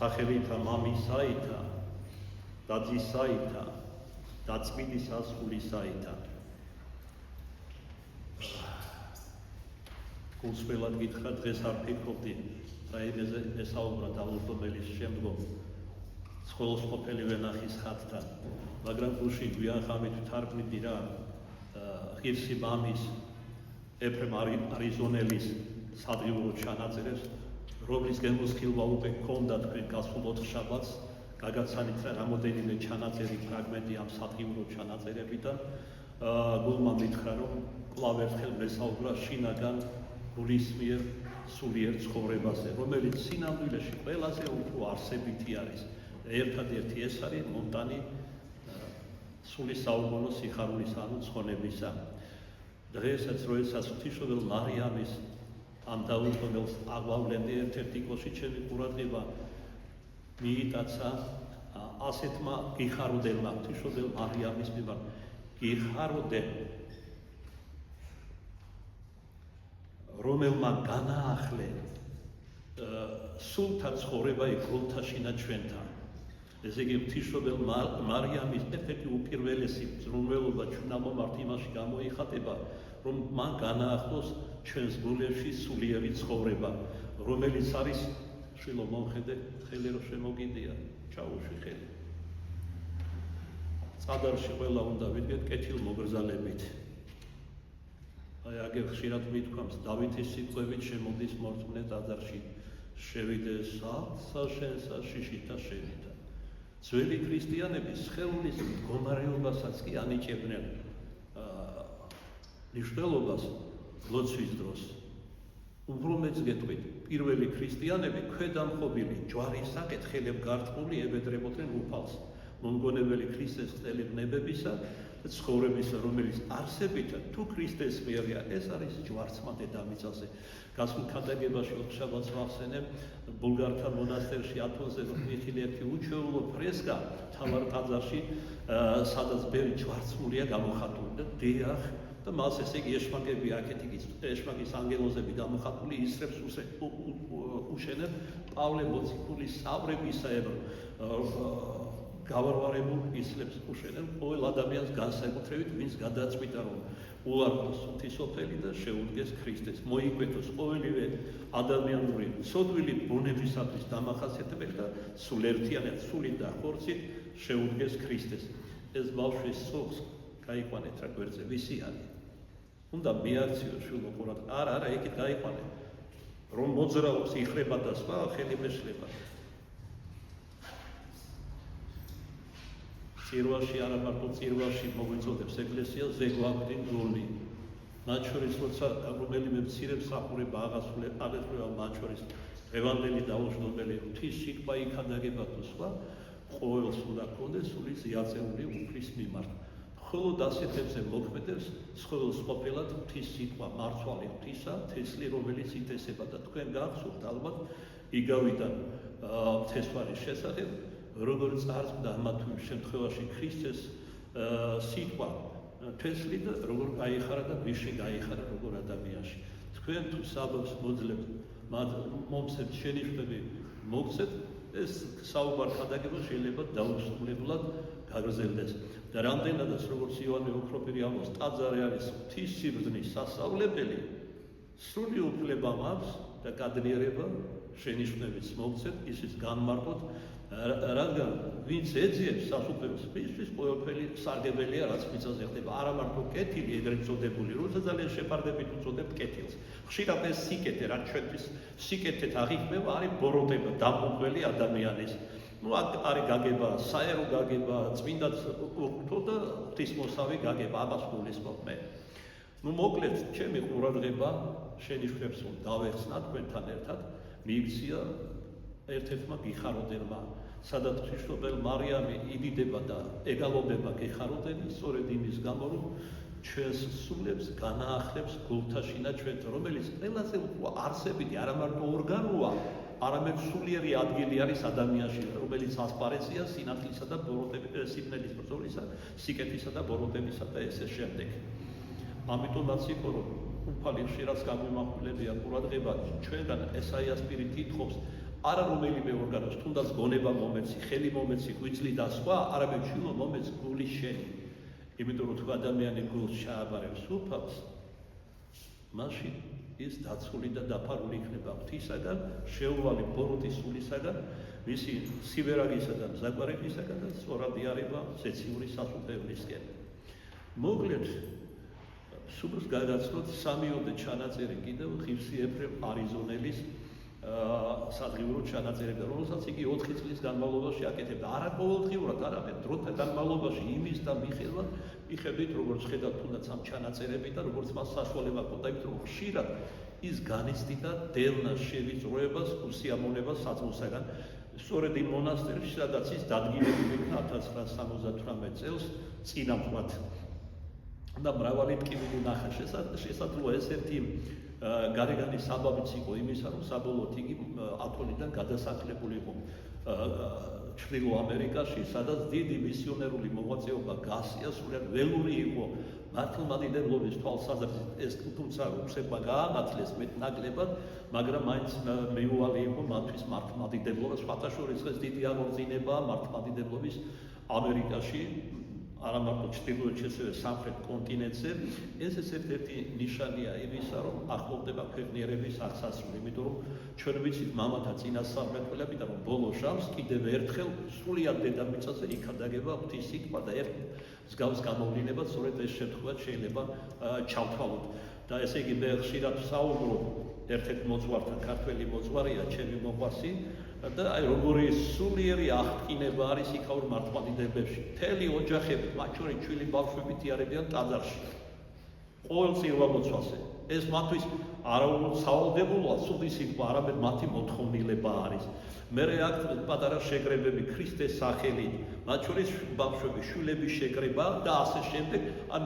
სახელითა მამისაითა და ძისაითა და წმინდის ასულისაითა. გულსველად გითხრა, დღეს არ ფიქრობდი რა იმაზე ესაუბრა დაუბრუნდომელის შემდგომ სკოლის ყოფილი ვენახის ხატთან, მაგრამ გულში გვიან ხამით ვთარგმნიდი რა ღირსი მამის ეფრემ არიზონელის სადღიურო ჩანაწერებს, რომლის გემოსქილვა უკვე ჰქონდა თქვენ გასულ 4 შაბათს, გაგაცანით რა რამოდენიმე ჩანაწერი ფრაგმენტი ამ სადღიურო ჩანაწერებიდან. გულმა მითხრა, რომ კვლავ ერთხელ მესაუბრა შინაგან გულის მიერ სულიერ ცხოვრებაზე, რომელიც სინამდვილეში ყველაზე უფრო არსებითი არის. ერთადერთი ეს არის მომტანი სულის საუბონო სიხარულის ანუ ცხონებისა. დღესაც როდესაც ღვთისმშობელ მარიამის ამ დაუბრუნდომელს აღვავლენდი, ერთ-ერთი კოში ჩემი ყურადღება მიიტაცა ასეთმა გიხარუდებმა ღვთისმშობელ მარიამის მიმართ. გიხარუდებ, რომელმა განაახლე სულთა ცხოვრება გულთაშინა ჩვენთან. ესე იგი ღვთისმშობელ მარიამის ერთ-ერთი უპირველესი მზრუნველობა ჩვენმა მომართ იმაში გამოიხატება, რომ მან განაახლოს ჩვენს გულებში სულიერი ცხოვრება, რომელიც არის შვილო მომხედე ხელი რო შემოგიდია, ჩაუშვი ხელი. წადარში ყველა უნდა ვიდგეთ კეთილმოგრძალებით. აი აგერ ხშირად მithქვამს, დავითის სიტყვებით შემოდის მორწმუნე წადარში, შევიდე საშენსა შიშითა შენითა. ძველი ქრისტიანები სხეულის მდგომარეობასაც კი ანიჭებდნენ მნიშვნელობას ლოცვის დროს. უფრო მეც გეტყვით, პირველი ქრისტიანები ქვედამხობილი ჯვარის საკითხელებ გარტყმული ებედრებოდნენ უფალს, მომგონებელი ქრისტეს ხტელებნებებისა და ცხოვრებისა, რომელიც არსებით თუ ქრისტეს მიერია, ეს არის ჯვარცმა დედამიწაზე. გასულ ქადაგებაში 4 შაბათს ვახსენებ, ბულგართა მონასტერში ათონზე მიხილი ერთი უჩვეულო ფრესკა მთავარ ტაძარში, სადაც ბევრი ჯვარცმულია გამოხატული და დიახ და მას ესე იგი ეშმაკები აქეთი ეშმაკის ანგელოზები გამოხატული ისრებს უშენებ პავლე მოციქულის საუბრებისაებრ გავარვარებულ ისლებს უშენებ ყოველ ადამიანს განსაკუთრებით, ვინც გადაწყვიტა რომ უარყოს ღვთისმსოფელი და შეუდგეს ქრისტეს, მოიკვეთოს ყოველივე ადამიანური ცოდვილი ბუნებისათვის დამახასიათებელი და სულერთიანად სულით და ხორცით შეუდგეს ქრისტეს. ეს ბავშვის სულს გაიყვანეთ რა გვერდზე, ვისი არის? უნდა მიაქციოს შვილო ყურად. არა, იქით გაიყვანეთ. რომ მოძრაობს, იხრება და სხვა ხელი მეშლება. წირვაში, არა მარტო წირვაში მოგვიწოდებს ეკლესია, ზეგვაგვდინ გული. მათ შორის, როცა რომელიმე მცირე მსახურება აღესრულება მათ შორის დღევანდელი დაუჯდომელი ღვთის სიტყვა იქადაგება თუ სხვა, ყოველს უნდა ჰქონდეს სულის იაწეული უფლის მიმართ. მხოლოდ ასეთებზე მოქმედებს სხეულს ყოფილად ღვთის სიტყვა, მარცვალი ღვთისა, თესლი, რომელიც ითესება და თქვენ გახსოვთ ალბათ იგავიდან თესვარის შესახებ, როგორც წარსდგა მათ შემთხვევაში ქრისტეს სიტყვა თესლი და როგორ გაიხარა და ვიში გაიხარა როგორ ადამიანში. თქვენ თუ საბაბს მოძლებთ, მომცემთ შენიშვნები მოგცეთ, ეს საუბარ ხადაგება შეიძლება დაუსრულებლად გაგრძელდეს. და რამდენადაც როგორც იოანე ოქროპირი ამბობს, ტაძარი არის ღვთის სიბრძნის სასწავლებელი, სრული უფლება მაქვს და კადნიერება შენიშვნებიც მოგცეთ, ისიც განმარტოთ, რადგან ვინც ეძიებს სასუფეველს, მისთვის ყველაფერი სარგებელია, რაც მიწაზე ხდება, არა მარტო კეთილი ეგრეთ წოდებული, როცა ძალიან შეფარდებით უწოდებთ კეთილს. ხშირად ეს სიკეთე, რაც ჩვენთვის სიკეთეთ აღიქმება, არის ბოროტება, დამღუღელი ადამიანის. არის გაგება, საერო გაგება, წმინდა ოქთო და ღვთისმოსავი გაგება, ამას გულისხმობ მე. მოკლედ, ჩემი ყურადღება შენიშვნებს დავეხსნა თქვენთან ერთად, მიიქცია ერთ-ერთმა გიხარუდებმა, სადაც ღვთისმშობელ მარიამი იდიდება და ეგალობება გიხარუდები, სწორედ იმის გამო, რომ ჩვენს სულებს განაახლებს გულთაშინა ჩვენთან, რომელიც ყველაზე უფრო არსებითი, არა მარტო ორგანოა, არამედ სულიერი ადგილი არის ადამიანში, რომელიც ასპარეზია სინათლისა და სიბნელის ბრძოლისა, სიკეთისა და ბოროტებისა და ესე შემდეგ. ამიტომაც იყო, რომ უფალი ხშირად გაგვიმახვილებია ყურადღება ჩვენგან ესაიას პირით ითხოვს, არა რომელიმე ორგანოს, თუნდაც გონება მომეცი, ხელი მომეცი, ღვიძლი და სხვა, არამედ შვილო მომეც გული შენი. იმიტომ რომ თუ ადამიანი გულს ჩააბარებს უფალს, მაშინ ის დაცული და დაფარული იქნება ღვთისაგან, შეუვალი ბოროტის სულისაგან, მისი სივერაგისა და მზაგვარებისაგან და სწორად იარება ზეციური სასუფევლისკენ. მოკლედ, სულს გადაცნოთ 3-ოდე ჩანაწერი კიდევ ღირსი ეფრემ არიზონელის სადღიურო ჩანაწერებდა, რომელსაც იგი 4 წლის განმავლობაში აკეთებდა. არა ყოველდღიურად, არამედ დროთა განმავლობაში იმის და მიხედვით, როგორც ხედავთ თუნდაც ამ ჩანაწერები და როგორც მას საშუალება ჰქონდა, იმიტომ რომ ხშირად ის განიცდიდა დევნას შევიწროებას, უსიამოვნებას საწყისაგან. სწორედ იმ მონასტერში, სადაც ის დადგინებული იქნა 1978 წელს წინამძღვრად. და მრავალი ტკივილი ნახა. შესაძლოა ეს ერთი გარეგანი საბაბიც იყო იმისა, რომ საბოლოოდ იგი ათონიდან გადასახლებული იყო ჩრდილო ამერიკაში, სადაც დიდი მისიონერული მოღვაწეობა გასია, სულად ველური იყო მართლმადიდებლობის თვალსაზრისით. ეს თუმცა რუსებმა გაანაცვლეს მეტნაკლებად, მაგრამ მაინც მეუვალი იყო მათთვის მართლმადიდებლობა. სხვათა შორის დღეს დიდი აღორძინებაა მართლმადიდებლობის ამერიკაში, არა მარტო ჩრდილოეთში, ასევე სამხრეთ კონტინენტზე. ეს ერთ-ერთი ნიშანია იმისა, რომ ახლოვდება ქვეყნიერების აღსასრული, იმიტომ რომ ჩვენ ვიცით მამათა წინასწარმეტყველებიდან, რომ ბოლო ჟამს კიდევ ერთხელ სრულიად დედამიწაზე იქადაგება ღვთის სიტყვა და ერთ მსგავს გამოვლინებად სწორედ ეს შემთხვევა შეიძლება ჩავთვალოთ. და ესე იგი მე ხშირად ვსაუბრობ ერთ-ერთ მოძღვართან, ქართველი მოძღვარია, ჩემი მოყვასი, და აი როგორი სულიერი აღტკინება არის იქაურ მართლმადიდებლებში. მთელი ოჯახები, მათ შორის ჩვილი ბავშვები იარებიან ტაძარში. ყოველწლიურ ამოცვაზე. ეს მათთვის არაუნდ სავალდებულოა სუდი სიტყვა, არამედ მათი მოთხოვნილება არის. მე აქ პატარა შეკრებები ქრისტეს სახელით, მათ შორის ბავშვები, შვილების შეკრება და ასე შემდეგ, ან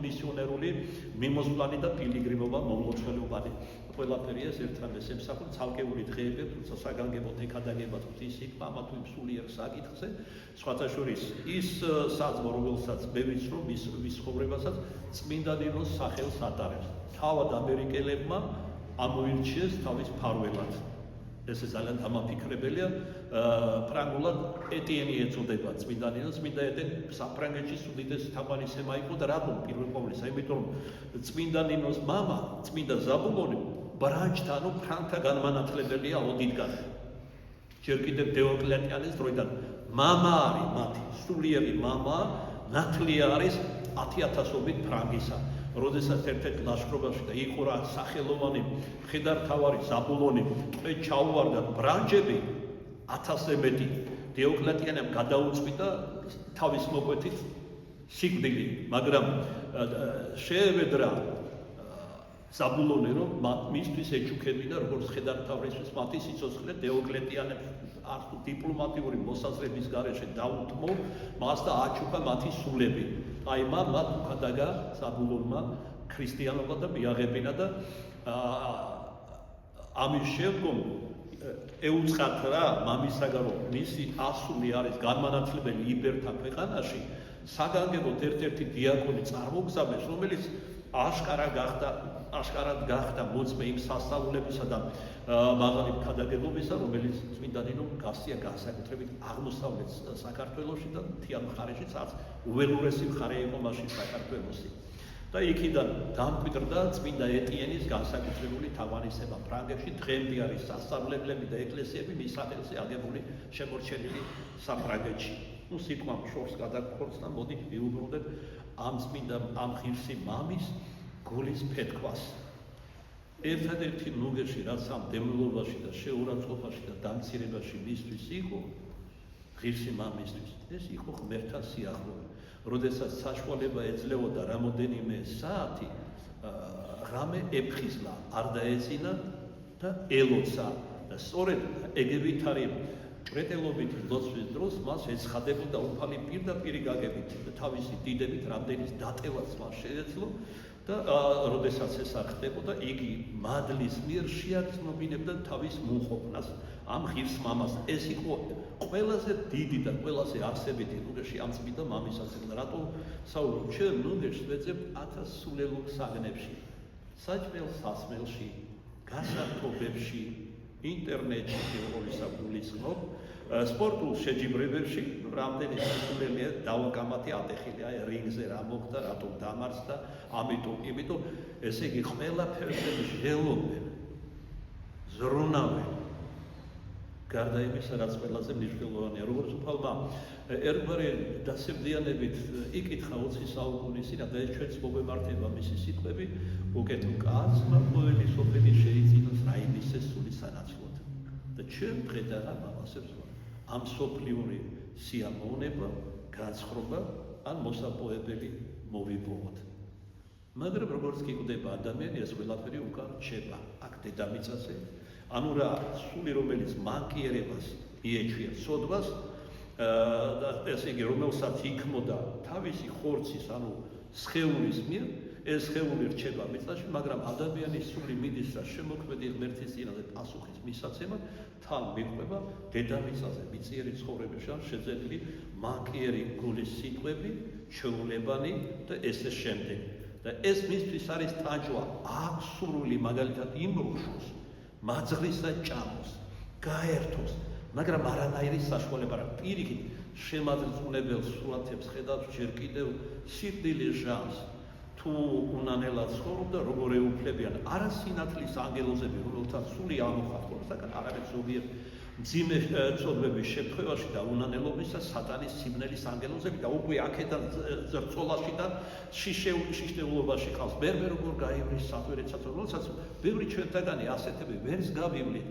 მისიონერული მიმოსვლანი და პილიგრიმობა მომლოცველობანი. ყველაფერი ეს ერთმანეთს ემსახურება, ცალკეული დღეები, თუმცა საგანგებოდ ეკადაგება ღვთის სიტყვა ამა თუ იმ სულიერ საკითხზე. სხვათა შორის ის საზღვრო, რომელსაც მე ვიცნობ, ვის ხოვრებასაც წმინდა ნინოს სახელს ატარებს. თავად ამერიკელებმა ამოირჩიეს თავის მფარველად. ეს ძალიან დამაფიქრებელია. ფრანგულად ეტიენი ეწოდება წმინდა ნინოს. წმინდა ეტიენი საფრანგეთში უდიდესი თამარისემა იყო და რატომ პირველ ყოვლისა? იმიტომ რომ წმინდა ნინოს მამა, წმინდა ზაბულონი ბრანჩთან, ფრანკთა განმანათლებელია ოდითგან. ჯერ კიდევ დიოკლეტიანის დროიდან მამა არის მათი, სულიერი მამა, ნათლი არის 10,000-ობით ფრანგისა. როდესაც ერთ-ერთ ლაშქრობაში და იყო რა სახელოვანი მხედართავარი ზაბულონი ტყვე ჩაუვარდა ბრანჯები 1000-ზე მეტი. დიოკლეტიანემ გადაუწყვიტა თავის მოკვეთით სიკვდილი, მაგრამ შეევედრა ზაბულონი, რომ მისთვის ეჩუქებინა როგორც მხედართავრისთვის მათი სიცოცხლე. დიოკლეტიანემ დიპლომატიური მოსაზრების გარეშე დაუთმო მას და აჩუქა მათი სულები. აი მათ უკადაგა ზაბულონმა ქრისტიანობა და მიაღებინა და ამის შემდგომ ეუწყათ რა მამისაგან, რომ მისი ასული არის განმანათლებელი იბერთა ქვეყანაში, საგანგებოდ ერთ-ერთი დიაკონი წარმოგზავნეს, რომელიც აშკარად გახდა მოწმე იმ სასწავლებისა და მაღალი ქადაგებობისა, რომელიც წმინდა ნინო გასწია განსაკუთრებით აღმოსავლეთ საქართველოში და მთიან მხარეშიც არც უველურესი მხარე იყო მაშინ საქართველოსი. და იქიდან დამკვიდრდა წმინდა ეტიენის განსაკუთრებული თამარისემა ფრანგეთში. დღემდე არის სასწავლებლები და ეკლესიები მის სახელზე აგებული, შემორჩენილი საფრანგეთში. სიტყვამ შორს გადაგქორწნა, მოდი ვიუბრუნდეთ ამ ღირსი მამის გულის ფეთქვას. ერთადერთი ნუგეში, რაც ამ დევნილობაში და შეურაცხყოფაში და დამცირებაში მისთვის იყო, ღირსი მამისთვის, ეს იყო ღმერთთან სიახლოვე. როდესაც საშუალება ეძლეოდა რამოდენიმე საათი, რამე ეფხიზლა, არ დაეძინა და ელოცა. და სწორედ ეგევითარი მჭრეტელობით ლოცვის დროს მას ეცხადებოდა უფალი პირდაპირი გაგებით თავისი დიდებით, რამდენის დატევაც მას შეეძლო. და როდესაც ეს ხდებოდა, იგი მადლის მიერ შეაცნობინებდა თავის მუხობნას ამ ღირს მამას. ეს იყო ყველაზე დიდი და ყველაზე არსებითი ნუგეში ამ წმინდა მამისას. რატომ საუბრობ? ჩვენ ნუგეშს ვეძებთ 1000 სულელურ საგნებში, საჭმელ სასმელში, გასართობებში, ინტერნეტში პირველისა გულისხმობ სპორტულ შეჯიბრებებში რამდენი სიკვდილია დავაკამათი ატეხილი აი რინგზე რა მოხდა რატომ დამარცხდა ამიტომ ესე იგი ყველაფერზე ჟელობენ ზრუნავენ გარდა იმისა რაც ყველაზე მნიშვნელოვანია როგორც უფალმა ერთგვარი დასებდიანებით იკითხა 20 საუკუნის წინ და ეს ჩვენს მოგემართება მისი სიტყვები უკეთო კაცმა ყოველი სოფელი შეიძინოს რა იმის სული სანაცვლოდ და ჩვენ დღედაღა მამასებს ამ სოფლიური სიამოვნება განცხრობა ან მოსაპოებელი მოვიპოვოთ მაგრამ როგორც კი კვდება ადამიანი ეს ყველაფერი უკან რჩება აქ დედამიწაზე ანუ რა სული რომელიც მანკიერებას მიეჩვია სოდვას და ესე იგი რომელსაც იქმოდა თავისი ხორცის ანუ სხეულის მიერ ეს სხეული რჩება მიწაში მაგრამ ადამიანის სული მიდის რა შემოქმედი ღმერთის წინაზე პასუხის მისაცემად თან მიყვება დედამიწაზე მიწიერი ცხოვრებაში ან შეძენილი მანკიერი გულის სიტყვები ჩვეულებანი და ესე შემდეგ და ეს მისთვის არის ტანჯვა აბსურდული მაგალითად იმრუშოს მაძღრისა ჭამოს გაერთოს მაგრამ არანაირი საშუალება რა პირიქით შემაძრწუნებელ სურათებს ხედავს ჯერ კიდევ სიკვდილის ჟამს თუ უნანელად ცხოვრობდა როგორ ეუფლებიან არა სინათლის ანგელოზები რომელთა სული ამოხატყობს და არამედ ზოგიერთ მძიმე ცოდვების შემთხვევაში და უნანელობისა სატანის სიბნელის ანგელოზები და უკვე აქედან ზრწოლაში და შიშეულობაში ხავს მერმე როგორ გაივლის საყვირეცაც რომელსაც ბევრი ჩვენთაგანი ასეთები ვერც გავივლით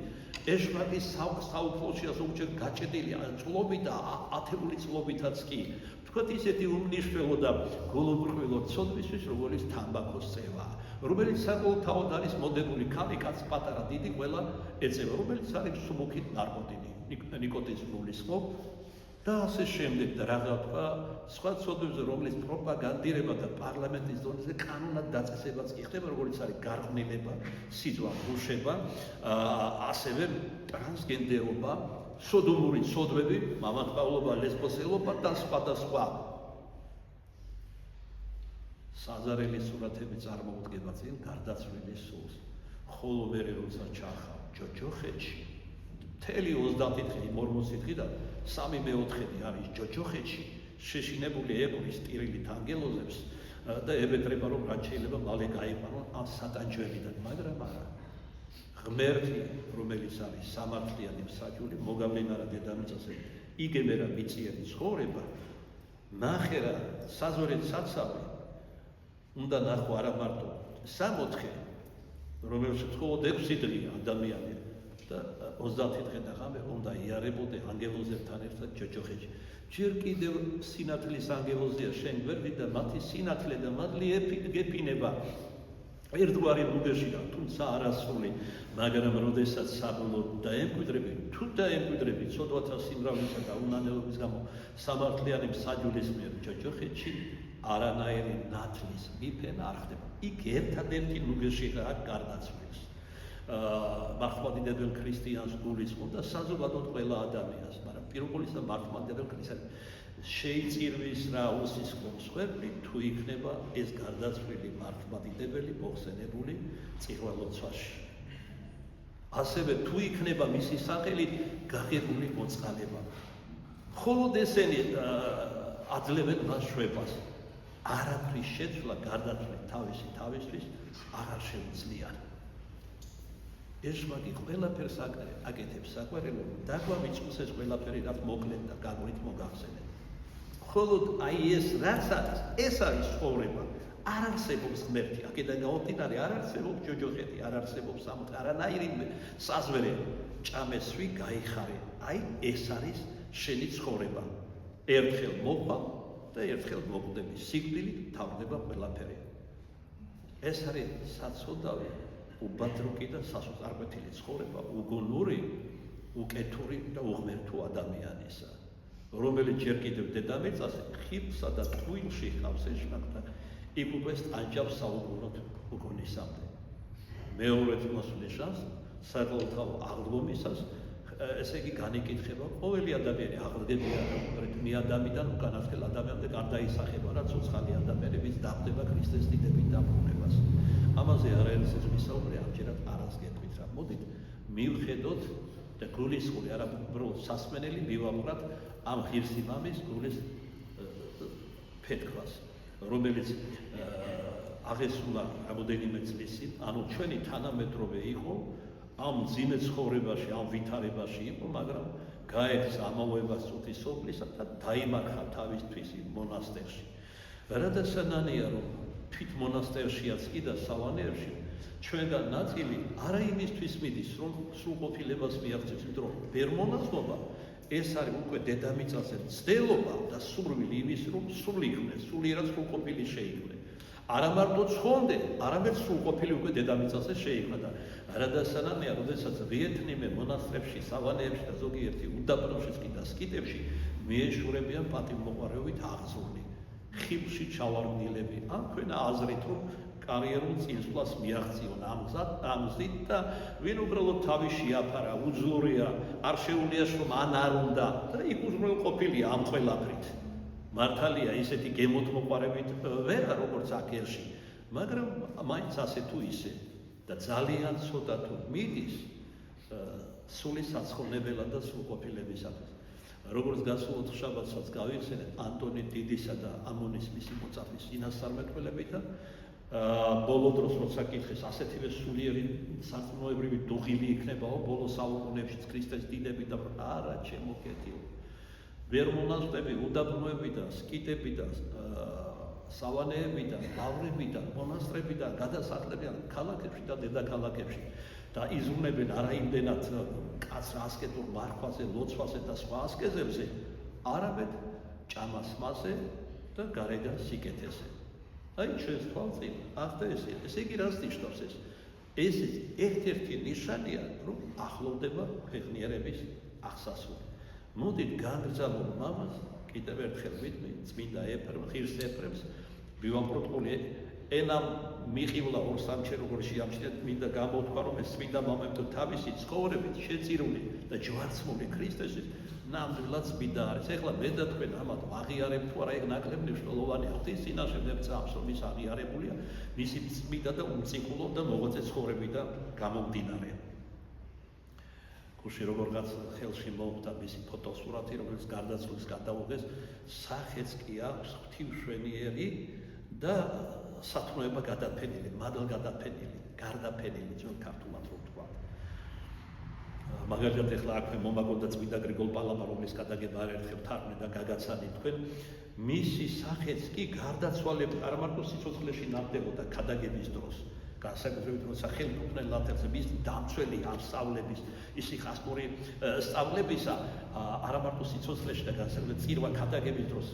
ეშმაკის საუფლოშია ზოგჯერ გაჭედილი წლობით და ათეული წლობითაც კი თქვათ ისეთი უმნიშვნელო და გულუბრყვილო ცოდვისთვის როგორც თამბაქოს წევა რომელიც საკუთაოდ არის მოდებული კაცი პატარა დიდი ყველა ეწევა რომელიც არის სმოქით ნარკოტიკი ნიკოტინის გულისხმობ და ასე შემდეგ და რა თქვა სხვა ცოდვებზე რომელიც პროპაგანდირება და პარლამენტის დონეზე კანონად დაწესებაც კი ხდება როგორც არის გარყვნილება სიძვა გულშება ასევე ტრანსგენდერობა სოდომური ცოდვები მამათყავლობა ლესბოსელობა და სხვა საზარელი სურათები წარმოუდგება წინ გარდაცვლილი სულს ხოლო მერე როცა ჩახავ ჯოჯოხეთში მთელი 30 დღე 40 დღიდან 3/4 არის ჯოჯოხეთში შეშინებული ეკვრის ტირილით ანგელოზებს და ებეტრება რომ რაც შეიძლება მალე გაიყვანონ ამ სატანჯველიდან მაგრამ არა ღმერთი რომელიც არის სამართლიანი მსაჯული მოგავლენარა დედამიწაზე იგებერა მიწიერი ცხოვრება ნახერა საზორეთ საცავი უნდა ნახო არა მარტო 60 რომელშიც მხოლოდ 6 დღეა ადამიანი და 30 დღე და ღამე უნდა იარებოდე ანგელოზებთან ერთად ჯოჯოხეთში ჯერ კიდევ სინათლის ანგელოზია შენ გვერდი და მათი სინათლე და მადლი გეფინება ერთგვარი მუგეშია თუმცა არასრული მაგრამ როდესაც საბოლოოდ დაემკვიდრები თუ დაემკვიდრები ცოდვათა სიმრავლისა და უნანელობის გამო სამართლიანი მსაჯულის მიერ ჯოჯოხეთში არანაირი ნათლის მიფენა არ ხდება იქ ერთადერთი მუგეშია გარდაცვლილს მართლმადიდებელ ქრისტიანს გულისხმობ და საზოგადოდ ყველა ადამიანს მაგრამ პირველისა მართლმადიდებელ ქრისტიანს შეიწირვის რა უსისხლო მსხვერპლი თუ იქნება ეს გარდაცვლილი მართლმადიდებელი მოხსენებული წირვა-ლოცვაში ასევე თუ იქნება მისი სახელით გაღებული მოწყალება მხოლოდ ესენი აძლევენ მას შვებას არაფრის შეცვლა გარდაცვლით თავისთვის აღარ შეუძლია ეშმაკი ყველაფერს აკეთებს საყვარელო დაგვამიწოს ეს ყველაფერი რაც მოკლედ და გაგვით მოგახსენეთ მხოლოდ აი ეს რაც არის ეს არის ცხოვრება არ არსებობს ღმერთი აქედან გამომდინარე არ არსებობს ჯოჯოხეთი არ არსებობს სამოთხე არანაირი საზვერე ჭამესვი გაიხარე აი ეს არის შენი ცხოვრება ერთხელ მოყვა და ერთხელ მოკვდები სიკვდილით თავდება ყველაფერი ეს არის საცოდავი უბადრუკი და სასოწარკვეთილი ცხოვრება უგუნური უკეთური და უღმერთო ადამიანისა რომელიც ჯერ კიდევ დედამიწაზე ხიფსა და ტყუილში ხავს ეშმაკთა იქ უკვე სტანჯავს საუკუნოდ უგუნისამდე მეორედ მოსვლის შანსს საკუთარ აღდგომისას ესე იგი განეკითხება ყოველი ადამიანი აღდგებია მე ადამიანიდან უკანასკნელ ადამიანამდე გარდაისახება რა ცოცხალი ადამიანების დაბდება ქრისტეს დიდებით დაბრუნებას ამაზე არაერთს ვისაუბრე ამჯერად არას გეტყვით რა მოდით მივხედოთ და გულისხმული არა უბრალოდ სასმენელი მივაყვრათ ამ ღირსი მამის გულის ფეთქვას, რომელიც აღესრულა რამოდენიმე წლის წინ, ანუ ჩვენი თანამედროვე იყო ამ მძიმე ცხოვრებაში, ამ ვითარებაში იყო, მაგრამ გაექცა ამავებას წუთის სოფლისა და დაიმარხა თავისთვის მონასტერში. რადგანსანანია რომ თვით მონასტერშიაც კი და სავანეებში ჩვენგან ნაწილი არა იმისთვის მიდის, რომ სრულყოფილებას მიაღწევს, იმიტომ რომ ბერმონაზობა ეს არის უკვე დედამიწაზე მცდელობა და სურვილი იმის, რომ სრული იქნეს, სულიერად სრულყოფილი შეიქმნე. არა მარტო ცხონდე, არამედ სრულყოფილი უკვე დედამიწაზე შეიქმნა და რადგანსანანია, როდესაც ვიეთნიმე მონასტრებში, სავანეებში და ზოგიერთი უდაბნოშიც კი და სკიტებში მიეშურებიან პატივმოყვარეობით აღზრული, ხილში ჩავარდნილები, ან თქვენ აზრით რომ კარიერულ წინსვლას მიაღწიონ ამ გზით და ვინ უბრალოდ თავი შეაფარა, უძლურია, არ შეულიას რომ ან არ უნდა და იქ უზრუნველყოფილია ამ ყველაფრით. მართალია ისეთი გემოთმოყვარებით ვერა როგორც აქ-ერში, მაგრამ მაინც ასე თუ ისე და ძალიან ცოტა თუ მიდის სული საცხოვნებელად და სრულყოფილებისათვის. როგორც გასულ ოთხშაბათსაც გავიხსენეთ ანტონი დიდისა და ამონის მისი მოწაფის წინასწარმეტყველებით და ბოლო დროს როცა კითხეს ასეთივე სულიერი სარწმუნოებრივი დუღილი იქნებაო ბოლო საუკუნეებშიც ქრისტეს დიდები და არა ჩემო კეთილ ვერ მონასტრები, უდაბნოები და სკიტები და სავანეები და ლავრები და მონასტრები და გადასახლებიან ქალაქებში და დედაქალაქებში და იზრუნებენ არა იმდენად კაცრ ასკეტურ მარხვაზე, ლოცვაზე და სხვა ასკეზებზე, არამედ ჭამასმაზე და გარეგან სიკეთეზე. აი ჩვენს თვალწინ ახლა ესე იგი რას ნიშნავს ეს? ეს ერთ-ერთი ნიშანია, რომ ახლოვდება ქვეყნიერების აღსასრული. მოდით გაგრძელოთ მამას, კიდევ ერთხელ ვიტყვი, წმინდა ეფრემ, ღირს ეფრემს, მივამყროთ ყოლი ენამ მიყივლა ორ-სამჯერ როგორ შეამჩნიათ, მინდა გამოთქვა, რომ ეს წმინდა მამებთან თავისი ცხოვრებით შეწირული და ჯვარცმული ქრისტესით ნამდვილად წმინდა არის. ეხლა მე და თქვენ ამათ აღიარებ თუ არა, ეგ ნაკლებ მნიშვნელოვანი ღვთის წინაშე მეწამს, რომ ის აღიარებულია მისი წმინდა და უმწიკულო და მოღვაწე ცხოვრებიდან გამომდინარე. გუში როგორღაც ხელში მოუხდა მისი ფოტოსურათი, რომელიც გარდაცვლის გადაუღეს, სახეც კი აქვს ღვთივშვენიერი და სათნოება გადაფენილი, მადლ გადაფენილი, გარდაფენილი, ძველ ქართულად რომ თქვა. მაგალითად ეხლა აქვე მომაგონდა წმინდა გრიგოლ პალამა, რომლის გადაგება არაერთხელ თარგმნე და გაგაცანით თქვენ, მისი სახეც კი გარდაცვალებით არა მარტო სიცოცხლეში ნავდებოდა ქადაგების დროს. განსაკუთრებით როცა ხელმოქმნელ ლათერზე მის დამცველი ამ სწავლების ისიხასპური სწავლებისა არა მარტო სიცოცხლეში და განსაკუთრებით წირვა ქადაგების დროს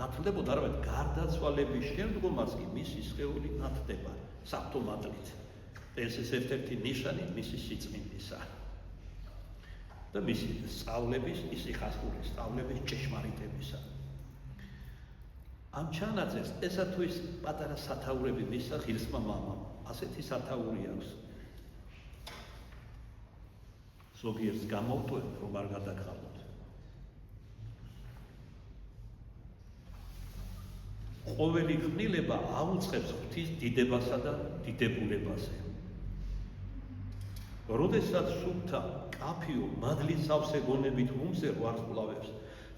ნათლდებოდა, არამედ გარდაცვალების შემდგომაც კი მისი სხეული ნათდება საფრთხო მადლით. ეს ერთ-ერთი ნიშანი მისი სიწმინდისა და მისი სწავლების ისიხასპური სწავლების ჭეშმარიტებისა. ამ ჩანაწერს ესა თუ ის პატარა სათაურები მისცა ღირსმა მამამ. ასეთი სათაური აქვს. ზოგიერთს გამოვტოვებ, რომ არ გადაგხალოთ. ყოველი ქმნილება აუწყებს ღვთის დიდებასა და დიდებულებაზე. როდესაც სუფთა, კაფიო, მადლის სავსე გონებით უმზე ვარსკვლავებს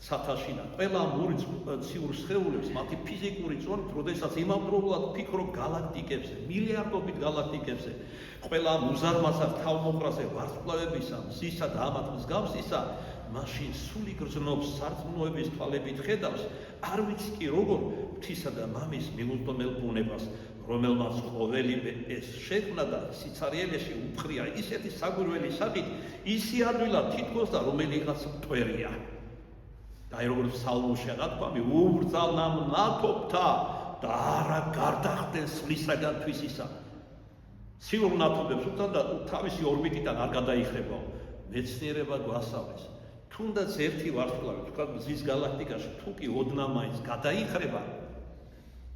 სათაშინა ყველა მურციურ სხეულებს მათი ფიზიკური წონით, როდესაც იმავდროულად ფიქრობ გალაქტიკებზე, მილიარდობით გალაქტიკებზე, ყველა მუზარმასა თავმოყრაზე ვარსკვლავებისა, მზისა და ამათ მსგავსისა, მაშინ სული გრძნობს სარწმუნოების თვალებით ხედავს, არ ვიცი კი როგორ ღვთისა და მამის მილულტომელ ბუნებას, რომელმაც ყოველივე ეს შექმნა და სიცარიელეში უფხრია ისეთი საგვირველი სახით, ისი ადვილად თითქოს და რომელიღაც მტვერია. აი როგორც ფსალმურში აღთქვამი, უბრძალნამ ნათობთა და არა გარდახდნენ სვლისაგან თვისისა. სიურ ნათობებს უთან და თავისი ორბიტიდან არ გადაიხრებაო. მეცნიერება გვასწავლის. თუნდაც ერთი ვარსკვლავი, თქვა მზის გალაქტიკაში, თუ კი ოდნა მაინც გადაიხრება,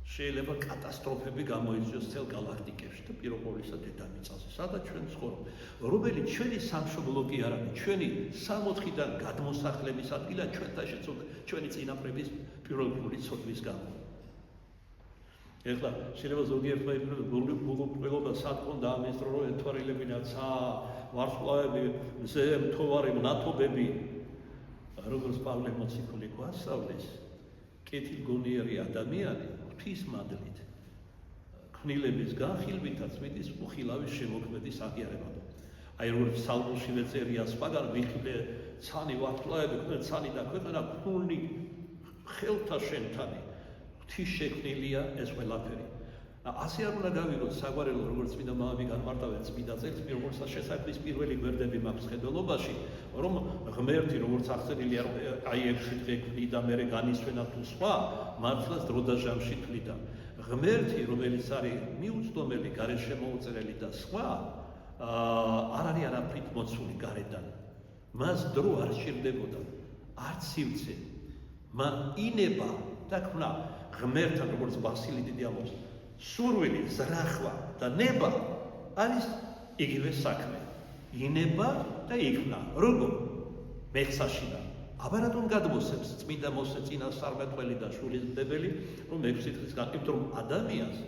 შეიძლება კატასტროფები გამოიწვიოს წელ გალაქტიკებში და პირველობისა დედამიწაზე, სადაც ჩვენ ცხოვრობ. რომელიც ჩვენი სამშობლო კი არ არის, ჩვენი 64-დან გადმოსახლების ადგილია ჩვენთან შეცვალ ჩვენი წინაპრების პირველობური ცოდვის გამო. ეხლა შეიძლება ზოგიერთმა ითქვას გულუბრყვილობა სად ქონდა ამის დრო რომ ეთვალილებინა ცა ვარსკვლავები მზე მთვარი მნათობები როგორც პავლე მოციქული გვასწავლის კეთილგონიერი ადამიანი ღვთისმადლით ქმნილების განხილვითაც მიდის უხილავის შემოქმედის აღიარებად აი როგორც ფსალმებში ვეწერია სხვაგან ვიხილე ცანი ვარსკვლავები ცანი და ქვეყანა ქნული ხელთა შენთანი ღვთის შექმნილია ეს ყველაფერი ასე არ უნდა გავიგოთ საგვარეულო როგორც წმინდა მამები განმარტავენ წმინდა წელს როგორც შესაქმნის პირველი გვერდები მაქვს ხედველობაში რომ ღმერთი როგორც აღწერილია აი 6 დღე ქმნიდა მერე განისვენა თუ სხვა მართლაც დრო და ჟამში თვლიდა ღმერთი რომელიც არის მიუწვდომელი გარეშემოუწერელი და სხვა არ არის არაფრით მოცული გარედან მას დრო არ სჭირდებოდა არც სივრცე მან ინება და ქნა ღმერთთან როგორც ბასილი დიდი ამბობს სურვილი ზრახვა და ნება არის იგივე საქმე ინება და იქნა როგორ მეხსაშინა აბა რატომ გადმოსცემს წმინდა მოსე წინასწარმეტყველი და შვილისმდებელი რომ 6 დღის განმავლობაში რომ ადამიანს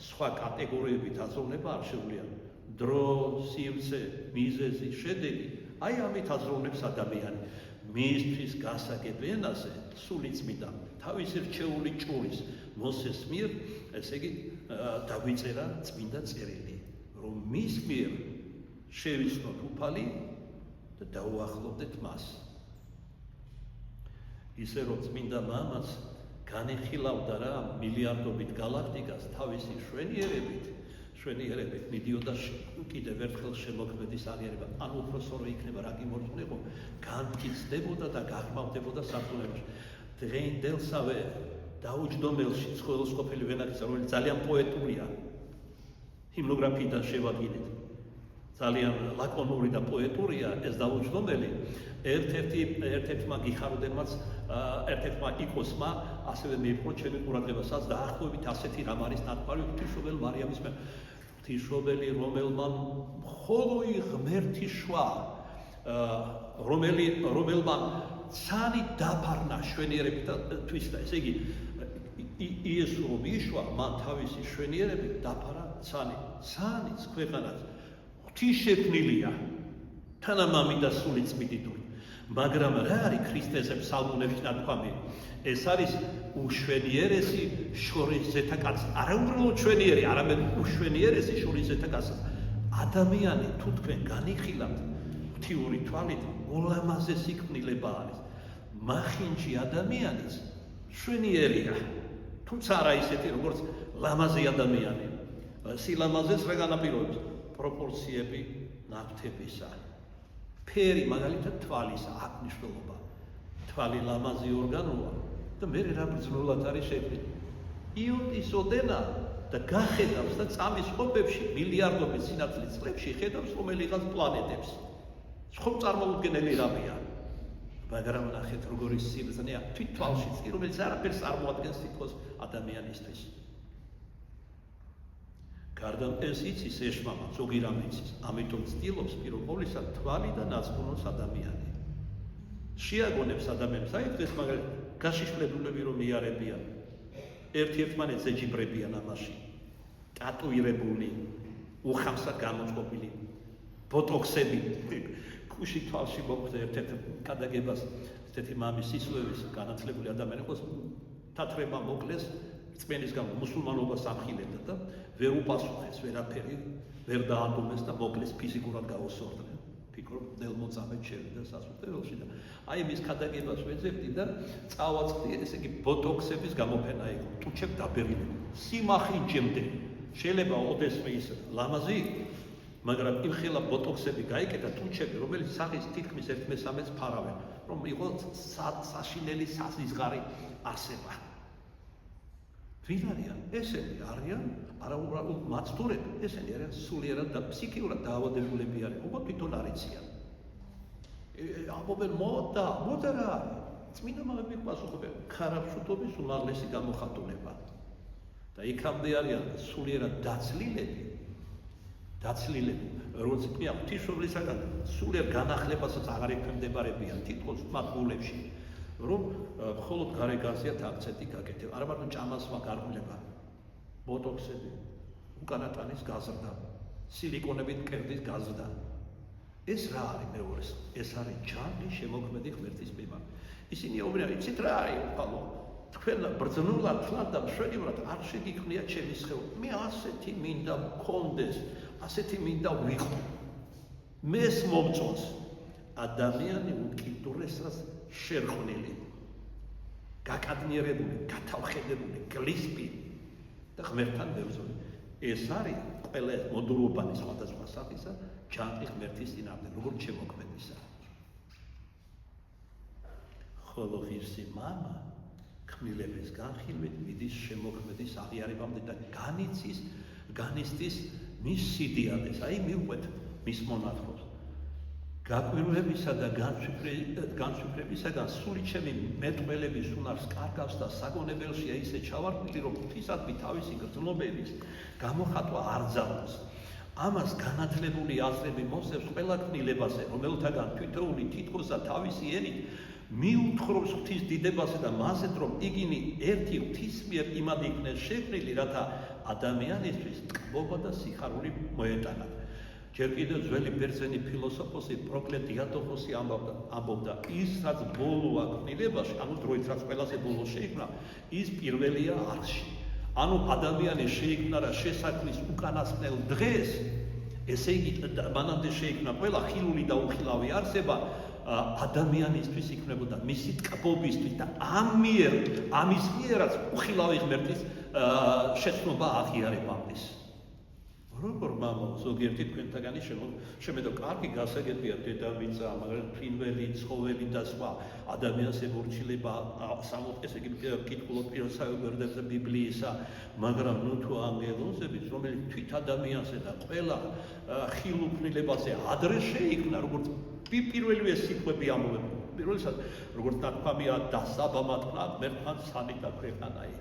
სხვა კატეგორიებით აზროვნება არ შეუძლია დრო სივრცე მიზეზი შედეგი აი ამით აზროვნებს ადამიანი მისთვის გასაგებ ენაზე სული წმინდა თავისი რჩეული ჭურის მოსეს მიერ ესე იგი დაგვიწერა წმინდა წერილი რომ მის მიერ შევიცნოთ უფალი და დაუახლოვდეთ მას ისე რომ წმინდა მამაც განეხილავდა რა მილიარდობით გალაქტიკას თავისი შვენიერებით მიდიოდა კიდევ ერთხელ შემოქმედის აღიარება ან უფროსორო იქნება რა გიმორწმუნეყო განმტკიცდებოდა და გაღრმავდებოდა საფუძველში დღეინდელსავე დაუჯდომელში ცხოველს ყოფილი ვენახისა რომელიც ძალიან პოეტურია ჰიმნოგრაფიიდან შევადგინეთ ძალიან ლაკონური და პოეტურია ეს დაუჯდომელი ერთ-ერთმა გიხარდემაც ერთ-ერთმა იკოსმა ასევე მიიღო ჩემი ყურადღებასაც დაახლოებით ასეთი რამ არის ნათქვამი ღვთისმშობელ მარიამის ღვთისმშობელი რომელმა მხოლოდ ღმერთი შვა რომელმა ცანი დაფარნა შვენიერებითვის და ესე იგი იესო რომ იშვა მან თავისი შვენიერებით დაფარა ცანიც ქვეყანაც ღვთის შექმნილია თანამამი და სული წმინდიტური მაგრამ რა არის ქრისტეზე ფსალმუნებში ნათქვამი ეს არის უშვენიერესი შორის ზეთაკაც არა უბრალოდ შვენიერი არამედ უშვენიერესი შორის ზეთაკაც ადამიანი თუ თქვენ განიხილავთ ღვთიური თვალით ულამაზესი ქმნილება არის მახინჯი ადამიანის შვენიერია თუმცა არა ისეთი როგორც ლამაზი ადამიანი სილამაზეს რა განაპირობებს პროპორციები ნაკვთებისა ფერი მაგალითად თვალისა აქ მნიშვნელობა თვალი ლამაზი ორგანოა და მე რა ბრძნულად არის შექმნილი იოტის ოდენა და გახედავს და წამის ყოფებში მილიარდობით სინათლის წლებში ხედავს რომელიღაც პლანეტებს ხომ წარმოუდგენელი რამეა მაგრამ ნახეთ როგორი სიბრძნეა თვით თვალშიც კი რომელიც არაფერს წარმოადგენს თითქოს ადამიანისთვის გარდა ეს იცის ეშმამა ზოგი რამ იცის ამიტომ ცდილობს პირობოლისა თვალი და ნაცნობს ადამიანი შეაგონებს ადამიანს აი დღეს მაგალითად გაშიშლებულები რომ იარებიან ერთ-ერთმანეთს ეჯიბრებიან ამაში ტატუირებული უხამსად გამოწყობილი ბოტოქსები ქუში თვალში მოხვდა ერთ-ერთ კადაგებას ესეთი მამის სისულების განათლებული ადამიანი ყოს თათრება მოკლეს წმენის გამო მუსულმანობას ამხილებდა და ვერ უპასუხეს ვერაფერი ვერ დაადუმეს და მოკლეს ფიზიკურად გაუსორდნენ ფიქრობ დელმოწამეთ შევიდა სასუფეველში და აი მის კადაგებას ვეძებდი და წავაწყდი ესე იგი ბოტოქსების გამოფენა იყო ტუჩებ დაბერილი სიმახინჯემდე შეიძლება ოდესმე ის ლამაზი მაგრამ იმხელა ბოტოქსები გაიკეთა ტუჩები რომელიც სახის თითქმის 1/3-ს ფარავენ რომ იყო საშინელი სასიზღარი არსება ვინ არიან ესენი არიან არა უბრალოდ მაცდურები ესენი არიან სულიერად და ფსიქიურად დაავადებულები არიან უბრალოდ თვითონ არ იციან ამბობენ მოდა რა წმინდა მამები პასუხობენ ქარაფშუთობის უმაღლესი გამოხატულება და იქამდე არიან სულიერად დაცლილები როგორც თქვია ღვთისმშობლისაგან სულიერ განახლებასაც აღარ ექვემდებარებიან თითქოს მათ გულებში რომ მხოლოდ გარეგანზეა აქცენტი გაკეთება არა მარტო ჭამას მაგარგულება ბოტოქსები, უკანატანის გაზრდა, სილიკონებით მკერდის გაზრდა. ეს რა არის მეორეს? ეს არის ჯანმრთელი შემოქმედი ღმერთის მიმართ. ისინი אומרים, იცით რა არის უფალო? თქვენ ბრძნულად თლად და მშვენივრად არ შეგიქმნია ჩემი სხეული. მე ასეთი მინდა მქონდეს, ასეთი მინდა ვიყო. მეს მომწონს ადამიანი უკიდურესად შერხვნილი, გაკადნიერებული, გათავხედებული, გლისპი და ღმერთთან მებრძოლი. ეს არის ყველა მოდულობანი სხვადასხვა სახისა ჯანმრთელი ღმერთის წინააღმდეგ, როგორც შემოქმედისა. ხოლო ღირსი მამა ქმნილების განხილვით მიდის შემოქმედის აღიარებამდე და განიცდის მის სიდიადეს. აი მივყვეთ მის მონათხრობს. გაკვირვებისა და განსვიფრებისაგან სული ჩემი მეტყველების უნარს კარგავს და საგონებელშია ისე ჩავარდნილი, რომ ღვთისადმი თავისი გრძნობების გამოხატვა არ ძალოს. ამას განათლებული აზრები მოსდევს ყველა ქმნილებაზე, რომელთაგან თითოეული თითქოს და თავისი ენით მიუთხრობს ღვთის დიდებასა და მასეთ, რომ იგინი ერთი ღვთის მიერ იმად იქნეს შექმნილი, რათა ადამიანისთვის ტკბობა და სიხარული მოეტანა. ჯერ კიდევ ძველი ბერძენი ფილოსოფოსი პროკლე დიადოხოსი ამბობდა, ის რაც ბოლოა ქმნილებაში, ანუ დროით რაც ყველაზე ბოლო შეიქმნა, ის პირველია არხში. ანუ ადამიანი შეიქმნა რა შესაქმნის უკანასკნელ დღეს, ესე იგი მანამდე შეიქმნა ყველა ხილული და უხილავი არსება ადამიანისთვის იქნებოდა მისი ტკბობისთვის და ამის მიერაც უხილავი ღმერთის შეცნობა აღიარებამდის. როგორ მამა ზოგიერთი თქვენთაგანი შემედო კარგი გასაგებია დედამიწა, მაგრამ ფრინველი, ცხოველი და სხვა ადამიანს ემორჩილება ესე იგი კითხულობ პირველ საერთო ბიბლიისა, მაგრამ ნუ თუ ანგელოზებიც, რომელიც თვით ადამიანზე და ყველა ხილულ ქმნილებაზე ადრე შეიქმნა, როგორც პირველივე სიტყვები ამოვებული. პირველად როგორც ნათქვამია დასაბამად ხნა ღმერთთან სამი და ქვეყანაი.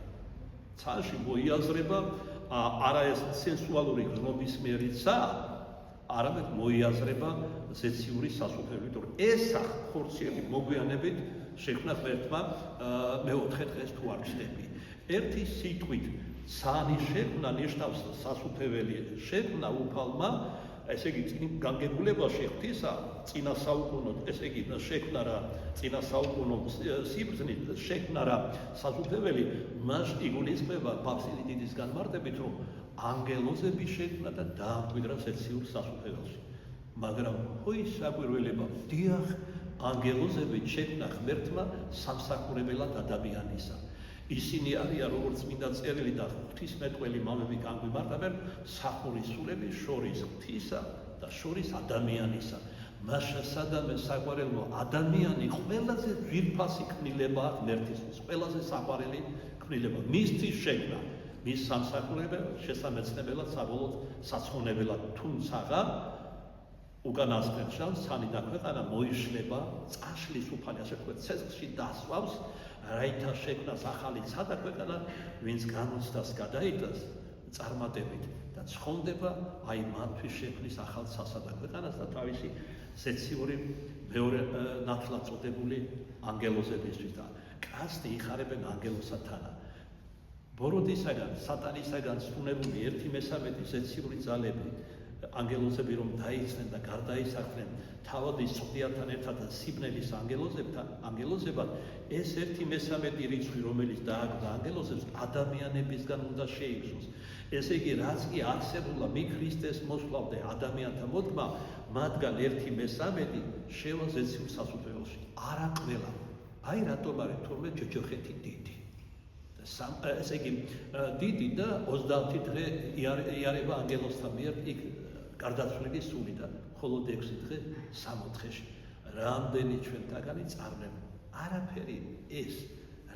ცალში მოიაზრება არა ეს სენსუალური გრძნობის მერიცა, არამედ მოიაზრება ზეციური სასუფევლით, რომ ეს ხორციელი მოგვიანებით შექმნა ღმერთმა მეოთხე დღეს თუ არ ვჩნდები. ერთი სიტყვით სანის შექმნა ნიშნავს სასუფეველი შექმნა უფალმა, ესე იგი განგებულებაში ღვთისა წინა საუკუნოდ, ესე იგი შექმნა რა წინა საუკუნო სიბრძნით შექმნა რა სასუფეველი, მას იგულისხმება ბაბსილი დიდის განმარტებით, რომ ანგელოზები შექმნა და დაამკვიდრა ზეციურ სასუფეველში. მაგრამ ой საკვირველება, დიახ, ანგელოზები შექმნა ღმერთმა სამსახურებელად ადამიანისა. ისინი არიან როგორც წმინდა წერილი და ღვთისმეტყველი მამები განგვიმარტებენ სახურისულების შორის ღვთისა და შორის ადამიანისა. მასა სადამე საყვარელო ადამიანი ყველაზე ძვირფასი ქმნილებაა ღმერთისთვის, ყველაზე საყვარელი ქმნილება. მისთვის შექმნა, მის სამსახურებელ, შესამეცნებელად, საბოლოოდ საცხონებელად, თუმცაღა უკანასკნელ შანს სანი და ქვეყანა მოიშლება წაშლის უფალი, ასე ვთქვათ, ცეცხლში დასვავს, რაითა შექმნას ახალი სადა ქვეყანა, ვინც განუცდას გადაიტანს წარმატებით და ცხონდება აი მათთვის შექმნის ახალ სასადა ქვეყანას და თავისი ზეციური მეორე ნათლად წოდებული ანგელოზებისთვის და კასტი იხარებენ ანგელოსათანა. ბოროტისაგან, სატანისაგან სუნებული 1/13 ზეციური ძალები ანგელოზები რომ დაიცნენ და გარდაისახდნენ თავადის წვდიათან ერთად და სიბნელის ანგელოზებად, ეს 1/13 რიცხვი, რომელიც დააგდა ანგელოზებს, ადამიანებისგან უნდა შეიგზოს. ესე იგი, რაც კი არსებულა მი ქრისტეს მოსვლამდე ადამიანთა მოდგმა, მათგან 1/13 შევა ზეციურ სასუფეველში. არა ყველა. აი რატომ არის თორმე ჯოჯოხეთი დიდი. ესე იგი, დიდი და 30 დღე იარება ანგელოზთა მიერ იქ გარდაცვლილი სულიდან, ხოლო 6 დღე 60-ში. რამდენი ჩვენთაგანი წარნებ? არაფერი ეს,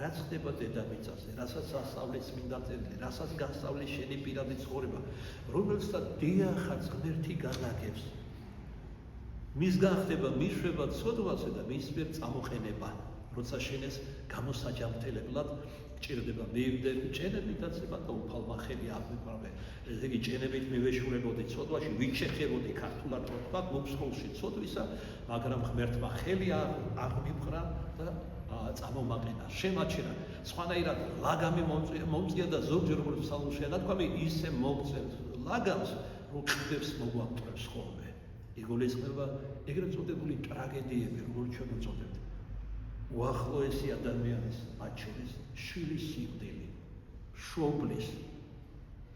რაც ხდება დედამიწაზე, რასაც ასწავლის წმინდა წერილი, რასაც გასწავლის შენი პირადი ცხოვრება, რომელსაც დიახაც ღმერთი განაგებს. მისგან ხდება მიშვება ცოდვაზე და მის მიერ წამოყენება, როცა შენ ეს გამოსაჯამთელებლად ჭირდება მივდები ჭენებითაც ება და უფალმა ხელი აღვიქვამე. ესე იგი ჭენებით მივეშურებოდი ცოდვაში, ვიჩეხებოდი ქართულად ვთქვათ, მოფსხოლში ცოდვისა, მაგრამ ღმერთმა ხელი აღვიქვრა და წამომაყენა, შემაჩერა, სხვანაირად ლაგამი მომწია და ზოგჯერ როგორც ფსალმურშია ნათქვამი, ისე მოგწევს ლაგამს, რომ ყდებს მოგვამტრებს ხოლმე. იგულისხმება ეგრეთ წოდებული ტრაგედიები, როგორც ჩვენ ვწოდებთ. უახლოესი ადამიანის, მათ შორის შვილის სიკვდილი, შობლის,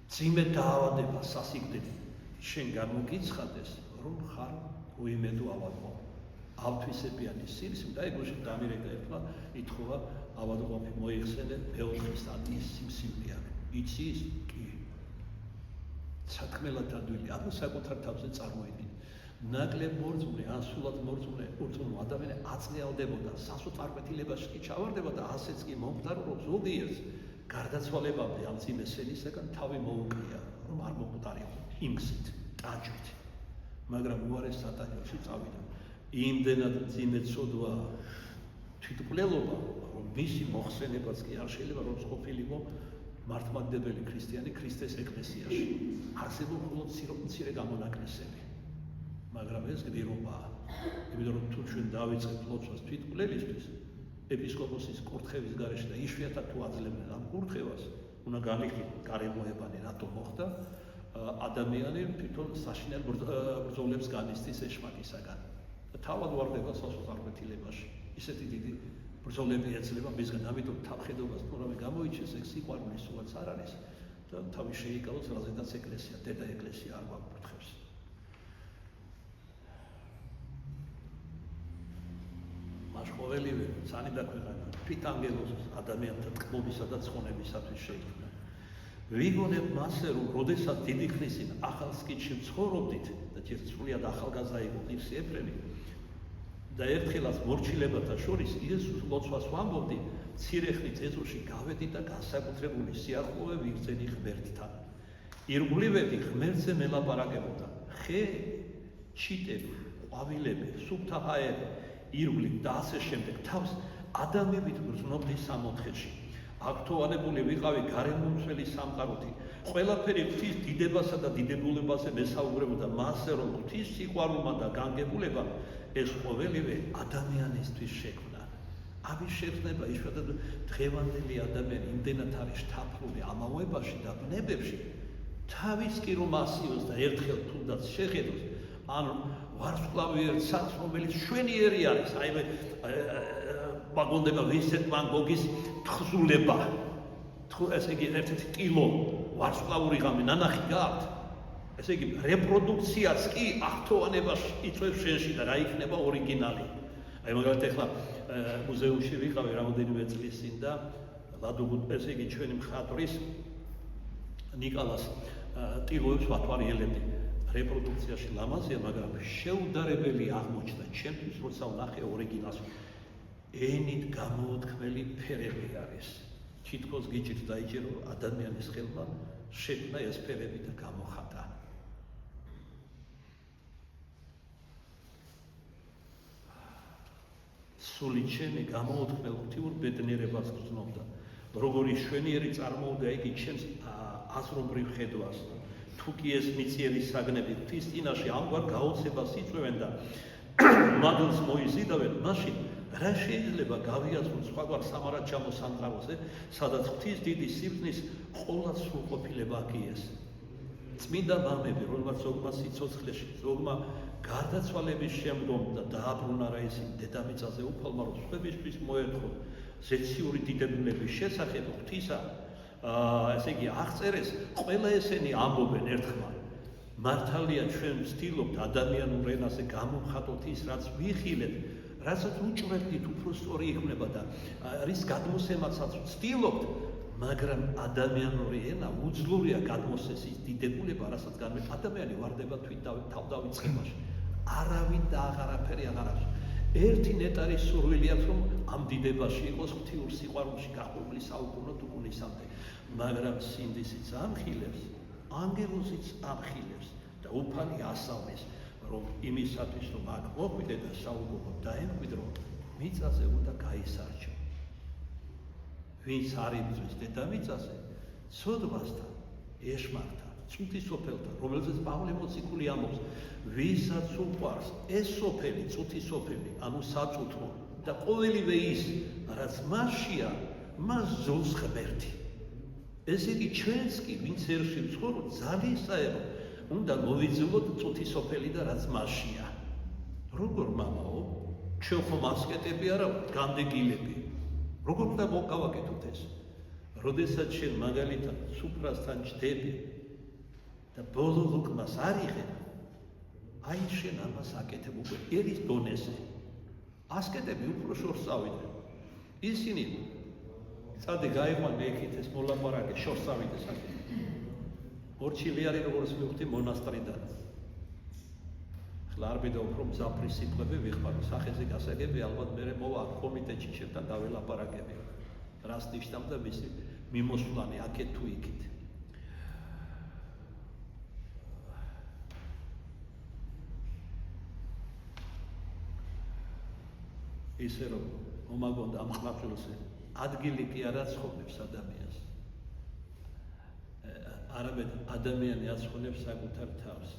ძიმე დაავადება სასიკვდილი, შენ გამოგიცხადეს, რომ ხარ უიმედო ავადმყოფი. ავთვისებიანი სილის და ეგ უშენ დამირეკა ერთმა ითხოვა ავადმყოფი მოიხსენე მეოთხე სტადიის სიმსივნეები. იცი ის? კი. სათქმელად ადვილი, აბა საკუთარ თავზე წარმოიდგინე. ნაკლებ მორწმუნე, ან სულად მორწმუნე ადამიანი აწნეავდებოდა, სასოწარკვეთილებაში კი ჩავარდება და ასეც კი მომხდარო, რომ ზოგიერთს გარდაცვალებამდე ამ ძიმე სენისაგან თავი მოუკლია, რომ არ მოკვდარიყო იმგზით, ტაჯვით. მაგრამ უარეს სატაჯოში წავიდა. იმდენად ძიმე ცოდვა თვითმკვლელობა, რომ მისი მოხსენებაც კი არ შეიძლება რომ ყოფილიყო მართლმადიდებელი ქრისტიანი ქრისტეს ეკლესიაში. არსებობს მხოლოდ მცირე გამონაკლისები. მაგრამ ეს გდირობაა. იმიტომ რომ თუ ჩვენ დავიწყებთ ლოცვას თვითმკვლელისთვის, ეპისკოპოსის კურთხევის გარეშე და იშვიათად თუ აძლევდნენ ამ კურთხევას, უნდა განიხილოთ გარემოებანი რატო მოხდა, ადამიანი თვითონ საშინელ ბრძოლებს განიცდის ეშმაკისაგან. თავად ვარდება სასოწარკვეთილებაში. ისეთი დიდი ბრძოლები ეძლევა მისგან, ამიტომ თავხედობას თუ რამე გამოიჩეს, ეგ სიყვარული სულაც არ არის და თავი შეიკავოს, რაზედაც ეკლესია, დედა ეკლესია არ გვაკურთხევს. მაშყოველივე ცანი და ქვეყანა თვითანგელოზს ადამიანთა ტკბობისა და ცხონებისათვის შეიქმნა. ვიგონებ მასე, რომ როდესაც დიდი ხნის წინ ახალ სკითში ცხოვრობდით და ჯერ სრულიად ახალგაზრდა იყო ღირსი ეფრემი და ერთხელაც მორჩილებათა შორის იესოს ლოცვას ვამბობდი, მცირე ხნით ეზოში გავედი და განსაკუთრებული სიახლოვე ვიგრძენი ღმერთთან. ირგვლივები ღმერთზე მელაპარაკებოდა. ხე, ჩიტები, ყვავილები, სუფთა ჰაერი, ირგვლივ და ასე შემდეგ თავს ადამიანით გრძნობდი სამოთხეში. აქტოვანებული ვიყავი გარემომცველი სამყაროთი. ყველაფერი ღვთის დიდებასა და დიდებულებაზე მესაუბრებოდა მასზე, რომ ღვთის სიყვარულმა და განგებულებამ ეს ყოველივე ადამიანისთვის შექმნა. ამის შექმნება იშვიათად დღევანდელი ადამიანი იმდენად არის შთაფლული ამავებაში და ბნებებში, თავის კი რომ ასიოს და ერთხელ თუნდაც შეხედოს, ან ვარსკვლავი ერთ სახლს, რომელიც შვენიერი არის, აი მაგონდება ვინსენტ ვან გოგის თხზულება. ესე იგი ერთ-ერთი ტილო ვარსკვლავური ღამე ნანახი გაქვთ. ესე იგი რეპროდუქციაც კი აქტოვანებას იწვევს შენში და რა იქნება ორიგინალი. აი მაგალითად ახლა მუზეუმში ვიყავი რამოდენიმე წლის წინ და ესე იგი ჩვენი მხატვრის ნიკოლას ტილოებს ვათვალიერებდი. რეპროდუქციაში ლამაზია, მაგრამ შეუდარებელი აღმოჩნდა ჩემთვის, როცა ვნახე ორიგინალს. ენით გამოუთქმელი ფერები არის. თითქოს გიჭირს დაიჭირო ადამიანის ხელმა შექმნა ეს ფერები და გამოხატა. სული ჩემი გამოუთქმელ ღვთიურ ბედნიერებას გრძნობდა. როგორი შვენიერი წარმოუდგა იგი ჩემს აზრობრივ ხედვას. თუ კი ეს მიწიერი საგნები ღვთის წინაშე ამგვარ გაოცებას იწვევენ და მადლს მოიზიდავენ, მაშინ რა შეიძლება გავიაზროთ სხვაგვარ სამარაჩამო სამყაროზე, სადაც ღვთის დიდი სიბრძნის ყოლა სრულყოფილება გიეს. წმინდა მამები, რომელმაც ზოგმა სიცოცხლეში, ზოგმა გარდაცვალების შემდგომ და დააბრუნა რა ისინი დედამიწაზე უფალმა, რომ სხვებისთვის მოერთხონ ზეციური დიდებულების შესახებ ღვთისა, ესე იგი აღწერეს, ყველა ესენი ამბობენ ერთხმად. მართალია ჩვენ ვცდილობთ ადამიანურ ენაზე გამოვხატოთ ის, რაც ვიხილეთ, რასაც უჭვევდით უფრო სწორი იქნება და რის გადმოსემაცაც ვცდილობთ, მაგრამ ადამიანური ენა უძლურია გადმოსცეს ის დიდებულება, რასაც ადამიანი ვარდება თვით თავდავიწყებაში. არავინ და აღარაფერი აღარ აქვს. ერთი ნეტარი სურვილი აქვს, რომ ამ დიდებაში იყოს ღვთიურ სიყვარულში გაყვებული საუკუნო თუკუნისამდე. მაგრამ სინდისიც ამხილებს, ანგელოზიც ამხილებს და უფალი ასავლის, რომ იმისათვის, რომ აქ მოხვიდე და საუკუნო დაემკვიდრო, მიწაზე უნდა გაისარჩო. ვინც არ იბრძვის დედამიწაზე, ცოდვასთან, ეშმაკთან, წუთის სოფელთან, რომელზეც პავლე მოციქული ამბობს, ვისაც უყვარს ეს სოფელი, წუთის სოფელი, ანუ საწუთრო, და ყოველივე ის, რაც მასშია, მას ზოლს ღმერთი. ესე იგი, ჩვენს კი, ვინც ერში ვცხოვრობ, ძალისაერო, უნდა მოვიძულოთ წუთისოფელი და რაც მასშია. როგორ მამაო, ჩვენ ხომ ასკეტები არა ვართ, განდეგილები. როგორ უნდა მოვკავაკეთოთ ეს? როდესაც შენ მაგალითად სუფრასთან ჯდები და ბოლო ლუკმას არ იღებ, აი შენ ამას აკეთებ უკვე ერის დონეზე. ასკეტები უფრო შორს წავიდნენ. ისინი წადი გაიყვანე იქით ეს მოლაპარაკე შორს წავიდეს აქ. ორჩილიარი როგორც მივხვდი მონასტრიდან. ხლა არ მინდა უფრო მძაფრი სიტყვები ვიხმარო, სახეზე გასაგები ალბათ მე მოვა კომიტეტში შენთან დაველაპარაკები. რას ნიშნავდა მისი მიმოსვლანი აქეთ თუ იქით. ისე რომ მომაგონდა ამ ხმაკლზე ადგილი კი არ აცხოვნებს ადამიანს. არამედ ადამიანი აცხოვნებს საკუთარ თავს.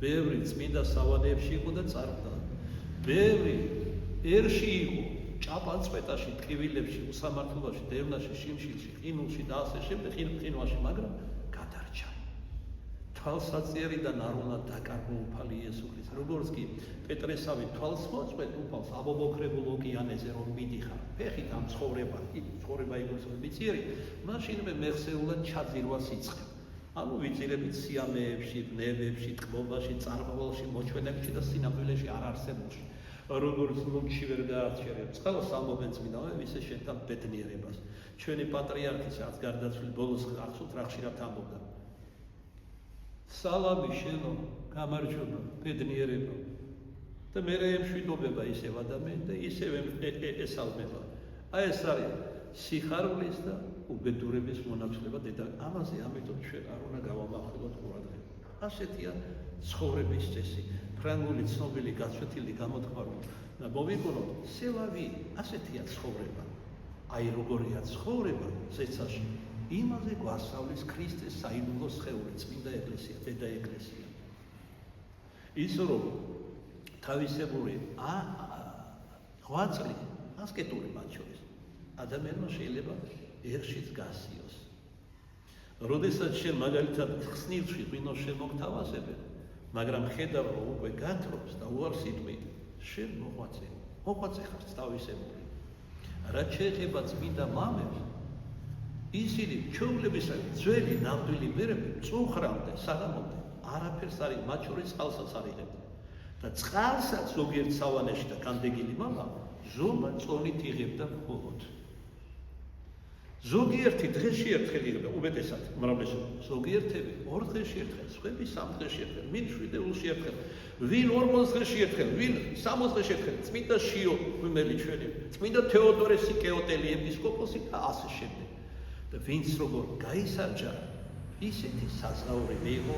ბევრი წმინდა სავანეებში იყო და წარდგა. ბევრი ერში იყო, ჭაპანწვეტაში, ტკივილებში, უსამართლობაში, დევნაში, შიმშილში, ყინულში და ასე შემდეგ, ყინვაში, მაგრამ გადარჩა. თვალსაწიერიდან არ უნდა დაკარგო უფალი იესო ქრისტე. როგორც კი პეტრესავი თვალს მოწყვეტ უფალს აბობოქრებულ ოკეანეზე რომ მიდიხარ, ფეხით ამ ცხოვრება იგულს მიწიერი, მაშინვე მეხსეულად ჩაძირვას იწყებ. ანუ ვიწირებით სიამეებში, ბნებებში, ტკბობაში, წარმავალში, მოჩვენებში და სინამდვილეში არ არსებულში. როგორც ლუნჩი ვერ გაარჩევებ, წყალს ამობენ წმინდანები ისე შენთან ბედნიერებას. ჩვენი პატრიარქის რაც გარდაცვლილი ბოლოს ახსოვთ რა ხშირად ამბობდა. სალამი შენო, გამარჯობა, ბედნიერება. და მე ემშვიდობება ისევ ადამიანი და ისევ ესალმება. აი ეს არის სიხარულის და უბედურების მონაცვლება დედა. ამაზე ამიტომ ჩვენ არ უნდა გავამახვილოთ ყურადღება. ასეთია ცხოვრების წესი. ფრანგული ცნობილი გაცვეთილი გამოთქმა რომ მოვიგონოთ, სელავი ასეთია ცხოვრება. აი როგორია ცხოვრება ზეცაში. იმაზე გვასწავლის ქრისტეს საიდუმლო სხეული წმინდა ეკლესია, დედა ეკლესია. ის რომ თავისებური ღვაწლი ასკეტური მათ შორის ადამიანმა შეიძლება ერშიც გასიოს. როდესაც შენ მაგალითად ხსნილში ღვინოს შემოგთავაზებენ, მაგრამ ხედავ რომ უკვე გათრობს და უარსიტყვი, შენ მოღვაწე ხარ თავისებური. რაც შეეხება წმინდა მამებს, ისინი ჩვეულებისა ძველი ნამდვილი ბერები წუხრამდე, საღამომდე არაფერს არის, მათ შორის წყალსაც არ იღებდნენ. და წყალსაც ზოგიერთ სავანეში და განდეგილი მამა ზომა წონით იღებდა მხოლოდ. ზოგიერთი დღეში ერთხელ იღებდა, უმეტესად უმრავლესობა. ზოგიერთები 2 დღეში ერთხელ, სხვები 3 დღეში ერთხელ, ვინ 7 დეულში ერთხელ, ვინ 40 დღეში ერთხელ, ვინ 60 დღეში ერთხელ. წმინდა შიო გვიმელი ჩვენი, წმინდა თეოდორესი კეოტელი ეპისკოპოსი და ასე შემდეგ. და ვინც როგორ გაისარჯა, ისეთი საზღაური მიიღო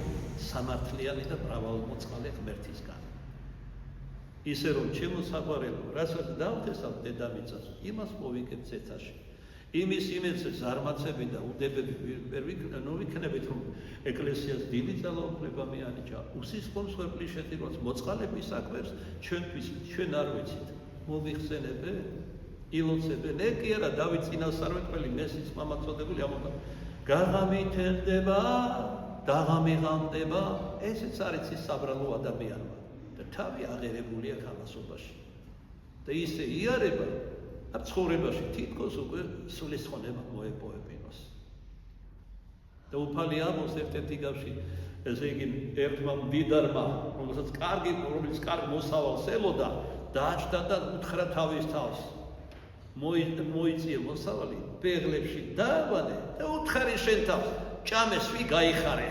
სამართლიანი და მრავალმოწყალე ღმერთისგან. ისე რომ ჩემო საყვარელო, რასაც დავთესავ დედამიწას, იმას მოვიგებ ცეცაში. იმის იმედზე ზარმაცები და უდებები ვერ ვიქნებით, რომ ეკლესიას დიდი ძალაუფლება მიანიჭა. უსისხლო მსხვერპლის შეწირვას, მოწყალების საქმეს ჩვენთვის ჩვენ არ ვიცით. მომიხსენებე, ილოცებენ, კი არა დავით წინასწარმეტყველი მესის მამაცოდებული ამბობდა, გაღამითენდება, დაღამიღამდება, ესეც არის ის საბრალო ადამიანმა. და თავი აღერებულია ქალასობაში. და ისე იარება ამ ცხოვრებაში თითქოს უკვე სულისხონება მოეპოვებინოს. და უფალი ამბობს ერთ-ერთი გავში, ესე იგი ერთმა მდიდარმა, რომელიც კარგ მოსავალს ელოდა, დააჭდა და უთხრა თავის თავს. მოიწია მოსავალი, პეღლებში დააბანე და უთხარი შენ თავს, ჭამეს ვი გაიხარე.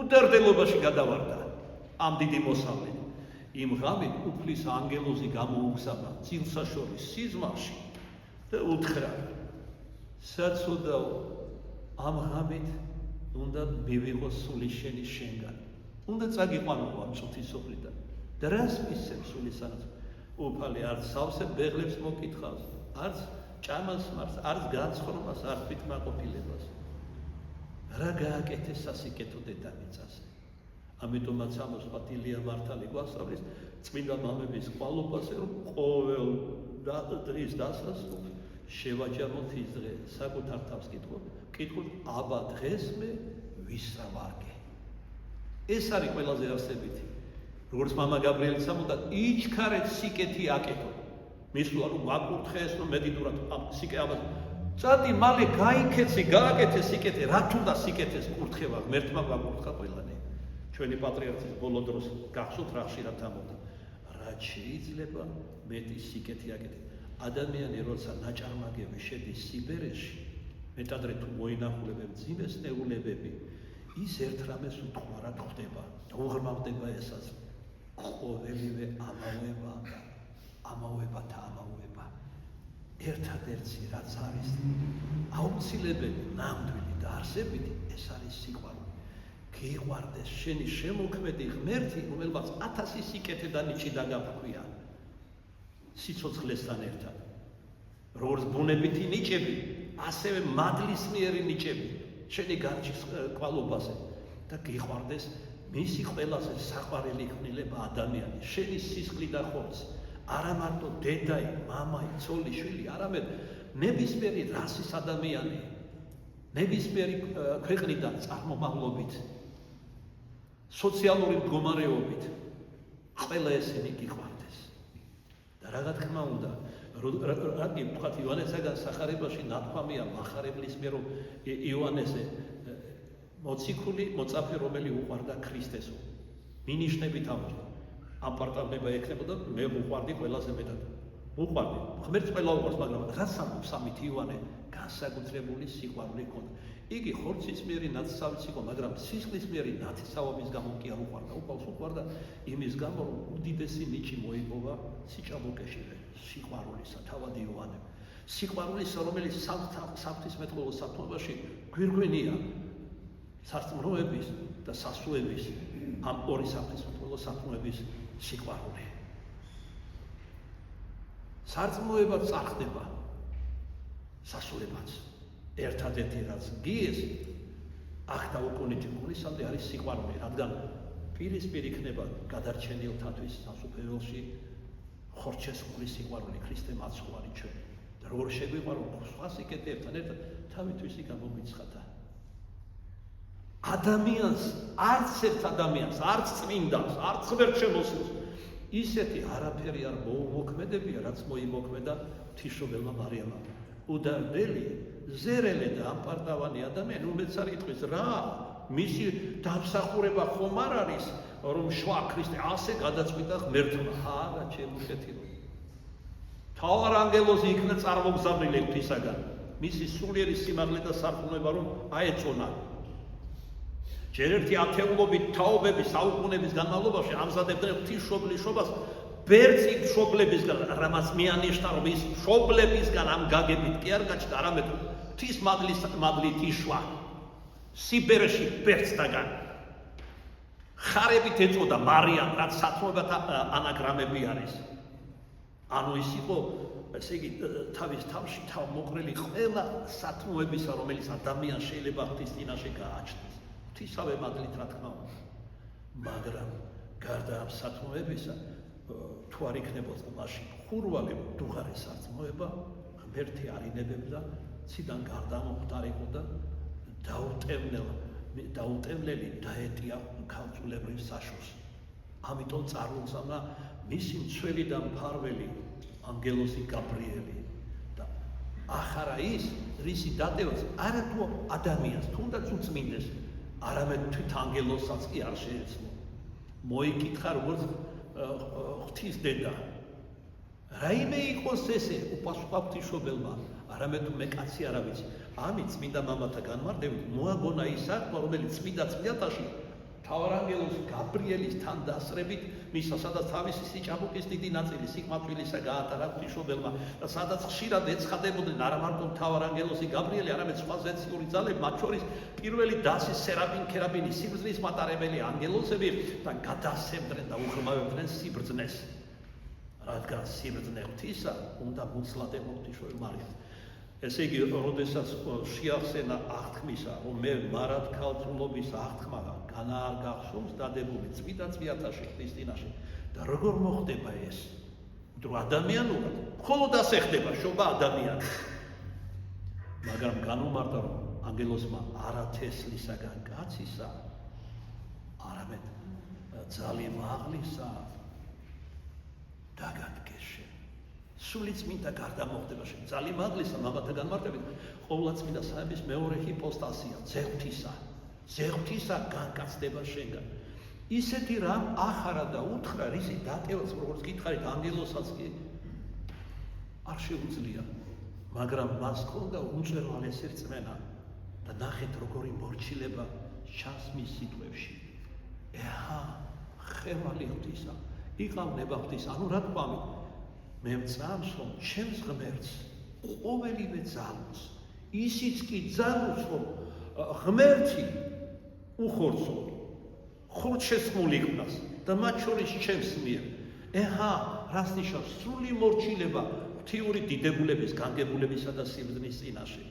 უდარდელობაში გადავარდა ამ დიდი მოსავლით. იმ ღამით უფლის ანგელოზი გამოუგზავნა წილსაშორის სიზმარში და უთხრა, საცოდაო, ამ ღამით უნდა მივიღო სული შენი შენგან. უნდა წაგიყვანო ამ წუთისოფლიდან. და რას მისცემ სულის სანაცვლოდ? უფალი არც სავსე ბეღლებს მოკითხავს, არც ჭამას მარს, არც განცხრომას, არც თვითმაყოფილებას. რა გააკეთეს სასიკეთო დედამიწაზე? ამიტომაც ამოსვათ ილია მართალი გვასწავლის წმინდა მამების ყვალობაზე, რომ ყოველ დღის დასასრულს შევაჯამოთ ის დღე, საკუთარ თავს კითხოთ, აბა დღეს მე ვისა ვარგე. ეს არის ყველაზე არსებითი. როგორც მამა გაბრიელის ამბობდა, იჩქარეთ სიკეთი აკეთო. მისვლა რომ ვაკურთხეს, რომ მედიდურად სიკე ამას წადი მალე გაიქეცი, გააკეთე სიკეთე, რა თუნდა სიკეთეს კურთხევა, ღმერთმა გვაკურთხა ყველანი. ჩვენი პატრიარქის ბოლო დროს გახსოვთ რა ხშირად ამბობდა, რაც შეიძლება მეტი სიკეთი აკეთე. ადამიანი როცა ნაჭარმაგები შედის სიბერეში, მეტადრე თუ მოინახულებენ მძიმე სნეულებები, ის ერთ რამეს უთხოვარად ხდება, უღრმავდება ესაც ყოველივე ამავებათა ამავება. ერთადერთი რაც არის აუცილებელი, ნამდვილი და არსებითი, ეს არის სიყვარული. გიყვარდეს შენი შემოქმედი ღმერთი, რომელმაც 1000 სიკეთე და ნიჭი დაგაქვია სიცოცხლესთან ერთად. როგორც ბუნებითი ნიჭები, ასევე მადლისმიერი ნიჭები შენი განჭის ყვალობაზე და გიყვარდეს მისი ყველაზე საყვარელი ქმნილება ადამიანი, შენი სისხლი და ხორცი. არა მარტო დედაი, მამაი, ცოლი, შვილი, არამედ ნებისმიერი რასის ადამიანი, ნებისმიერი ქვეყნიდან წარმომავლობით, სოციალური მდგომარეობით, ყველა ესენი გიყვარდეს. და რა თქმა უნდა, რატი ვთქვათ ივანესაგან სახარებაში ნათქვამია მახარებლის მიერ, რომ ივანესე მოციქული მოწაფე, რომელი უყვარდა ქრისტესო. მინიშნებით ამბობს. ამ პარტავნება ექნებოდა, მე უყვარდი ყველაზე მეტად. უყვარდი. ღმერთს ყველა უყვარს, მაგრამ რაც ამბობს ამით ივანე, განსაკუთრებული სიყვარული ჰქონდა. იგი ხორცის მიერი ნათესავიც იყო, მაგრამ სისხლის მიერი ნათესავობის გამო კი არ უყვარდა. უკავს უყვარდა იმის გამო, რომ უდიდესი ნიჭი მოიპოვა სიჭაბუკეშივე, სიყვარულისა, თავად ივანემ. სიყვარულისა, რომელიც საღვთისმეტყველო საქმეში გვირგვინია სარწმუნოების და სასუების, ამ ორი საღვთისმეტყველო საქმეების სიყვარული. სარწმუნოება წარხდება, სასულებაც. ერთადერთი რაც გიეს, აქ დაუყოვნეთი გულისამდე არის სიყვარული, რადგან პირისპირ იქნება გადარჩენილთათვის სასუფეველში ხორჩესხური სიყვარული, ქრისტე მაცხოვარი ჩვენ. და როგორ შეგვიყვარო სხვა სიკეთეებთან ერთად, თავითვისი გამომიცხადა. ადამიანს, არც ერთ ადამიანს, არც წმინდანს, არც ღმერთშემოსულს ისეთი არაფერი არ მოუმოქმედებია, რაც მოიმოქმედა ღვთისმშობელმა მარიამმა. უდარდელი, ზერელე და ამპარტავანი ადამიანი, რომელიც არ იტყვის რა, მისი დამსახურება ხომ არ არის, რომ შვა ქრისტე ასე გადაწყვიტა ღმერთმა. არა, ჩემუხეთილო. თავარანგელოზი იქნა წარმოგზავნილი ღვთისაგან, მისი სულიერი სიმაღლე და სარწმუნოება რომ აეწონა. ჯერ ერთი ათეულობით თაობების საუკუნეების განმავლობაში ამზადებდნენ ღვთისმშობლის შობას ბერძი მშობლებისგან, რამაც მიანიშნა, რომ ის მშობლებისგან ამ გაგებით კი არ გაჩნდა, არამედ ღვთის მადლით იშვა სიბერეში ბერძდაგან. ხარებით ეწოდა მარიამ, რაც სათმობათა ანაგრამები არის. ანუ ის იყო, ესე იგი, თავის თავში თავმოყრილი ყველა სათმობებისა, რომელიც ადამიანს შეიძლება ღვთის წინაშე გააჩნდეს. ღვთისავე მადლით, რა თქმა უნდა. მაგრამ გარდა ამ სათმობებისა, თუ არ იქნებოდა მაშინ ხურვალე მდუღარე სარწმუნოება, ღმერთი არ ინებებდა, ციდან გარდამოხდარიყო და დაუტევნელი დაეტია ქალწულებრივ საშოს. ამიტომ წარუგზავნა მისი მცველი და მფარველი ანგელოზი გაბრიელი და ახარა ის, რისი დატევაც არა თუ ადამიანს, თუნდაც უწმინდეს, არამედ თვით ანგელოზსაც კი არ შეეძლო. მოიკითხა როგორც ღვთის დედა. რაიმე იყოს ესე, უპასუხა ღვთისმშობელმა, არამედ თუ მე კაცი არა ვიცი. ამით წმინდა მამათა განმარტებით მოაგონა ის საქმე, რომელიც წმინდა წმინდათაში მთავარანგელოზ გაბრიელის თან დასწრებით მისა, სადაც თავისი სიჭაბუკის დიდი ნაწილი სიკმათვილისა გაატარა ღვთისმშობელმა და სადაც ხშირად ეცხადებოდნენ არა მარტო მთავარანგელოზი გაბრიელი, არამედ სხვა ზეციური ძალები, მათ შორის პირველი დასის სერაფიმ ქერაბინი, სიბრძნის მატარებელი ანგელოზები და გადასცემდნენ და უღრმავებდნენ სიბრძნეს. რადგან სიბრძნე ღვთისა უნდა მუცლად ემო ღვთისმშობელ მარიამს. ესე იგი, როდესაც შეახსენა აღთქმისა, რომ მე მარად ქალწულობის აღთქმა განა არ გახსოვს დადებული წმინდა წვიათაში ქრისტინაში და როგორ მოხდება ეს? რომ ადამიანურად მხოლოდ ასე ხდება შობა ადამიანს. მაგრამ განუმარტა რომ ანგელოსმა არა თესლისაგან კაცისა, არამედ ძალიან მაღლისა დაგადგეშე. სული წმინდა გარდა მოხდება შენ. ძალიან მაღლისა მამათა განმარტებით ყოვლადწმინდა საების მეორე ჰიპოსტაზია, ზეღვთისა განკაცდება შენგან. ისეთი რამ ახარა და უთხრა, რისი დატევაც როგორც გითხარით ანგელოსაც კი არ შეუძლია, მაგრამ მას ჰქონდა უმწვერვალესი რწმენა და ნახეთ როგორი მორჩილება ჩანს მის სიტყვებში. ეჰა, ხევალი ღვთისა, იყავნება ღვთის, ანუ რა თქვამი? მე მწამს რომ ჩემს ღმერთს ყოველივე ძალუց, ისიც კი ძალუց რომ ღმერთი უხორცო ხურჩესმული იქნას და მათ შორის ჩემს მიერ. ეჰა, რას ნიშნავს სრული მორჩილება ღვთიური დიდებულების, განგებულებისა და სიბრძნის წინაშე.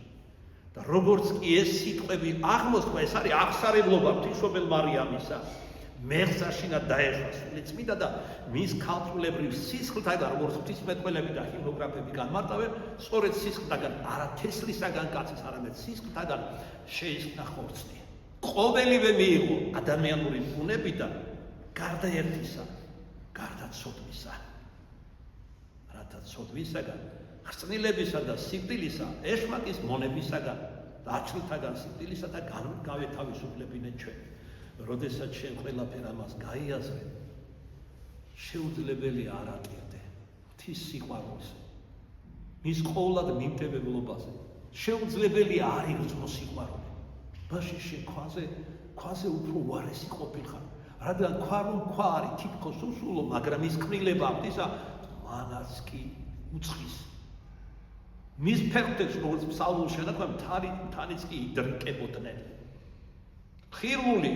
და როგორც კი ეს სიტყვები აღმოსკვა, ეს არის აღსარებლობა ღვთისმშობელ მარიამისა. მეხსაშინა დაეხლა სული წმინდა და მის ქალწულებრივ სისხლთაგან, როგორც ღვთისმეტყველები და ჰიმნოგრაფები განმარტავენ, სწორედ სისხლთაგან, არა თესლისაგან კაცის, არამედ სისხლთაგან შეისხნა ხორცნი. ყოველივე მიიღო ადამიანური ბუნებიდან გარდა ერთისა, გარდა ცოდვისა. რათა ცოდვისაგან, ხრწნილებისა და სიკვდილისა, ეშმაკის მონებისაგან, დაჩლთაგან სიკვდილისა და გავეთავისუფლებინეთ ჩვენ. როდესაც შენ ყველაფერ ამას გაიაზრე, შეუძლებელი არ აკირდე ღვთის სიყვარულს, მის ყოვლად მიმტებებლობაზე, შეუძლებელი არ იგრძნო სიყვარული. მაშინ შენ ქვაზე უფრო უარესი ყოფილხარ, რადგან ქვა რომ ქვა არის თითქოს უსულო, მაგრამ ის ქმნილება ღვთისა მანაც კი უცხის. მის ფერხთებს, როგორც ფსალმურში შენაქვია, თანიც კი იდრკებოდნენ. ხილული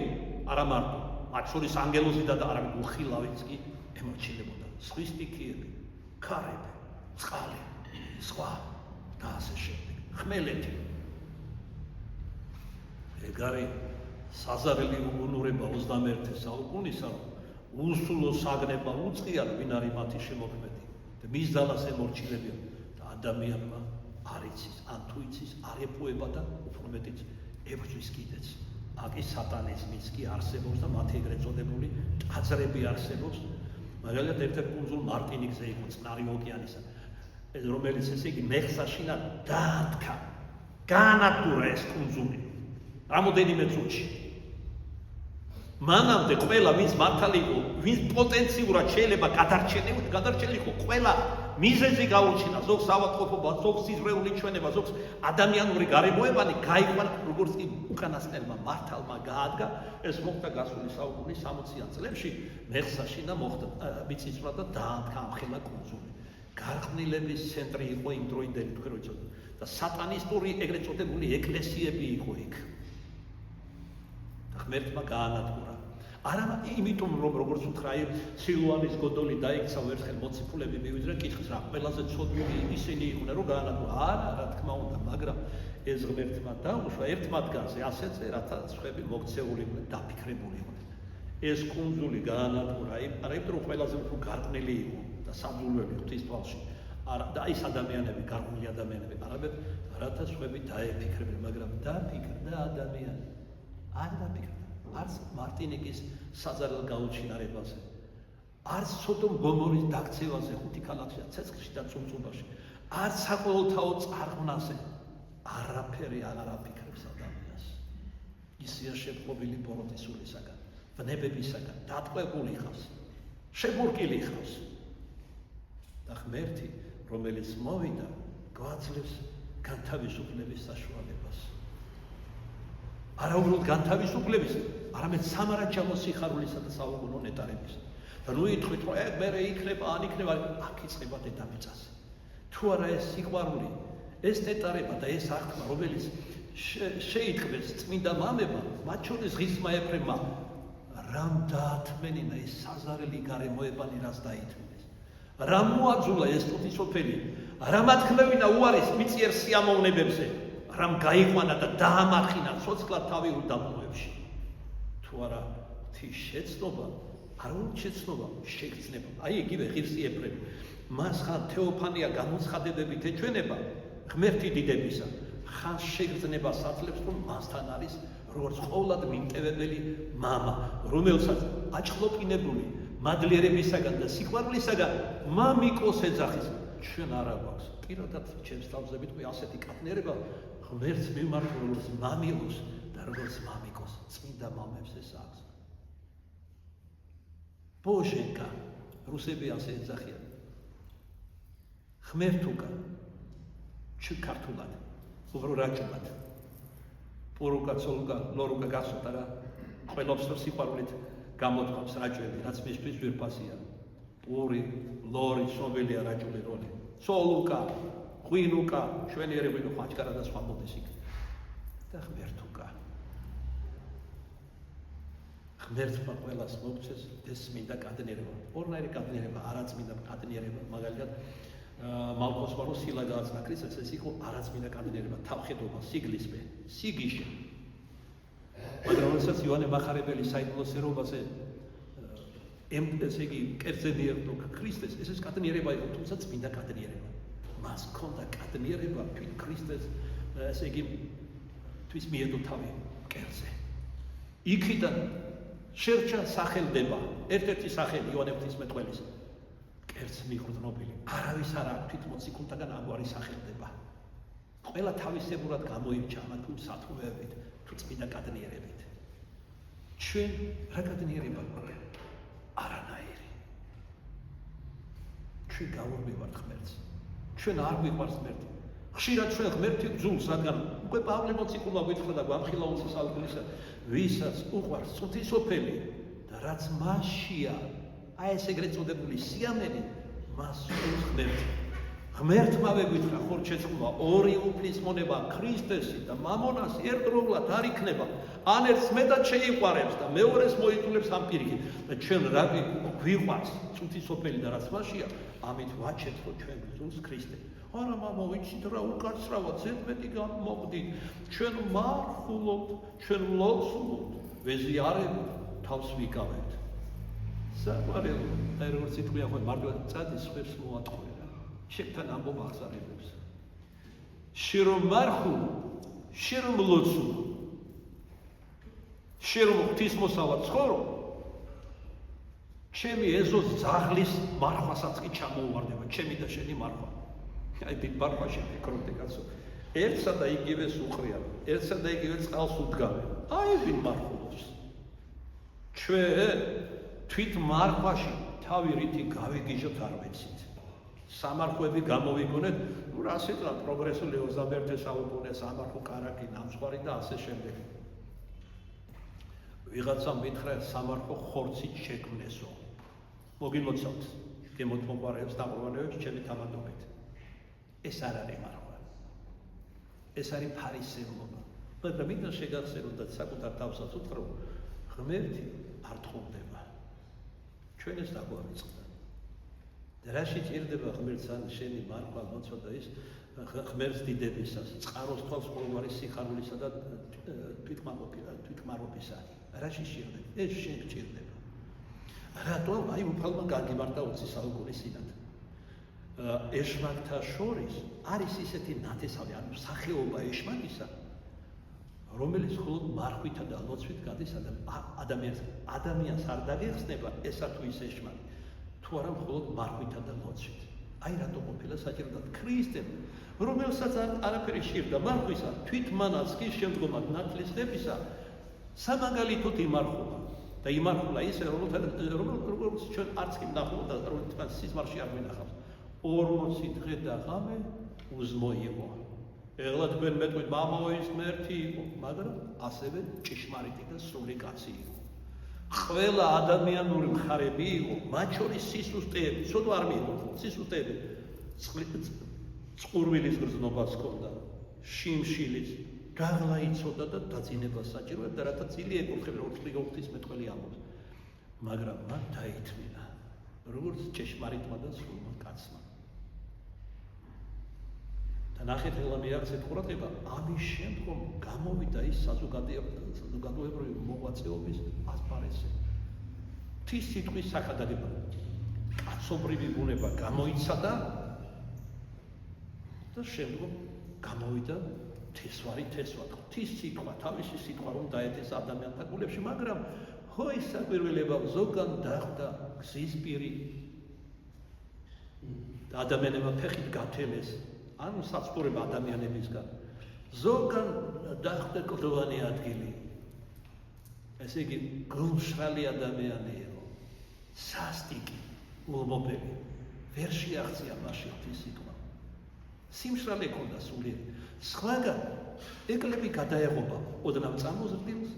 არა მარტო, მათ შორის ანგელოზი და არამედ უხილავიც კი ემორჩილებოდა. ზღვის სტიქიები, ქარები, წყალი, სხვა და ასე შემდეგ. ხმელეთი. ეგ არის საზარელი უგუნურება 21 საუკუნისა, უსულო საგნება უწყიან, ვინ არის მათი შემოქმედი და მის ძალას ემორჩილებიან და ადამიანმა არ იცის, ან თუ იცის, არ ეპოება და უფრო მეტიც ებრძვის კიდეც. აკი სატანიზმიც კი არსებობს და მათი ეგრეთ წოდებული ტაძრები არსებობს. მაგალითად ერთ-ერთ კუნძულ მარტინიკზე იყო წყნარი ოკეანისა, რომელიც ესე იგი მეხსაშინა დაადგა, გაანადგურა ეს კუნძული რამოდენიმე წუთში. მანამდე ყველა ვინც მართალი იყო, ვინც პოტენციურად შეიძლება გადარჩენილიყო, ყველა მიზეზი გაუჩინა, ზოგს ავადმყოფობა, ზოგს სიზღვრეული ჩვენება, ზოგს ადამიანური გარემოებანი გაიყვანა, როგორც კი უკანასკნელმა მართალმა გაადგა, ეს მოხდა გასული საუკუნის 60-იან წლებში, მეხსაშინა მოხდა მიწისძვრა და დაადგა ამხელა კუნძული. გარყვნილების ცენტრი იყო იმ დროინდელი თქვენ რო იცოდეთ და სატანისტური ეგრეთ წოდებული ეკლესიები იყო იქ. და ღმერთმა გაანადგურა. არა იმიტომ რომ როგორც უთხრა სილუანის გოდოლი დაიქცა ერთხელ მოციქულები მივიდნენ კითხვის რა ყველაზე ცოდვილი ისინი იყვნენ რომ გაანადგურა. არა, რა თქმა უნდა, მაგრამ ეს ღმერთმა დაუშვა ერთ მათგანზე ასეც რათა სხვები მოქცეულიყვნენ, დაფიქრებულიყვნენ. ეს კუნძული გაანადგურა, არა იმიტომ რომ ყველაზე უფრო გარყვნილი იყო და საბძულველი ღვთის თვალში. და ის ადამიანები, გარყვნილი ადამიანები, არამედ რათა სხვები დაეფიქრებდნენ, მაგრამ დაფიქრდა ადამიანი. არ დაფიქრდა. არც მარტინიკის საძარელ გაუჩინარებაზე, არც სოდომ გომორის დაქცევაზე ხუთი ქალაქში, ცეცხლში და წუმწუმაში, არც საყოველთაო წარღვნაზე არაფერი აღარ აფიქრებს ადამიანს. ისია შეპყრობილი ბოროტის სულისაგან, ვნებებისაგან, დატყვევული ხავს, შეგურკილი ხავს. და ღმერთი, რომელიც მოვიდა, გვაძლევს განთავისუფლების საშუალებას. არა უბრალოდ განთავისუფლების, არამედ სამარაჩალო სიხარულისა და საუკუნო ნეტარების. და ნუ ითქვით, რომ მე იქნება, ან იქნება, აქ იწყება დედამიწაზე. თუ არა ეს სიყვარული, ეს ნეტარება და ეს აღთქმა, რომელიც შეიტყვეს წმინდა მამებმა, მათ შორის ღირსმა ეფრემმა, რამ დაათმენინა ეს საზარელი გარემოებანი, რას დაითმენეს. რამ მოაძულა ეს ღვთისმოფელი, რამაც ხმევინა უარის მიწიერ სიამოვნებებზე, რამ გაიყვანა და დაამარხინა ცოცხლად თავი უდაბნოებში. თუ არა ღვთის შეცნობა, არ უნდა შეცნობა, შეგრძნება. აი იგივე ღირსი ეფრემი. მას ხან თეოფანია გამოცხადებებით ეჩვენება ღმერთი დიდებისა, ხან შეგრძნებას აძლევს, რომ მასთან არის როგორც ყოვლად მიმტევებელი მამა, რომელსაც აჭყლოპინებული მადლიერებისაგან და სიყვარულისაგან მამიკოს ეძახის. ჩვენ არა გვაქვს პირადად ჩემს თავზე ვიტყვი ასეთი კათნიერება ღმერთს მიმართ როგორც მამილოს და როგორც მამიკოს წმინდა მამებს ეს აქვს. ბოჟენკა რუსები ასე ეძახიან. ღმერთუკა ჩ ქართულად უბრალოდ რაჭულად პორუკა ცოლუკა ლორუკა გასუთა რა ყველობს რომ სიყვარულით გამოთქვამს რაჭველი რაც მისთვის ვირფასია პური ლორი სოველია რაჭული როლი ცოლუკა ღვინუკა ჩვენიერები ხო აჭკარა და სხვა მოდის იქ და ღმერთუკა ღმერთმა ყველას მოგცეს ეს მინდა კადნიერება ორნაირი კადნიერება არაწმინდა კადნიერება მაგალითად მალკოს ვარო სილა გააცნა ქრისტეს ეს იყო არაწმინდა კადნიერება თავხედობა სიგლისმე სიგიშე მაგრამ როდესაც იოანე მახარებელი საიდუმლო სერობაზე ესე იგი კერძზე მიერთო ქრისტეს ეს კადნიერება იყო თუმცა წმინდა კადნიერება მას ჰქონდა კადნიერება თვით ქრისტეს ესე იგი თვის მიედო თავი კერძზე იქიდან შერჩა სახელდება ერთ-ერთი სახელი იოანე ღვთისმეტყველის კერძ მიგრძნობილი არავის არ აქვს თვით მოციქულთაგან ამგვარი სახელდება ყველა თავისებურად გამოირჩა ამა თუ სათქმეებით თუ წმინდა კადნიერებით ჩვენ რა კადნიერება გვაქვს არანაირი ჩვენ გავურბევართ ღმერთს ჩვენ არ გვიყვარს ღმერთი ხშირად ჩვენ ღმერთი გძულს რადგან უკვე პავლე მოციქულმა გითხრა და გვამხილა უცის ალგულისა ვისაც უყვარს ღვთისოფელი და რაც მასშია აი ეს ეგრეთ წოდებული სიამენი მას სურს ღმერთი ღმერთმავე გითხრა ხორ შეწყობა ორი უფლის მონება ქრისტესი და მამონას ერთდროულად არ იქნება ან ერთს მეტად შეიყვარებს და მეორეს მოიწულებს ამ პირიქით და ჩვენ რა გვიყვარს ღვთისოფელი და რაც მასშია ამით ვაჩერთ რომ ჩვენ გძულს ქრისტე არა მამა ვიცით რა უკაცრავად ზედმეტი გამოგდით ჩვენ მარხულობთ ჩვენ ლოცულობთ ვეზიარებთ თავს ვიკავებთ საყვარელ აი როგორც იტყვია ხო მარტო წადის ხებს მოატყუე რა შეკთან ამბობ აღსარებებს შირო მარხულ შირო ლოცულ შირო ღვთისმოსავა ცხოვრო ჩემი ეზოს ძაღლის მარხვასაც კი ჩამოუვარდება ჩემი და შენი მარხვა აი დიდ მარხვაში ფიქრობდი კაცო ერთსა და იგივეს უყრია ერთსა და იგივე წყალს უდგავენ აი ვინ მარხულობს ჩვენ თვით მარხვაში თავი რითი გავიგიჟოთ არ ვიცით სამარხვები გამოვიგონეთ ნუ რა სიტყვა პროგრესული 21 საუკუნე სამარხვო კარაკი ნამსხარი და ასე შემდეგ ვიღაცამ მითხრა სამარხვო ხორცით შექმნესო მოგილოცავთ გემოთ მოყარებს დაყროვანებს ჩემი თამადობით ეს არ არის მარხვა ეს არის ფარისევლობა მაგრამ მინდა შეგახსენოთ და საკუთარ თავსაც უთხრობ ღმერთი არ თხოვნდება ჩვენ ეს დაგვარიცხდა და რაში ჭირდება ღმერთს ან შენი მარხვა მოცვა და ის ღმერთს დიდებისას წყაროს თვალს ყოველგვარი სიხარულისა და თვითმარობისა რაში ჭირდება ეს შენ ჭირდება რატომ აი უფალმა გაგიმართა 20 საუკუნის წინათ ეშმაკთა შორის არის ისეთი ნათესავი ანუ სახეობა ეშმაკისა რომელიც მხოლოდ მარხვითა და ლოცვით გადის ადამიანს არ დაგეხსნება ესა თუ ის ეშმაკი თუ არა მხოლოდ მარხვითა და ლოცვით აი რატო ყოფილა საჭიროდათ ქრისტემ რომელსაც არაფერი სჭირდა მარხვისა თვით მანაც კი შემდგომად ნათლისღებისა სამაგალითოდ იმარხულა და იმარხულა ისე როგორც ჩვენ არც კი ვნახულობ და თვითონ სიზმარში არ ვინახავს 40 დღე და ღამე უზმოიღო ეხლა თქვენ მეტყვით მამაოის ღმერთი იყო მაგრამ ასევე ჭიშმარიტი და სრული კაცი იყო ყველა ადამიანური მხარები იყო მათ შორის სისუსტეები ცოტა არ მიიღო სისუსტეები წყურვილის გრძნობას ჰქონდა შიმშილის გაღლა იცოდა და დაძინებას საჭიროებდა და რათა წილი ეკურხებოდა ღვთისმეტყველი ამბობს მაგრამ მან დაითმინა როგორც ჭეშმარიტმა და სრულმა კაცმა ნახეთ ელა მიაქცეთ ყურადღება, ამის შემდგომ გამოვიდა ის საზოგადოებრივი მოღვაწეობის ასპარეზზე. ღვთის სიტყვის საქადაგება, კაცობრივი ბუნება გამოიცადა და შემდგომ გამოვიდა თესვარი თესვად. ღვთის სიტყვა, თავისი სიტყვა რომ დაეთეს ადამიანთა გულებში, მაგრამ ის საკვირველება ზოგან დახვდა გზის პირი და ადამიანებმა ფეხით გათელეს, ანუ საცხოვრება ადამიანებისგან. ზოგან დახვდა კლდოვანი ადგილი. ესე იგი, გულმშრალი ადამიანი იყო, სასტიკი, ულმობელი, ვერ შეაღწია მასში ღვთის სიტყვა. სიმშრალე ჰქონდა სულიერი. სხვაგან ეკლები გადაეღობა ოდნავ წამოზრდილს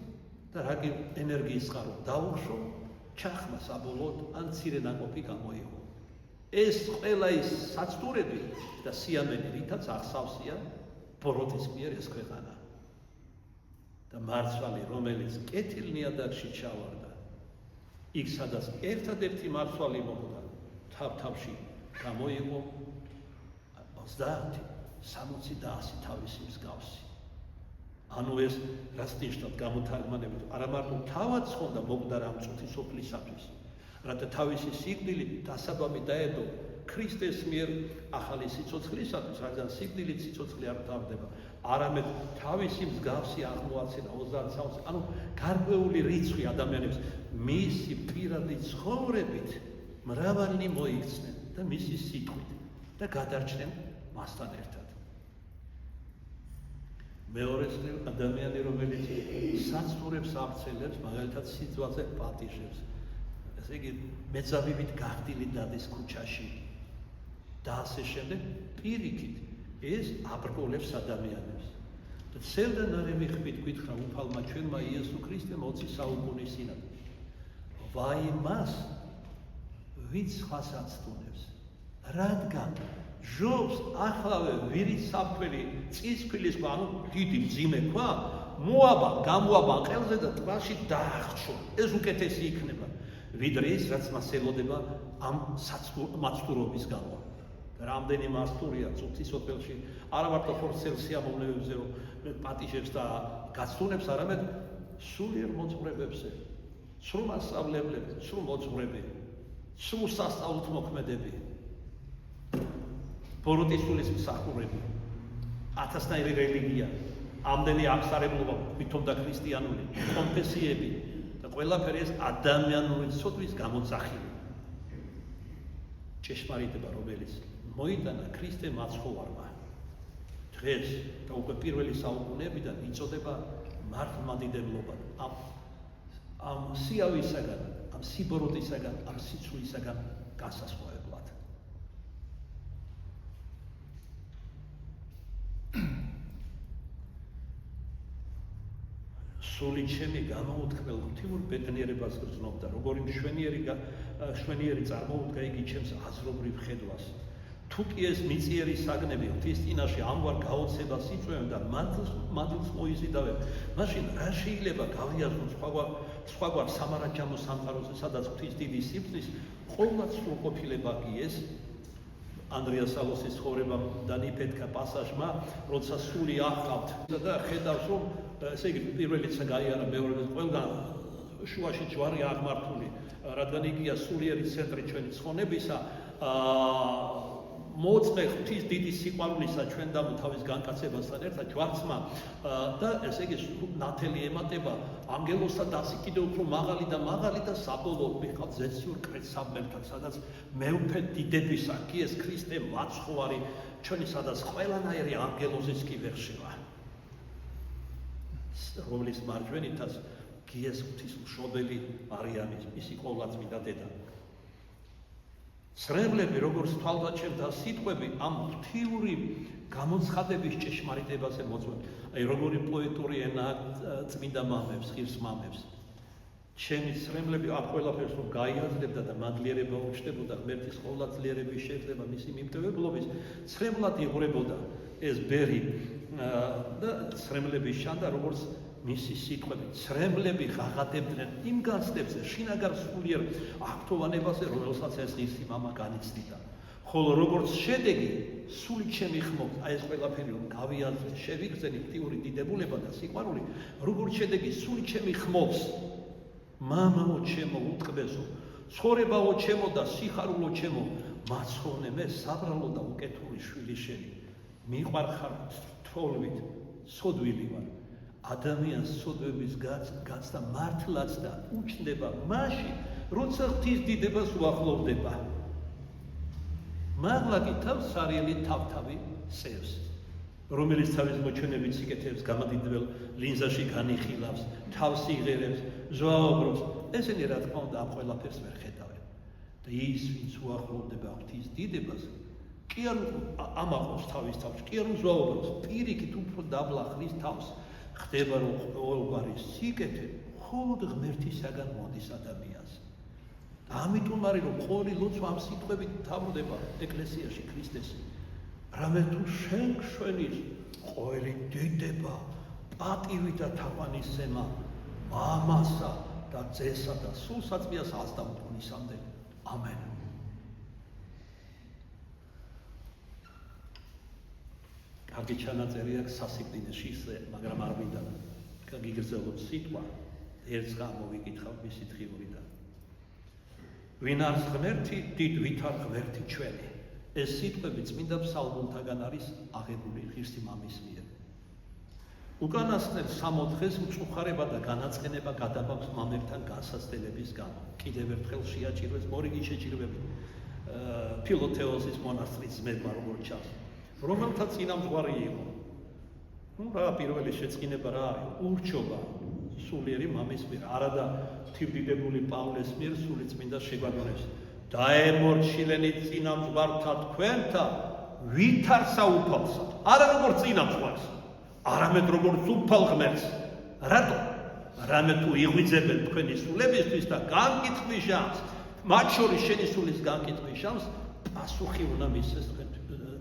და რაგი ენერგიის წყარო დაუხშო, ჩახმა საბოლოოდ ან მცირე ნაყოფი გამოიღო. ეს ყველა ის საცდურები და სიამენი, რითაც ახსავსია ბოროტის მიერ ეს ქვეყანა. და მარცვალი, რომელიც კეთილ ნიადაგში ჩავარდა, იქ სადაც ერთადერთი მარცვალი მოხვდა, თავ-თავში გამოიღო 30, 60 და 100 თავისი მსგავსი. ანუ ეს რაც ნიშნავს გამოთარგმანებით, არა მარტო თავად ხონდა მოგდარა ამ წუთი სოფლისათვის, რათა თავისი სიკვდილით დასაბამი დაედო ქრისტეს მიერ ახალი სიცოცხლისათვის, რადგან სიკვდილით სიცოცხლე არ თავდება, არამედ თავისი მსგავსი აღმოაჩენა 30 საუკუნეში, ანუ გარკვეული რიცხვი ადამიანებს მისი პირადი ცხოვრებით მრავალი მოიქცნენ და მისი სიტყვით და გადარჩნენ მასთან ერთად. მეორე წრე ადამიანი, რომელიც საცხოვრებს აღწელებს, მაგალითად სიძვაზე პატიჟებს, ესე იგი მეძავებით გახდილი დადის ქუჩაში და ასე შემდეგ, პირიქით ეს აბრკოლებს ადამიანებს. და ცელდან არ ემიხბით გითხრა უფალმა ჩვენმა იესო ქრისტემ 20 საუკუნის წინათ. ვაი მას, ვინც სხვას აცდუნებს, რადგან ჟობს ახლავე ვირის საფქველი წისქვილის ქვა, ანუ დიდი მძიმე ქვა, მოაბა, გამოაბა ყელზე და ტბაში დაახშო. ეს უკეთესი იქნება, ვიდრე ის, რაც მას ელოდება ამ მაცდურობის გამო. რამდენი მასტურია წუთის სოფელში, არა მარტო ხორცელ სიამოვნებებზე, რომ პატიჟებს და გაცდუნებს, არამედ სულიერ მოძღვრებებზე, სრულ მასწავლებლები, სრულ მოძღვრები, სრულ სასწაულთ მოქმედები. ბოროტისულის მსახურები, 1000-ნაირი რელიგია, ამდენი აღსარებლობა, თვითონ და ქრისტიანული კონფესიები და ყველაფერი ეს ადამიანური ცოდვის გამოძახილი. ჭეშმარიტება, რომელიც მოიტანა ქრისტე მაცხოვარმა. დღეს და უკვე პირველი საუკუნეებიდან იწოდება მართლმადიდებლობა. ამ სიავისაგან, ამ სიბოროტისაგან, ამ სიცრუისაგან განსასხვავებლად. სული ჩემი გამოუთქმელ ღვთიურ ბედნიერებას გრძნობდა, როგორი მშვენიერი წარმოუდგა იგი ჩემს აზრობრივ ხედვას. თუ კი ეს მიწიერი საგნები ღვთის წინაშე ამგვარ გაოცებას იწვევენ და მადლს მოიზიდავენ, მაშინ რა შეიძლება გავიაზროთ სხვაგვარ სამარაჯამო სამყაროზე, სადაც ღვთის დიდი სიბრძნის ყოვლად სრულყოფილება კი ეს ანდრია სალოსის ცხოვრებამ და ნიფეთქა პასაჟმა, როცა სული ახავთ და ხედავს, რომ ესე იგი პირველიცა გაიარა, მეორეც ყველგან შუაში ჯვარი აღმართული, რადგან იგია სულიერი ცენტრი ჩვენი ცხონებისა, მოუწყე ღვთის დიდი სიყვარულისა ჩვენ და თავის განკაცებასთან ერთად ჯვარცმა და ესე იგი ნათელი ემატება ანგელოსთან და ასე კიდევ უფრო მაღალი და საბოლოოდ მიყავ ზეციურ კრეცაბელთან, სადაც მეუფე დიდებისა კი ეს ქრისტე მაცხოვარი ჩვენი სადაც ყველანაირი ანგელოზის კი ვერ შევა, რომლის მარჯვენითაც კი ეს ღვთის მშობელი მარიამის მისი ყოვლადწმინდა დედა. სრებლები, როგორც თვალდაჩემთა სიტყვები, ამ ღვთიური გამოცხადების ჭეშმარიტებაზე მოძღვენ. აი, როგორი პოეტური ენაა წმინდა მამებს, ღირს მამებს. ჩემი სრებლები ამ ყველაფერს რომ გაიაზრებდა და მადლიერება უჩნდებოდა ღმერთის ყოვლადძლიერების შეგრძნება მისი მიმტევებლობის, სრებლად იღვრებოდა ეს ბერი და სრებლების შანდა, როგორც მისი სიტყვები, სრებლები ღაღადებდნენ იმ განცდებზე, შინაგან სულიერ აქტოვანებაზე, რომელსაც ეს ღირსი მამა განიცდიდა. ხოლო როგორც შედეგი სული ჩემი ხმობს, აი ეს ყველაფერი რომ გავიაზრე, შევიგრძენი ღვთიური დიდებულება და სიყვარული, როგორც შედეგი სული ჩემი ხმობს, მამაო ჩემო უტყბესო, ცხოვრებაო ჩემო და სიხარულო ჩემო, მაცხოვნე მე საბრალო და უკეთური შვილი შენი, მიყვარხარ თვალვით, სოდვილი ვარ. ადამიანს სოდვების გაცდა მართლაც და უჩნდება მაშინ, როცა ღვთის დიდებას უახლოვდება. მაღლა კი თავს სარიელი თავთავი სევს, რომელიც თავის მოჩვენებით სიკეთეებს გამადიდებელ ლინზაში განიხილავს, თავს იღერებს, ზვაობრობს. ესენი რა თქმა უნდა ამ ყველაფერს ვერ ხედავენ. და ის, ვინც უახლოვდება ღვთის დიდებას, კი არ ამაყობს თავის თავს, კი არ უზვაობრობს, პირიქით უფრო დაბლა ხრის თავს, ხდება რომ ყოველგვარი სიკეთე მხოლოდ ღმერთისაგან მოდის ადამიანს. ამიტომ არის რომ ყოველი ლოცვა ამ სიტყვებით მთავრდება ეკლესიაში ქრისტეს. რამე თუ შენ შვენის ყოველი დიდება, პატივი და თაყვანისცემა მამასა და ძესა და სულ საწმიას ასდამტყუნისამდე. ამენ. კარგი ჩანაწერი აქვს სასიკვდილეში ისე, მაგრამ არ მინდა გიგრძელოთ სიტყვა, ერთს გამოვიკითხავ მისი თხიურიდან. ვინ არის ღმერთი, დიდ ვით არ ღმერთი ჩვენი. ეს სიტყვები წმინდა ფსალმუნთაგან არის აღებული ღირსი მამის მიერ. უკანასკნელ 60 მწუხარება და განაცხენება გადაბამს მამებთან განსაცდელების გამო. კიდევ ერთხელ შეაჭირვეს მორიგი შეჭირვები ფილოთეოსის მონასტრის ძმებმა, როგორც ჩანს, რომელთაც წინამძღვარი იყო. რა პირველი შეწყინება რა არის? ურჩობა სულიერი მამის მიერ, არადა თვითდიდებული პავლეს მიერ სული წმინდა შეგვაგონებს. დაემორჩილენი წინამძღვართა თქვენთა ვით არ საუფალსა, არა როგორც წინამძღვარს, არამედ როგორც უფალ ღმერთს. რატო? რამე თუ იღვიძებენ თქვენი სულებისთვის და განკითხვის ჟამს, მათ შორის შენი სულის განკითხვის ჟამს, პასუხი უნდა მისცეს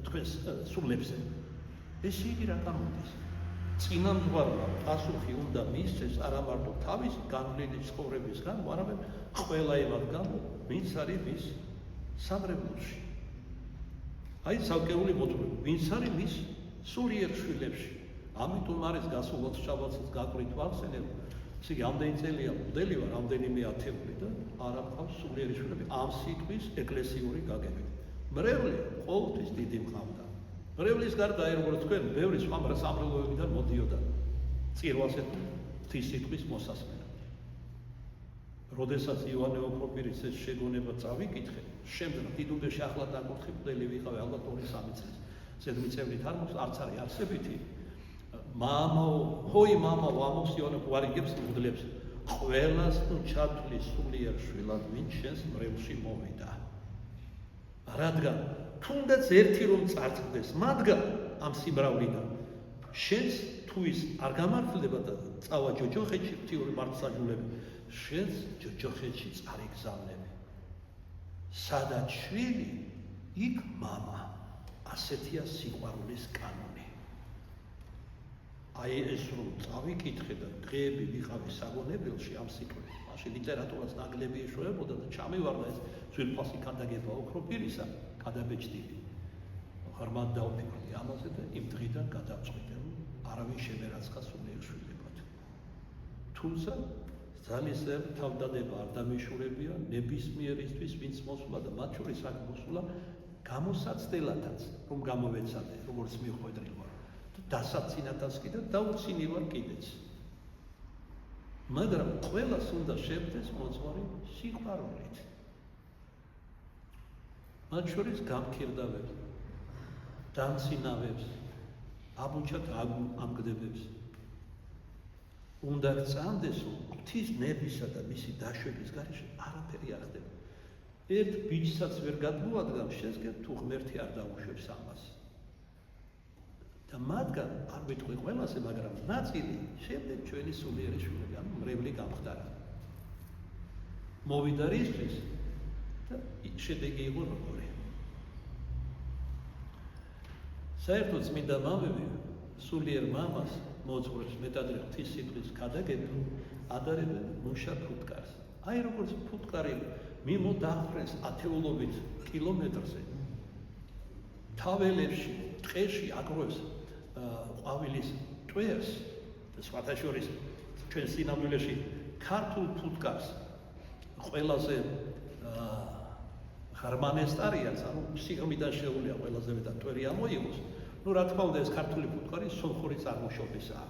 თქვენს სულებზე. ეს იგი რა გამოდის? წინამძღვარმა პასუხი უნდა მისცეს არა მარტო თავისი განვლილი ცხოვრების გამო, არამედ ყველა იმად გამო, ვინც არის მის სამრევლოში. აი ცალკეული მოთხრობა, ვინც არის მის სულიერ შვილებში. ამიტომ არის გასულოთ შაბათს გაკვირით ვახსენებ, ესე იგი ამდენი წელია მოდელი ვარ, ამდენიმე ათეული და არ ამყავს სულიერი შვილები ამ სიტყვის ეკლესიური გაგებით. მრევლი ყოველთვის დიდი მყავდა. მრევლის გარდა აი როგორც თქვენ, ბევრი სხვა სამრევლოებიდან მოდიოდა წირვასეთ ღვთის სიტყვის მოსასმენად. როდესაც იოანე ოქროპირის ეს შეგონება წავიკითხე, შემდეგ დიდუბეში ახლა დაკურთხებული ვიყავი ალბათ 2-3 წლის. ზედმიწევნით არ მოხს, არც არის არსებითი. ჰოი მამა ვამობს იოანე გვარიგებს მუდლებს, ყველას თუ ჩათვლის სულიერ შვილად, ვინც შენს მრევლში მოვიდა. რადგან თუნდაც ერთი რომ წარწყდეს მათგან ამ სიმრავლიდან, შენს თუ ის არ გამართლდება და წავა ჯოჯოხეთში ღვთიური მართლმსაჯულები, შენს ჯოჯოხეთში წარიგზავნები. სადაც შვილი, იქ მამა. ასეთია სიყვარულის კანონი. აი ეს რომ წავიკითხე და დღეები ვიყავი საგონებელში ამ სიტყვით, მაშინ ლიტერატურას ნაკლები ეშვებოდა და ჩამივარდა ეს ძვირფასი ქადაგება ოქროპირისა, გადაბეჭდილი. ღრმად დავფიქრდი ამაზე და იმ დღიდან გადავწყვიტე, რომ არავინ შემერაცხა სულიერ შვილებად. თუმცა ძალისერ თავდადება არ დამიშურებია ნებისმიერისთვის, ვინც მოსულა და მათ შორის აქ მოსულა გამოსაცდელათაც, რომ გამოვეცადე, როგორც მიხვედრილ ვარ. დასაცინათაც კი და დაუცინი ვარ კიდეც. მაგრამ ყველას უნდა შევდეს მოძღვარი სიყვარულით. მათ შორის გამქირდავებს, დამცინავებს, აბუჩად ამგდებებს. უნდა გწამდეს, რომ ღვთის ნებისა და მისი დაშვების გარეშე არაფერი არ ხდება. ერთ ბიჭსაც ვერ გადმოადგამ შესგებ თუ ღმერთი არ დაუშვებს ამას. და მათგან არ ვიტყვი ყველასე, მაგრამ ნაწილი შემდეგ ჩვენი სულიერი შვილები, ანუ მრევლი გამხდარა. მოვიდა რისთვის და შედეგი იყო როგორი. საერთოდ წმინდა მამები სულიერ მამას მოძღვრებს მეტადრე ღვთის სიტყვის ქადაგებენ, ადარებენ მუშა ფუტკარს. აი როგორც ფუტკარი მიმოდახრეს ათეულობით კილომეტრზე, თაველებში, ტყეში აგროვებს ყვავილის ტვერს და სხვათა შორის ჩვენ სინამდვილეში ქართულ ფუტკარს ყველაზე ღრმანესტარიაც, ანუ სიღრმიდან შეუძლია ყველაზე მეტად ტვერი ამოიღოს. Ну, რა თქმა უნდა, ეს ქართული ფუტკარი სომხური წარმოშობისაა.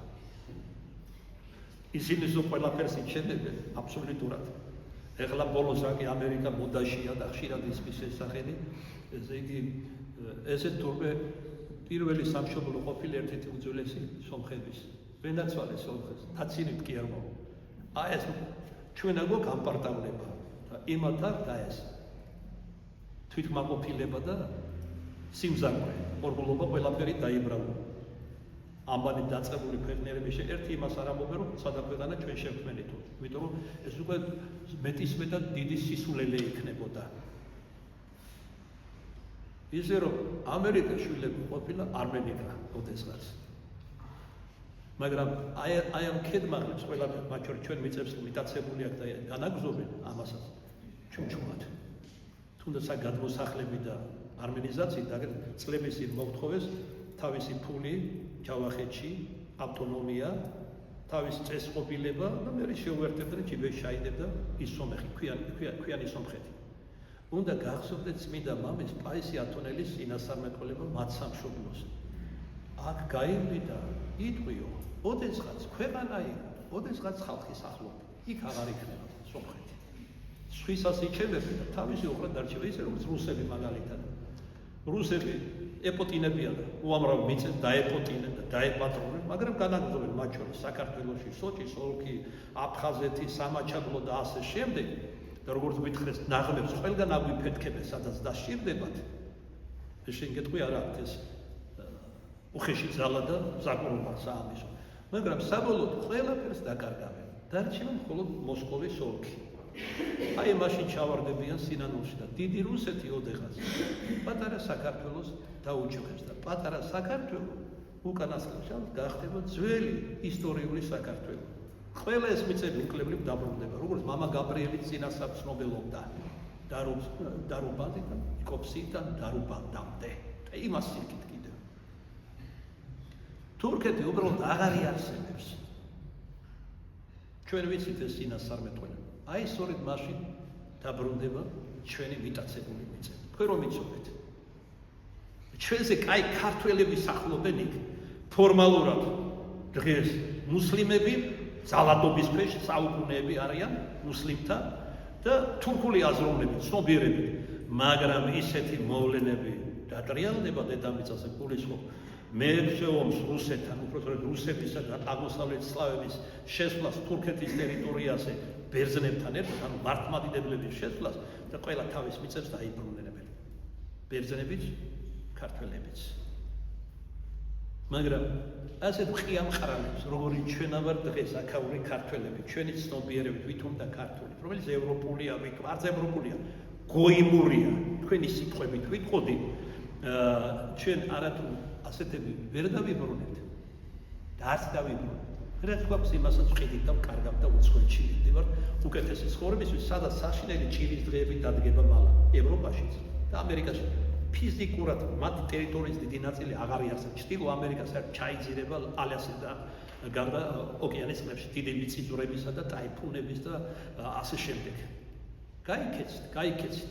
ისინი ზო ყველაფერს იჩენებენ აბსოლუტურად. ეხლა ბოლოს რაკი ამერიკა მოდაშია და ხშირად ისმის ეს სახელი, ესე იგი ესე თურმე პირველი სამშობლო ყოფილი ერთ-ერთი უძველესი სომხების. ვენაცვალე სომხებს, დაცინით კი არ მოვა. აი ეს ჩვენა გვაქვს ამპარტავნება და იმათ და ეს თვითმაყოფილება და სიმზაკვე, ორგულობა ყველაფერი დაიბრალო. ამბანი დაწყებული ქვეყნიერების ერთი იმას არ ამბობენ, რომ სადა ქვეყანა ჩვენ შევქმნით. იმიტომ რომ ეს უკვე მეტისმეტად დიდი სისულელე იქნებოდა. ისე რომ ამერიკის შვილები ყოფილა არმენიკა ოდესღაც. მაგრამ აი ამ ქედმაღლებს ყველაფერი მათ შორის ჩვენ მიწებს მიტაცებული აქვს და განაგზობენ ამასაც ჩუმჩუმად. თუნდაც აქ გადმოსახლები და არმენიზაციით აგერ წლების წინ მოგვთხოვეს თავისი ფული ჯავახეთში, ავტონომია, თავისი წესყოფილება და მე შეუერთებდნენ ჯიბეში ჩაიდებდა ის სომეხი, ქვიანი სომხეთი. უნდა გახსოვდეთ წმინდა მამის პაისი ათონელის წინასწარმეტყველება მათ სამშობლოს. აქ გაივლიდა იტყვიო, ოდესღაც ქვეყანა იყო, ოდესღაც ხალხის ახლობი, იქ აღარ იქნება სომხეთი. სხვისას იჩემებენ და თავისი უყრა დარჩება ისე როგორც რუსები მაგალითად. რუსები ეპოტინებიან უამრავ მიწებს დაეპოტინენ და დაეპატრონნენ, მაგრამ განაგზობენ მათ შორის საქართველოში, სოჭის ოლქი, აფხაზეთი, სამაჩაბლო და ასე შემდეგ. და როგორც გითხრეს, ნაღმებს ყველგან აგვიფეთქებენ, სადაც დასჭირდებათ. ეს შენ გეტყვი არა ეს უხეში ძალა და ზაკურობა საამისო. მაგრამ საბოლოოდ ყველაფერს დაკარგავენ. დარჩება მხოლოდ მოსკოვის ოლქი. აი მაშინ ჩავარდებიან სინანულში და დიდი რუსეთი ოდეღაც პატარა საქართველოს დაუჭირებს და პატარა საქართველო უკანასკნელად გახდება ძველი ისტორიული საქართველო. ყველა ეს მიწები უკლებლივ დაბრუნდება, როგორც მამა გაბრიელის წინასწარ ცნობილობდა დარუბანდიდან, კოპსიდან დარუბანდამდე. და იმას იქით კიდევ. თურქეთი უბრალოდ აღარ იარსებებს. ჩვენ ვიცით ეს წინასწარმეტყველება. აი სწორედ მაშინ დაბრუნდება ჩვენი მიტაცებული მიწები. თქვენ რომ იცოდეთ. ჩვენზე კაი ქართველები სახლობენ იქ ფორმალურად დღეს მუსლიმები ძალადობის ქვეშ საუკუნეები არიან მუსლიმთა და თურქული აზროვნები ცნობიერები, მაგრამ ისეთი მოვლენები დატრიალდება დედამიწაზე გულისხმობ მე-6 ომს რუსეთთან, უпростоრად რუსებისა და აღმოსავლეთ სლავების შესვლას თურქეთის ტერიტორიაზე ბერძნებთან ერთად, ანუ მართლმადიდებლების შესვლას და ყველა თავის მიწებს დაიბრუნებენ. ბერძნებიც, ქართველებიც. მაგრამ ასეთ ყიამყრალებს, როგორი ჩვენ ვართ დღეს აქაური ქართველები, ჩვენი ცნობიერებით ვითომ და ქართველი, რომელიც ევროპულია, არც ევროპულია, გოიმურია, თქვენი სიტყვებით ვიტყოდი, ჩვენ არათუ ასეთები ვერ დავიბრუნებთ და არც დავიბრუნებთ. რაც გვაქვს იმასაც ვყიდით და ვკარგავთ და უცხოეთში ვიდივართ უკეთესი ცხოვრებისთვის, სადაც საშინელი ჭირის დღეები დადგება მალა ევროპაშიც და ამერიკაში. ფიზიკურად მათი ტერიტორიის დიდი ნაწილი აღარ იარსებთ. ჩრდილო ამერიკას ჩაიძირება ალასკა და გარდა ოკეანის წყლებში დიდი მიწისძვრებისა და ტაიფუნების და ასე შემდეგ. გაიქეცით.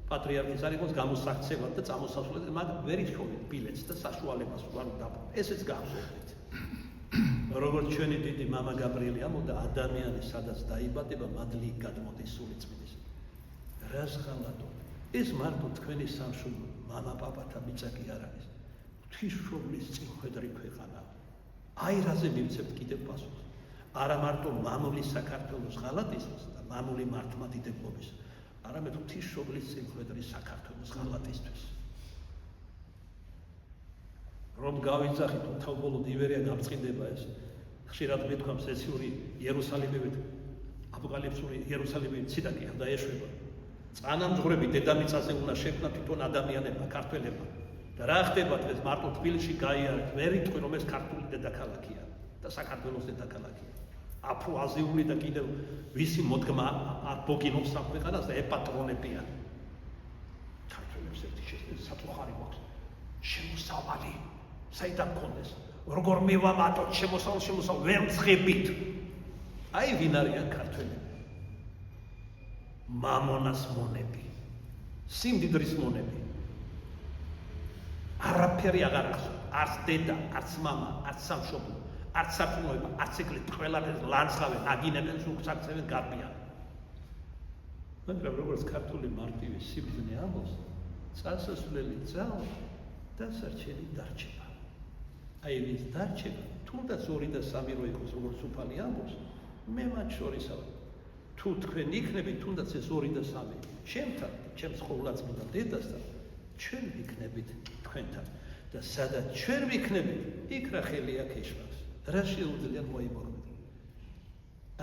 პატრიარქის არ იყოს გამოსახცევად და წამოსასვლელად, მაგრამ ვერ იშოვეთ ბილეთს და საშუალებას ვარ დაბრუნ. ესეც გახსოვდეთ. როგორც ჩვენი დიდი მამა გაბრიელი ამბობდა, ადამიანი სადაც დაიბადება, მადლი გადმოდის სულიწმიდის. რას ხალატო? ეს მარტო თქვენი სამშობლო მამა პაპათა მიწა კი არ არის. ღვთისმშობლის წინხედრი ქვეყანა. აი რაზე მივცემთ კიდევ პასუხს. არა მარტო მამული საქართველოს ღალატისთვის და მამული მართლმადიდებლობის, არამედ ღვთისმშობლის წინხედრი საქართველოს ღალატისთვის. რომ გავიძახით, თავბოლოდ ივერია გამწყინდება ეს. ხშირად მეთქვამს ეციური იერუსალიმებით, აპოკალიფსური იერუსალიმის ციტაკი და ეშვება. წანამძღვრები დედამიწაზე უნდა შექმნა თვითონ ადამიანებმა, ქართველებმა. და რა ხდება დღეს მარტო თბილისში გაიარეთ, ვერ იტყვი რომ ეს ქართული დედაქალაქია და საქართველოს დედაქალაქია. აფრო-აზიული და კიდევ ვისი მოდგმა არ ბოგინობს ამ ქვეყანას და ეპატრონებიან. ქართველებს ერთი შეხედვით საწუხარი გვაქვს. შემოსავალი საიდან გქონდეს როგორ მივამატოთ შემოსავალ ვერ მცხებით აი ვინ არიან ქართველები მამონას მონები სიმდიდრის მონები არაფერი აღარ ახსოვს არც დედა არც მამა არც სამშობლო არც სარწმუნოება არც ეკლესია ყველაფერს ლანძღავენ აგინებენ სულსაქცევენ გარბიან მაგრამ როგორც ქართული მარტივი სიბრძნე ამბობს წასასვლელი ძალა დასარჩენი დარჩება აი ვის დარჩება თუნდაც 2 და 3 რო იყოს როგორც უფალი ამბობს მე მათ შორისაა თუ თქვენ იქნებით თუნდაც ეს 2 და 3 ჩემთან ჩემს ხოვლაწმინდა დედასთან ჩვენ ვიქნებით თქვენთან და სადაც ჩვენ ვიქნებით იქ რა ხელი აქ ეშვას რა შეუძლია მოიმოროთ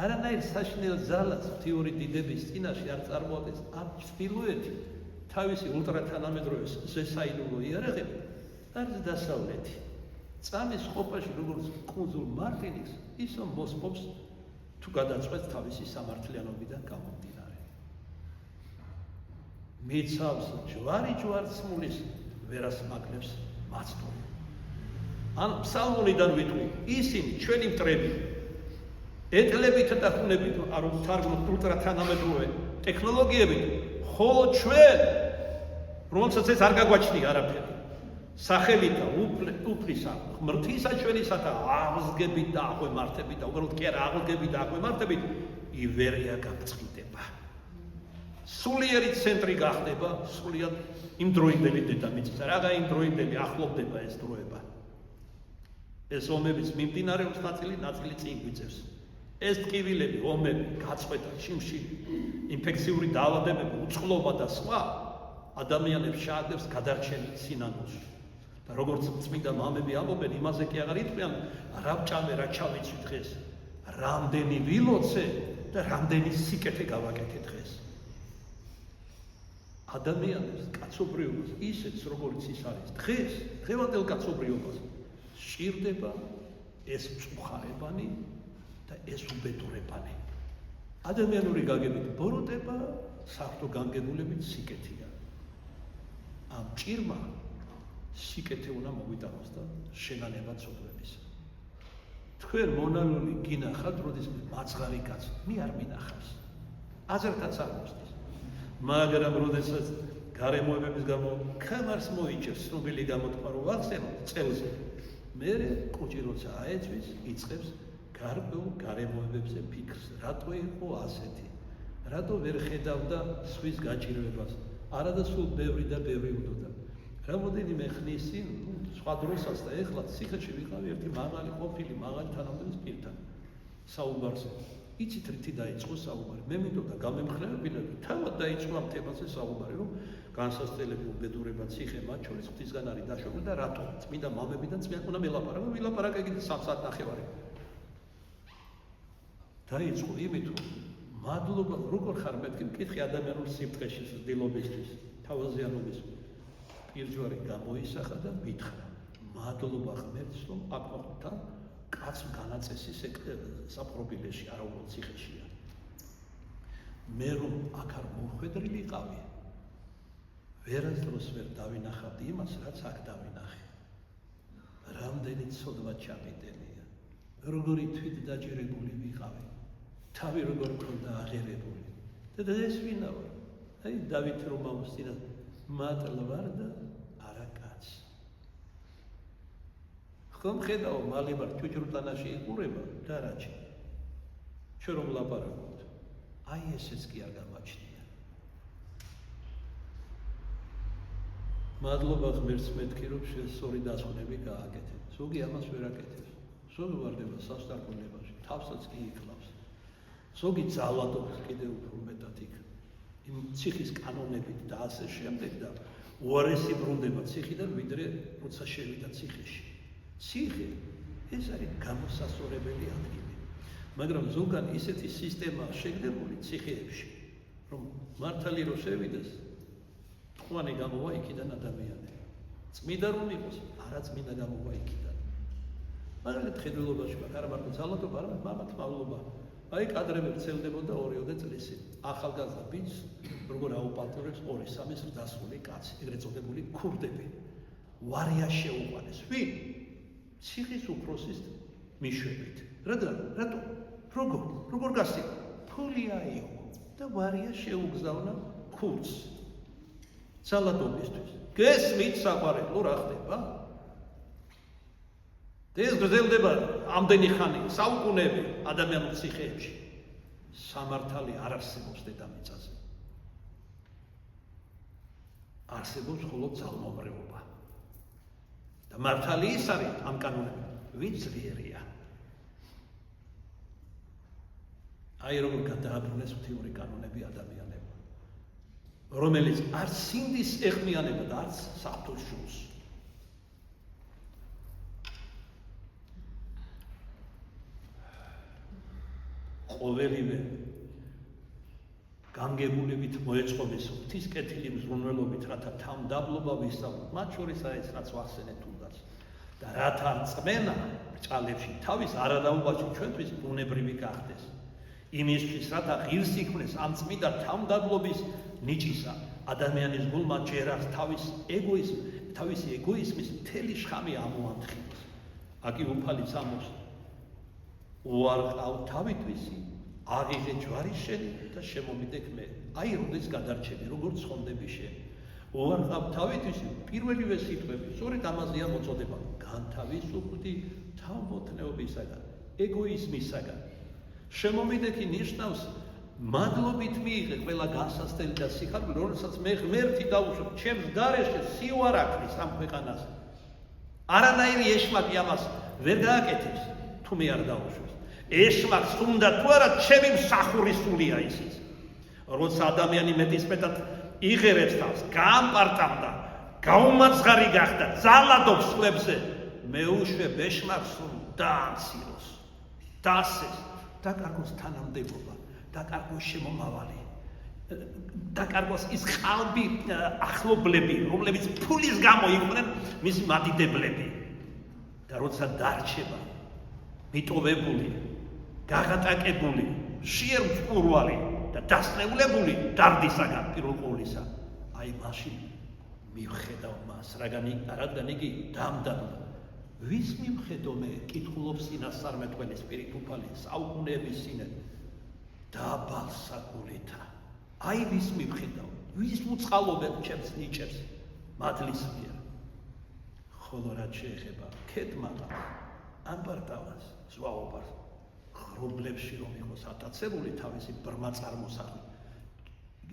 არანაირ საშინელ ძალას თეორი დიდების წინაშე არ წარმოადგენს ამ ჩრდილოეთი თავისი ულტრათანამედროვე ზესაინულო იარაღები არც დასავლეთი წამის ყოფაში როგორც კუნძულ მარტინიკს ისო მოსპობს თუ გადაწყვეტს თავისი სამართლიანობიდან გამომდინარე მიცავს ჯვარი ჯვარცმულის ვერას მაგლებს მაცდული ან ფსალმუნიდან ვიტყვი ისინი ჩვენი მტრები ეტლებით და ხუნებით არ თარგმნოთ ულტრათანამედროვე ტექნოლოგიებით ხოლო ჩვენ რომელსაც ეს არ გაგვაჩნია არაფერი სახელით და უფლისა ღმრთისა ჩვენისათა აღზგებით და აღვემართებით და უბრალოდ კი არა აღზგებით და აღვემართებით ივერია გაბწყდება სულიერი ცენტრი გახდება სულიად იმდროინდელი დედამიწის რაღა იმდროინდელი ახლოვდება ეს დროება ეს ომების მიმდინარეობს ნაწილი წინ გვიწევს ეს ტკივილები ომები გაწყვეტა შიმში ინფექციური დაავადებები უწყლობა და სხვა ადამიანებს შეადგენს გადარჩენილ სინანულში და როგორც წმინდა მამები ამბობენ იმაზე კი აღარ იტყვიან რა ვჭამე რა ჩავიცვი დღეს რამდენი ვილოცე და რამდენი სიკეთე გავაკეთე დღეს ადამიანებს კაცობრიობას ისეც როგორც ის არის დღეს დღევანდელ კაცობრიობას სჭირდება ეს მწუხარებანი და ეს უბედურებანი ადამიანური გაგებით ბოროტება საფრთხო განგებულებით სიკეთეა ამ ჭირმა სიკეთე უნდა მოვიტანოს და შეგანება ცოდვების თქვენ მონალული გინახავთ როდესაც მაცხარი კაცი მე არ მინახავს აზერკაც არ მოსდის მაგრამ როდესაც გარემოებების გამო ქამარს მოიჭერს ცნობილი გამოთქვა რომ ახსენოთ წელზე მე კუჭი როცა აეცვის იწყებს გარკვეულ გარემოებებზე ფიქრს რატო იყო ასეთი რატო ვერ ხედავდა სვის გაჭირვებას არადა სულ ბევრი და ბევრი უნდა რამოდენიმე ხნის წინ სხვა დროსაც და ეხლა ციხეში ვიყავი ერთი მაღალი ყოფილი მაღალი თანამდებობის პირთან საუბარზე იცით რითი დაიწყო საუბარი მე მინდოდა გამემხრევებინა თავად დაიწყო ამ თემაზე საუბარი რომ განსასწრებელი უბედურება ციხე მათ შორის ღვთისგან არის დაშვებული და რატო წმინდა მამებიდან წმინდა უნდა მელაპარაკო ვილაპარაკე კიდე 3 საათნახევარი დაიწყო იმით რომ მადლობა როგორ ხარ მეთქი მკითხი ადამიანურ სიფრთხეში ძილობისთვის თავაზიანობის პირჯვარი გამოისახა და მითხრა მადლობა ღმერთს რომ აკმაყოფილდა კაც განაწესის საპრობილეში არა უბრალოდ ციხეშია მე რომ აქ არ მოხვედრილიყავი ვერასდროს ვერ დავინახავდი იმას რაც აქ დავინახე რამდენი ცოდვა ჩამიტენია როგორი თვით დაჭირებული ვიყავი თავი როგორ მქონდა აღერებული და ეს ვინა ვარ აი დავით რომაუს წინათ მატლ ვარ და არა კაც ხომ ხედავ მალებარ ჩუჭრუტანაში იყურება და რაჩი ჩვენ რომ ლაპარაკობთ აი ესეც კი არ გამაჩნია მადლობა ღმერთს მეთქი რომ სწორი დასკვნები გააკეთე ზოგი ამას ვერ აკეთებს ზოგი ვარდება სასტარკუნებაში თავსაც კი იკლავს ზოგი ძალადობს კიდევ უფრო მეტად იქ იმ ციხის კანონებით და ასე შემდეგ და უარესი ბრუნდება ციხიდან ვიდრე როცა შევიდა ციხეში ციხე ეს არის გამოსასწორებელი ადგილი მაგრამ ზოგან ისეთი სისტემა შეგდებული ციხეებში რომ მართალი რო შევიდეს თქვენი გამოვა იქიდან ადამიანები წმინდა რომ იყოს არა წმინდა გამოვა იქიდან მაგრამ ხედველობაში ვარ არა მარტო ძალადობა არა მამათ მავლობა აი კადრები ვრცელდებოდა 2-3 წლის წინ ახალგაზრდა ბიჭს როგორ აუპატურებს 2-3 დასული კაცი ეგრეთ წოდებული ქურდები ვარია შეუყვანეს. ვინ? ციხის უფროსის მიშვებით. რატო? როგორ გასწია? ფული აიღო და ვარია შეუგზავნა ქურცს. ძალადობისთვის. გესმით საყვარელო რა ხდება? ეს გრძელდება ამდენი ხანი, საუკუნეები ადამიანურ ციხეებში. სამართალი არ არსებობს დედამიწაზე. არსებობს მხოლოდ ძალმომრეობა. და მართალი ის არის ამ კანონები, ვინც ძლიერია. აი როგორ გადააბრუნეს ღვთიური კანონები ადამიანებმა, რომელიც არც სინდის ეხმიანება და არც საფრთხის შულს. ყოველივე განგებულებით მოეწყობის ღვთის კეთილი მზრუნველობით, რათა თავმდაბლობა ვისწავლოთ, მათ შორის არის რაც ვახსენეთ თუნდაც. და რათა რწმენა ბრჭყალებში თავის არადაობაში ჩვენთვის ბუნებრივი გახდეს. იმისთვის, რათა ღირს იქმნეს ამ წმინდა თავმდაბლობის ნიჭისა, ადამიანის გულმა ჯერ არ თავისი ეგოიზმის მთელი შხამი ამოანთხილოს. აკი უფალიც ამბობს, უარყავ თავითვისი, აღიღე ჯვარი შენი და შემომიდექ მე. აი როდის გადარჩები, როგორც ხონდები შენ. უარყავ თავითვისი, პირველივე სიტყვები, სწორედ ამაზეა მოწოდება. განთავისუფლდი თავმოთნეობისაგან, ეგოიზმისაგან. შემომიდექი ნიშნავს მადლობით მიიღე ყველა განსასწრელი და სიხარული, რომელსაც მე ღმერთი დავუშვებ ჩემს გარეშე სიუარაკლის ამ ქვეყანას. არანაირი ეშმაკი ამას ვერ გააკეთებს, თუ მე არ დავუშვებ. ეშმაკს უნდა თუ არა ჩემი მსახურის სულია ისიც. როცა ადამიანი მეტისმეტად იღერებს თავს, გაამპარტავდა, გაუმაცხარი გახდა, ძალადობს სულებზე, მე უშვებ ეშმაკს დაამციროს, დასეს, დაკარგოს თანამდებობა, დაკარგოს შემომავალი, დაკარგოს ის ყალბი ახლობლები, რომლებიც ფულის გამო იყვნენ მისი მადიდებლები. და როცა დარჩება მიტოვებული, გაღატაკებული, შეერწყურვალი და დასნეულებული დარდისაგან პირველ ყოვლისა, აი მაშინ მივხედავ მას, რადგან იგი დამდაბლა. ვის მივხედო მე, კითხულობს წინასწარმეტყველი სპირიტუფალი, საუკუნეების წინათ, დაბალ საკულითა. აი ვის მივხედავ, ვის უწყალობენ ჩემს ნიჭებს, მადლის მიერ. ხოლო რაც შეეხება ქედმაღალს, ამპარტავას, ზვაობას, ღრუბლებში რომ იყოს ატაცებული თავისი ბრმა წარმოსახვის,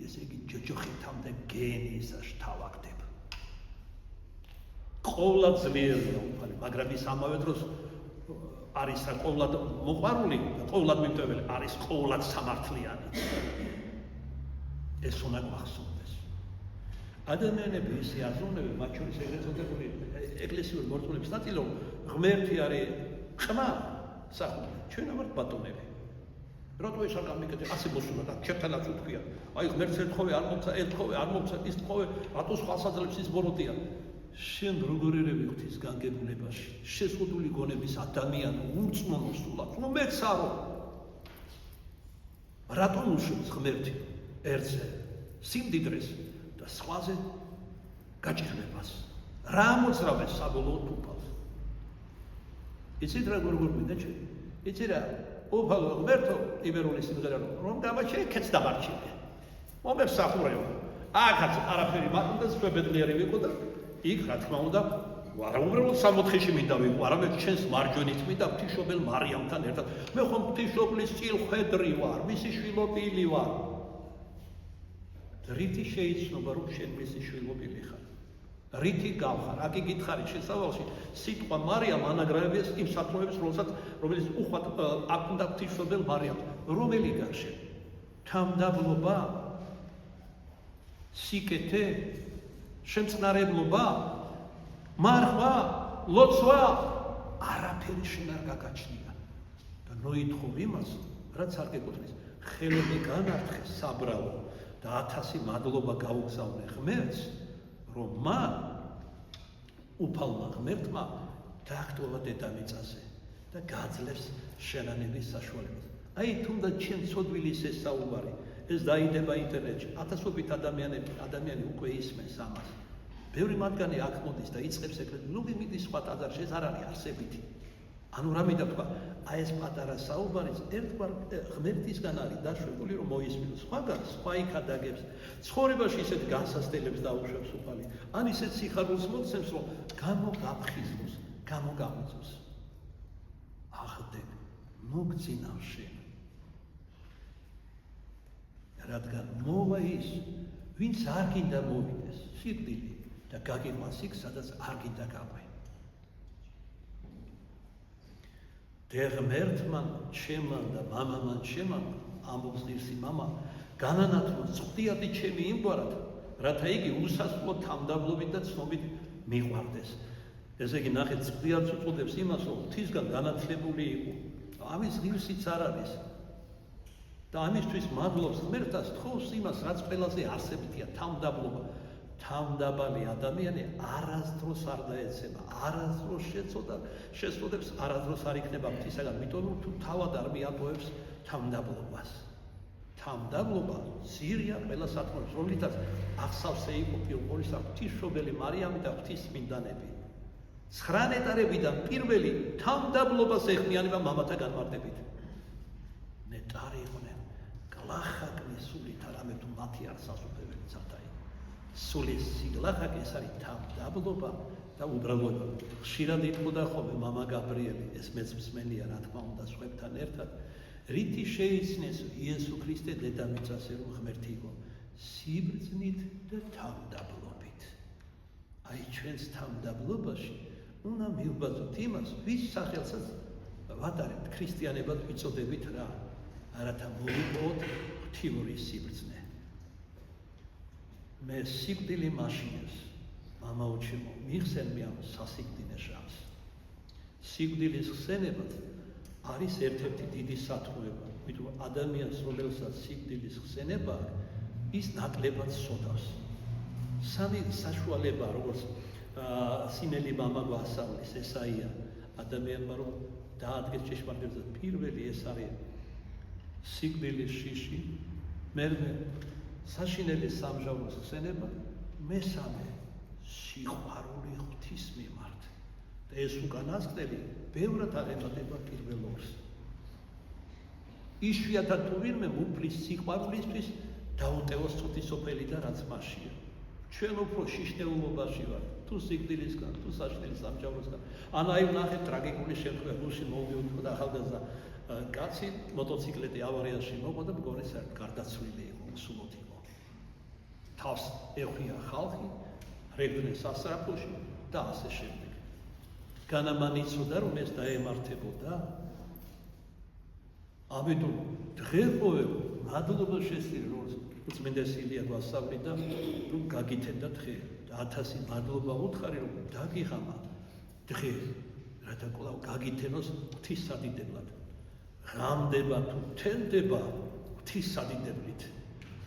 ესე იგი ჯოჯოხეთამდე გენიისა შთავაგდება. ყოვლად ძლიერია უფალი, მაგრამ ის ამავე დროს არის რა ყოვლად მოყვარული და ყოვლად მიმტეველი, არის ყოვლად სამართლიანი. ეს უნდა გვახსოვდეს. ადამიანები ისე აზროვნებენ, მათ შორის ეგრეთ წოდებული ეკლესიური მორწმუნეების ნაწილი, რომ ღმერთი არის ყმა სახული, ჩვენ ვართ ბატონები. რატო ეს არ გამიკეთე? ასე მოსულა და ჩემთანაც უთქვია, აი ღმერთს ეთხოვე, არ მომცა, ის თხოვე, რატო სხვას აძლევს ის ბოროტია. შენ როგორ ერევი ღვთის განგებულებაში, შეზღუდული გონების ადამიანი ურწმუნო სულად, უმეცარო. რატომ უშვებს ღმერთი ერთზე სიმდიდრეს და სხვაზე გაჭირვებას? რა მოძრავებს საბოლოოდ უფალს? იცით რა როგორ გვინდა ჩვენ? იცი რა, უფალო ღმერთო, იბერული სიმღერა რომ დამაჩერე, ქეც დამარჩილე. მომესახურეო. აქაც არაფერი მარტო სვებედლიერი ვიყო და იქ რა თქმა უნდა, არაუბრალოდ 64-ში მინდა ვიყო, არამედ ჩვენს მარჯვენით მინდა ღვთისმშობელ მარიამთან ერთად. მე ხომ ღვთისმშობლის წილხვედრი ვარ, მისი შვილობილი ვარ. რითი შეიცნობა, რომ შენ მისი შვილობილი ხარ? რითი გავხარ? აქ გითხარი შესავალში, სიტყვა მარიამ ანაგროვებს იმ სათნოებს, რომელიც უხვად აქ უნდა ღვთისმშობელ მარიამს. რომელი გარშემო? თავმდაბლობა? სიკეთე? შემწყნარებლობა, მარხვა, ლოცვა, არაფერი შენ არ გაგაჩნია. და ნოითხოვ იმას, რაც არ გეკუთვნის, ხელები განართხე საბრალო და 1000 მადლობა გაუგზავნე ღმერთს, რომ მან უფალმა ღმერთმა დაახტოვა დედამიწაზე და გააძლევს შენანების საშუალებას. აი თუნდაც ჩემ ცოდვილის ეს საუბარი, ეს დაიდება ინტერნეტში, ათასობით ადამიანი უკვე ისმენს ამას. ბევრი მათგანი აქ მოდის და იწყებს ეკლესია. ნუ მიდის სხვა ტაძარში, ეს არ არის არსებითი. ანუ რა მინდა თქვა, აი ეს პატარა საუბარიც ერთგვარ ღმერთისგან არის დაშვებული, რომ მოისმინოს. სხვა იქადაგებს, ცხოვრებაში ისეთ განსასწრებს დაუშვებს უფალი. ან ისეთ სიხარულს მოცემს, რომ გამოგაფხიზნოს, გამოგამოწოს. ახდენ, მოგწინავ შენ. რადგან მოვა ის, ვინც არ გინდა მოვიდეს, სიკვდილი და გაგიყვანს იქ, სადაც არ გინდა გაყვე. ღმერთმან ჩემან და მამამან ჩემან, ამბობს ღირსი მამა, განანათლო წვდიადი ჩემი იმგვარად, რათა იგი უსასრულო თამდაბლობით და ცნობით მიყვარდეს. ესე იგი, ნახეთ, წვდიადს უწოდებს იმას, რომ ღვთისგან განათლებული იყო. ამის ღირსიც არ არის. და ამისთვის მადლობს ღმერთას, თხოვს იმას, რაც ყველაზე არსებითია, თამდაბლობა. თამდაბალი ადამიანი არასდროს არ დაეცემა, არასდროს შეცდოდებს, არასდროს არ იქნება ღვთისაგან, იმიტომ რომ თუ თავად არ მიატოვებს თამდაბლობას. თამდაბლობა ძირია ყველა სათქმელს, რომლითაც აღსავსე იყო პირველისა ღვთისმშობელი მარიამი და ღვთისმინდანები. 9 ნეტარებიდან პირველი თამდაბლობას ეხმიანება მამათა განმარტებით. ნეტარი იყვნენ, გლახაკნი სულით არამედ თუ მათი არ სასუფეველი ცათაი. სულის სიგლახაკი ეს არის თამდაბლობა და უბრალოდ ხშირად იტყოდა ხოლმე მამა გაბრიელი, ეს მეწმენია რა თქმა უნდა სხვებთან ერთად, რითი შეიცნეს იესო ქრისტე დედამიწაზე რომ ღმერთი იყო, სიბრძნით და თამდაბლობით. აი ჩვენს თამდაბლობაში უნდა მივბაძოთ იმას, ვის სახელსაც ვატარებთ ქრისტიანებად ვიწოდებით რა, რათა მოვიპოვოთ ღვთიური სიბრძნე. მე სიკვდილი მაშინებს, მამაო ჩემო, მიხსენმე ამ სასიკვდინე შამს. სიკვდილის ხსენებაც არის ერთ-ერთი დიდი სათხოვება, იმიტომ რომ ადამიანს, რომელსაც სიკვდილის ხსენება აქვს, ის ნაკლებად სოდავს. სამი საშუალება, როგორც სიმელი მამა გვასწავლის, ესაია ადამიანმა რომ დაადგეს ჭეშმარიტებას, პირველი ეს არის სიკვდილის შიში, მერმე საშინელი სამჟავოს ხსენება, მესამე სიყვარული ღვთის მიმართ. და ეს უკანასკნელი ბევრად აღემატება პირველ ორს. იშვიათად თუ ვინმე მუფლის სიყვარულისთვის დაუტევოს წუთისოფელი და რაც მასშია. ჩვენ უფრო შიშნეულობაში ვართ, თუ სიკვდილისგან, თუ საშინელი სამჟავოსგან. ან აი ვნახეთ ტრაგიკული შემთხვევა, გულში მოვიუთხო და ახალგაზრდა კაცი მოტოციკლეტი ავარიაში მოყვა და მგონი საერთოდ გარდაცვლილი იყო, სულოდ იყო. თავს ეხვია ხალხი, რეგდნენ სასწრაფოში და ასე შემდეგ. განამან იცოდა რომ ეს დაემართებოდა. ამიტომ დღეყოვე მადლობა შესწირი რომ წმინდა სილია გვასწავლიდა რომ გაგითენდა დღე და 1000 მადლობა უთხარი რომ დაგიღამა დღე რათა კვლავ გაგითენოს ღვთისადიდებლად. ღამდება თუ თენდება ღვთისადიდებლით.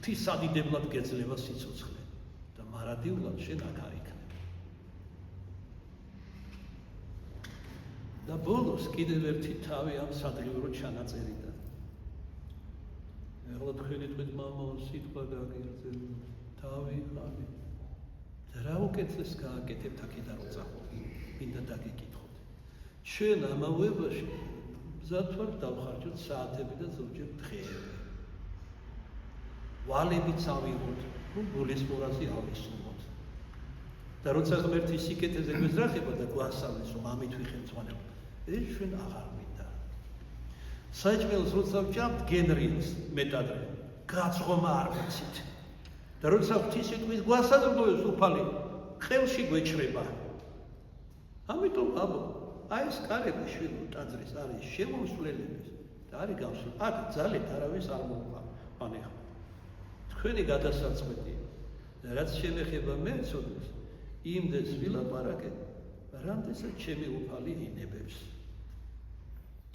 ღვთისადიდებლად გეძლევა სიცოცხლე და მარადიულად შენ აქ არ იქნებ. და ბოლოს კიდევ ერთი თავი ამ სადღიურო ჩანაწერიდან. ეხლა თქვენი თქვით მამაო სიტყვა გაგირძელ თავი ხარი. რა უკეთეს გააკეთებთ აქედან რო წახვიდეთ. მინდა დაგიკითხოთ. ჩვენ ამავებაში მზად ვართ დავხარჯოთ საათები და ზოგჯერ დღეები. ვალებით ავიღოთ, რომ გულის მორაზი ავისურვოთ. და როცა ღმერთის სიკეთეზე გვეძრახება და გვასწავლის, რომ ამით ვიხელმძღვანელოთ, ეს ჩვენ აღარ მინდა. საჭმელს როცა ვჭამთ გენრიელს მეტადრე, გაცხოვმა არ ვიცით. და როცა ღვთისმშობლის გვასაძრდოებს უფალი, ხელში გვეჩრება. ამიტომ აბა, აი ეს კარები შვილო ტაძრის არის შემოსვლელების და არის გავსულ. აქ ძალით არავის არ მოუყანეხა. თქვენი გადასაწყვეტია და რაც შემეხება მე ცოდნას, იმდეს ვილაპარაკეთ, რამდენსაც ჩემი უფალი ინებებს.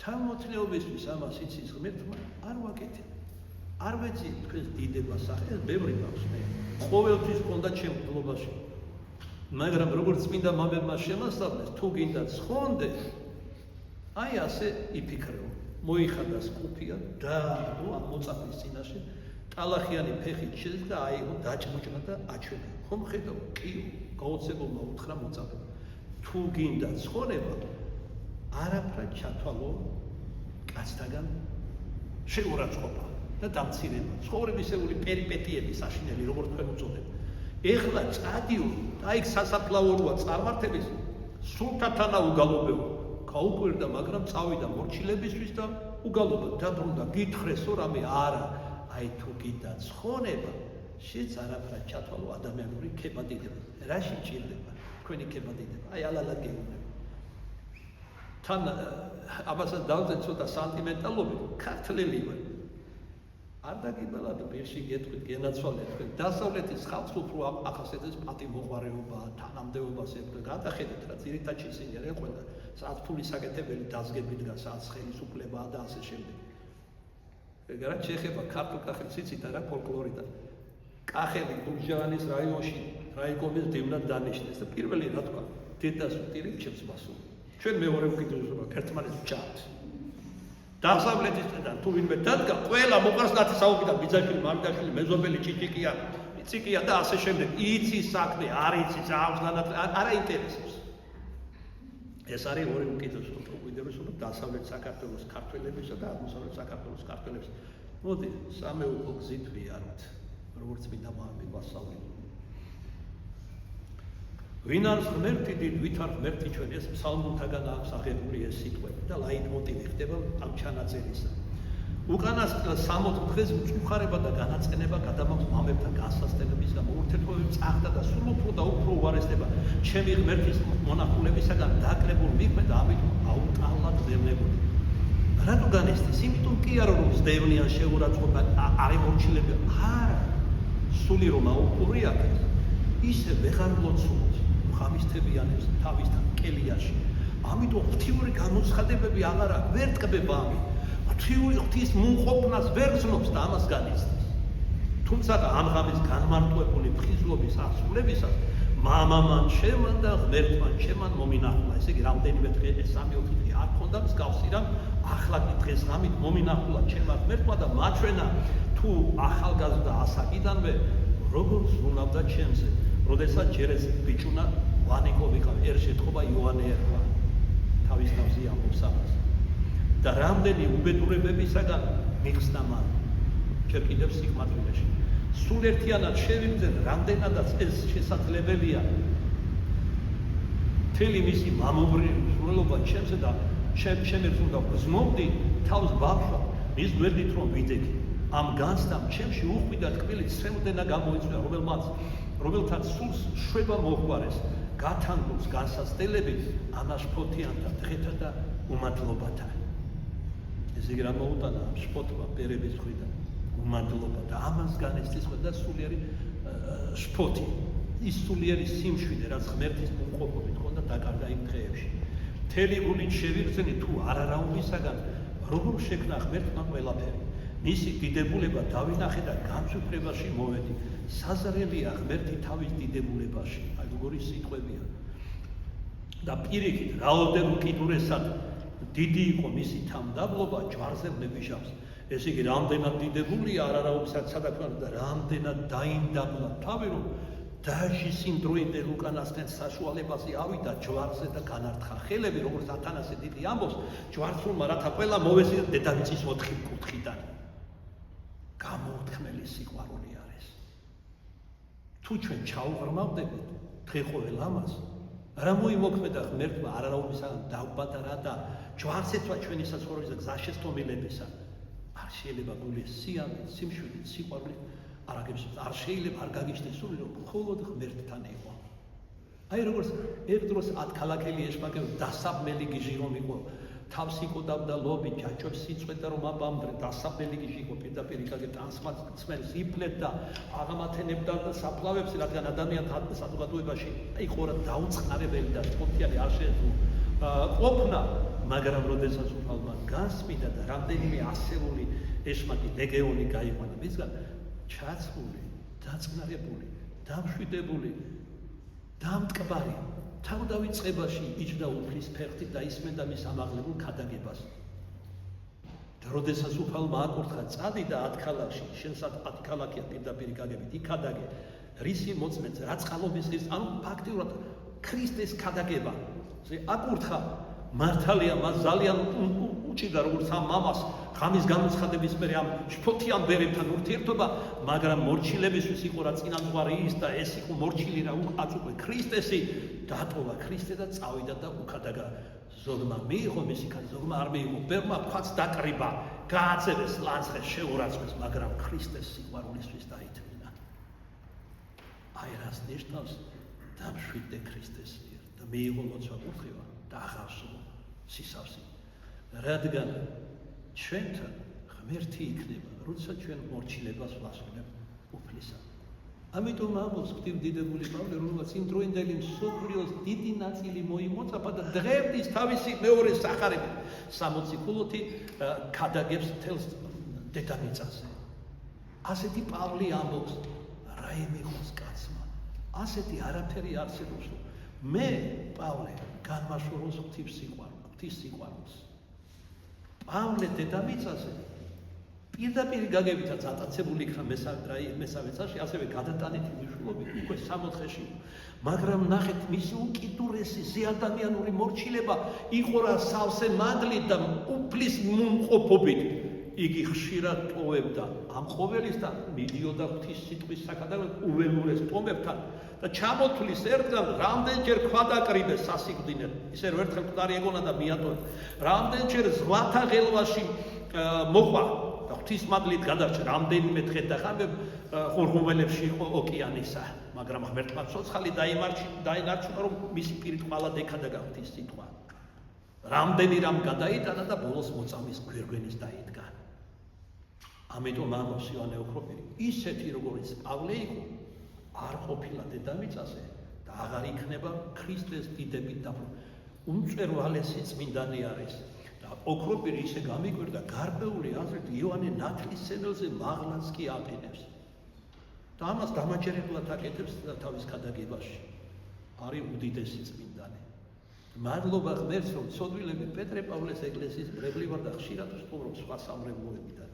თავმოწნეობისთვის ამას იცის ღმერთმა არ ვაკეთებ. არ ვეცი თქვენს დიდებას ახლა ბევრი მაქვს მე. ყოველთვის მქონდა ჩემგლობაში. მაგრამ როგორც წმინდა მამებმა შემასწავლეს, თუ გინდა ცხონდეს, აი ასე იფიქრეო. მოიხადა სკუფია და ამ მოწაფის წინაშე ტალახიანი ფეხით შეძდა და აიღო დაჭმუჭნა და აჩვენა. ხომ ხედავ კი გაოცებულმა უთხრა მოწამე თუ გინდა ცხოვრება არაფრად ჩათვალო კაცთაგან შეურაცხყოფა და დამცირება ცხოვრებისეული პერიპეტიები საშინელი როგორც თქვენ უწოდეთ ეხლა წადიო და იქ სასაფლაოა წარმართების სულთათანა უგალობეო გაუკვირდა მაგრამ წავიდა მორჩილებისთვის და უგალობა დაბრუნდა გითხრესო რამე არა აი თუ გინდა ცხოვრება შეც არაფრად ჩათვალო ადამიანური ქებადიდება რაში ჭირდება თქვენი ქებადიდება აი ალალა გეუბნება თან ამასაც დავძე ცოტა სანტიმენტალობით ქართლელი ვარ არ დაგიბალად პირში გეტყვით გენაცვალეთ თქვენ დასავლეთის ხალხს უფრო ახასიათებს პატიმოყვარეობა თანამდებობას ეკუთვნა გადახედეთ რა ძირითადად ისინი არიან ყველა სადაც ფულის საკეთებელი დაზგებით და სადაც ხელისუფლებაა და ასე შემდეგ ეგ რა შეეხება ქართულ კახელს იცით არა ფოლკლორიდან კახელი გურჯაანის რაიონში რაიკომის დევნად დანიშნეს და პირველი რა თქვა დედას ვტირი ჩემს მასული ჩვენ მეორე ვკითხულობა ერთმანეთს ვჭართ დასავლეთისთან თუ ვინმე დადგა ყველა მოყარს ნათესაობიდან ბიძაშვილი მამიდაშვილი მეზობელი ჭიჭიკია ციკია და ასე შემდეგ იცის საქმე არ იცის არა ინტერესებს ეს არის ორი უკიდურესობა უკიდურესობა დასავლეთ საქართველოს ქართველებისა და აღმოსავლეთ საქართველოს ქართველების მოდი სამეუქო გზით ვიაროთ როგორც მინდა მამები ვასწავლეთ ვინ არის ღმერთი დიდ ვით არ ღმერთი ჩვენ ეს ფსალმუნთაგან აქვს აღებული ეს სიტყვები და ლაიტმოტივი ხდება ამ ჩანაწერისა უკანასკნელ 60 დღეს მწუხარება და განაწყენება გადამაქვს მამებთან განსასწრების გამო ურთიერთობები წახდა და სულ უფრო და უფრო უარესდება ჩემი ღმერთის მონახულებისაგან დაკლებულ მიყვე და ამიტომ აუტალად ძებნებოდი რატო განესწის იმიტომ კი არა რომ ზდევნიან შეურაცხყოფა არ ემორჩილები არა სული რომ აუყურიაკეს ისე ვეღარ ლოცულობს ხამისთებიანებს თავისთან კელიაში ამიტომ ღვთიური განუცხადებები აღარ აქვს ვერ ტკბება ამით ღვთიური ღვთის მოყოფნას ვერ გზნობს და ამას განიცდის თუმცა ამ ღამის განმარტოებული ფხიზლობის ასრულებისას მამამან შემან და ღმერთმან შემან მომინახულა ესე იგი რამდენიმე დღე ეს 3-4 დღე არ ქონდა მსგავსი რამ ახლა კი დღეს ღამით მომინახულა ჩემმა ღმერთმა და მაჩვენა თუ ახალგაზრდა ასაკიდანვე როგორ ზრუნავდა ჩემზე როდესაც ჯერ ეს ბიჭუნა ვანიკო ვიყავ ერთ შემთხვევა იოანე ერქვა თავის თავზე ამბობს ამას და რამდენი უბედურებებისაგან მიხსნა მან ჯერ კიდევ სიკვდილეში სულ ერთიანად შევიძენ რამდენადაც ეს შესაძლებელია თელი მისი მამობრივი სრულობა ჩემზე და ჩემს უნდა გზნობდი თავს ბავშვად მის გვერდით რომ ვიდექი ამ განცდამ ჩემში უხვიდა ტკბილი ცრემლდენა გამოიწვია რომელთაც სულ შვება მოყვარეს გათანგულს განსასწრებით ანაშფოთიანთა დღეთა და უმადლობათა ესე იგი რა მოუტანა ამ შფოთმა პერების მხრიდან უმადლობა და ამას განესწრის და სულიერი შფოთი ის სულიერი სიმშვიდე რაც ღმერთის მომყოფობით ხონდა დაკარგა იმ დღეებში მთელი გულით შევიხსენი თუ არარაუნისაგან როგორ შექმნა ღმერთმა ყველაფერი მისი დიდებულება დავინახე და განსუფრებაში მოვედი საზრელია ღმერთი თავის დიდებულებაში აი როგორი სიტყვებია და პირიქით რაოდენ უკიდურესად დიდი იყო მისი თამდაბლობა ჯვარზე ვნებიშავს ესე იგი რამდენად დიდებულია არარაობისა სადაკვანო და რამდენად დაინდაბლა თავი რომ დაჟის იმდროინდელ უკანასკნელ საშუალებაზე ავიდა ჯვარზე და განართხა ხელები როგორც ათანასე დიდი ამბობს ჯვარცულმა რათა ყველა მოვესწრა დედამიწის 4 კუთხიდან გამოუთქმელი სიყვარული არის თუ ჩვენ ჩაუღრმავდებით დღეხოველ ამას რა მოიმოქმედა ღმერთმა არარაობისაგან დავბადარა და ჯვარს ეცვა ჩვენი საცხოვრებისა გზა შესტომილებისა არ შეიძლება გულის სიამოვნებით სიმშვიდით სიყვარულით არ შეიძლება არ გაგიჩნდეს სული რომ მხოლოდ ღმერთთან იყო აი როგორც ერთ დროს 10 ქალაქელი ეშმაკები დასაბმელი გიჟი რომ იყო თავს იკოდავდა ლობი ჯაჭვებს იწვედა რომ აბამდრე დასაბმელი გიჟი იყო პირდაპირ იკაგე ტრანსპორტს იფლეთ და აღამათენებდა და საფლავებს რადგან ადამიანთა საზოგადოებაში აი ხორა დაუწყნარებელი და სპორტიანი არ შეეძლო ყოფნა მაგრამ როდესაც უფალმა გასმიდა და რამდენიმე ასეული ეშმაკი ლეგეონი გაიყვანა მისგან ჩაცმული, დაწყნარებული, დამშვიდებული, დამტკბარი, თავდავით წყებაში იჯდა უფლის ფერხთით და ისმენდა მის ამაღლებულ ქადაგებას. და როდესაც უფალმა აკურთხა წადი და 10 ქალაქში, შენსაც 10 ქალაქია პირდაპირ გაგებით, იქადაგე, რისი მოწმეც, რა წყალობის ის, ანუ ფაქტიურად ქრისტეს ქადაგება. აკურთხა მართალია მას ძალიან უჭირდა როგორც ამ მამას ღამის განუცხადების მერე ამ შფოთიან ბერებთან ურთიერთობა, მაგრამ მორჩილებისთვის იყო რა წინამძღვარი ის და ეს იყო მორჩილი რა აწუხე ქრისტესი დატოვა ქრისტე და წავიდა და უქადაგა. ზოგმა მიიღო მისი ქადა, ზოგმა არ მიიღო, ბერმა ფაც დაკრიბა, გააძევეს ლანძღეს, შეურაცხეს, მაგრამ ქრისტეს სიყვარულისთვის დაითმინა. აი რას ნიშნავს დამშვიდე ქრისტეს მიერ და მიიღო ლოცვა კურთხევა და აღავსო სისავსი. რადგან ჩვენთან ღმერთი იქნება, როცა ჩვენ მორჩილებას ვასრულებ უფლისა. ამიტომ ამბობს ღვთისმდიდრული პავლე, რომელსაც იმ დროინდელი მსოფლიოს დიდი ნაწილი მოიმოწაფა და დღემდე თავისი მეორე სახარებით 60 ქულოთი ქადაგებს თელს დედამიწაზე. ასეთი პავლე ამბობს, რა ემიღოს კაცმა, ასეთი არაფერი არსებობს. მე პავლე განმაშოროს ღვთის სიყვარულს. პავლე დედამიწაზე პირდაპირ გაგებითაც ატაცებული იქნა მესამე წელში, ასევე გადატანითი მნიშვნელობით უკვე 60-ში. მაგრამ ნახეთ, მისი უკიდურესი ზეადამიანური მორჩილება იყო რა სავსე მადლით და უფლის მომყოფობით. იგი ხშირად ტოვებდა ამ ყოველისთან, მიდიოდა ღვთის სიტყვის საკადაროდ უველურეს ტომებთან და ჩამოთვლის ერთგან რამდენჯერ ქვა დაკრიბეს სასიკვდინად. ისე რომ ერთხელ მკვდარი ეგონა და მიატოვა. რამდენჯერ ზღვათა ღელვაში მოყვა და ღვთისმადლით გადარჩა, რამდენიმე დღე და ხანმე ხურღუმელებში იყო ოკეანისა, მაგრამ ღმერთმა ცოცხალი დაინარჩუნა, რომ მისი პირით ყვალად ეკადაგა ღვთის სიტყვა. რამდენი რამ გადაიტანა და ბოლოს მოწამის გვირგვინის დაიდგა. ამიტომ ამბობს იოანე ოქროპირი, ისეთი როგორც პავლე იყო, არ ყოფილა დედამიწაზე და აღარ იქნება ქრისტეს დიდებით დაფუძნებული. უმწვერვალესი წმინდანი არის. ოქროპირი ისე გამიკვირდა გარკვეული აზრით იოანე ნათლისმცემელზე მაღლაც კი აყენებს და ამას დამაჯერებლად აკეთებს თავის ქადაგებაში. არის უდიდესი წმინდანი. მადლობა ღმერთს, რომ ცოდვილები პეტრე პავლეს ეკლესიის მრევლი ვარ და ხშირად ვსტუმრობ სხვა სამრევლოებიდან.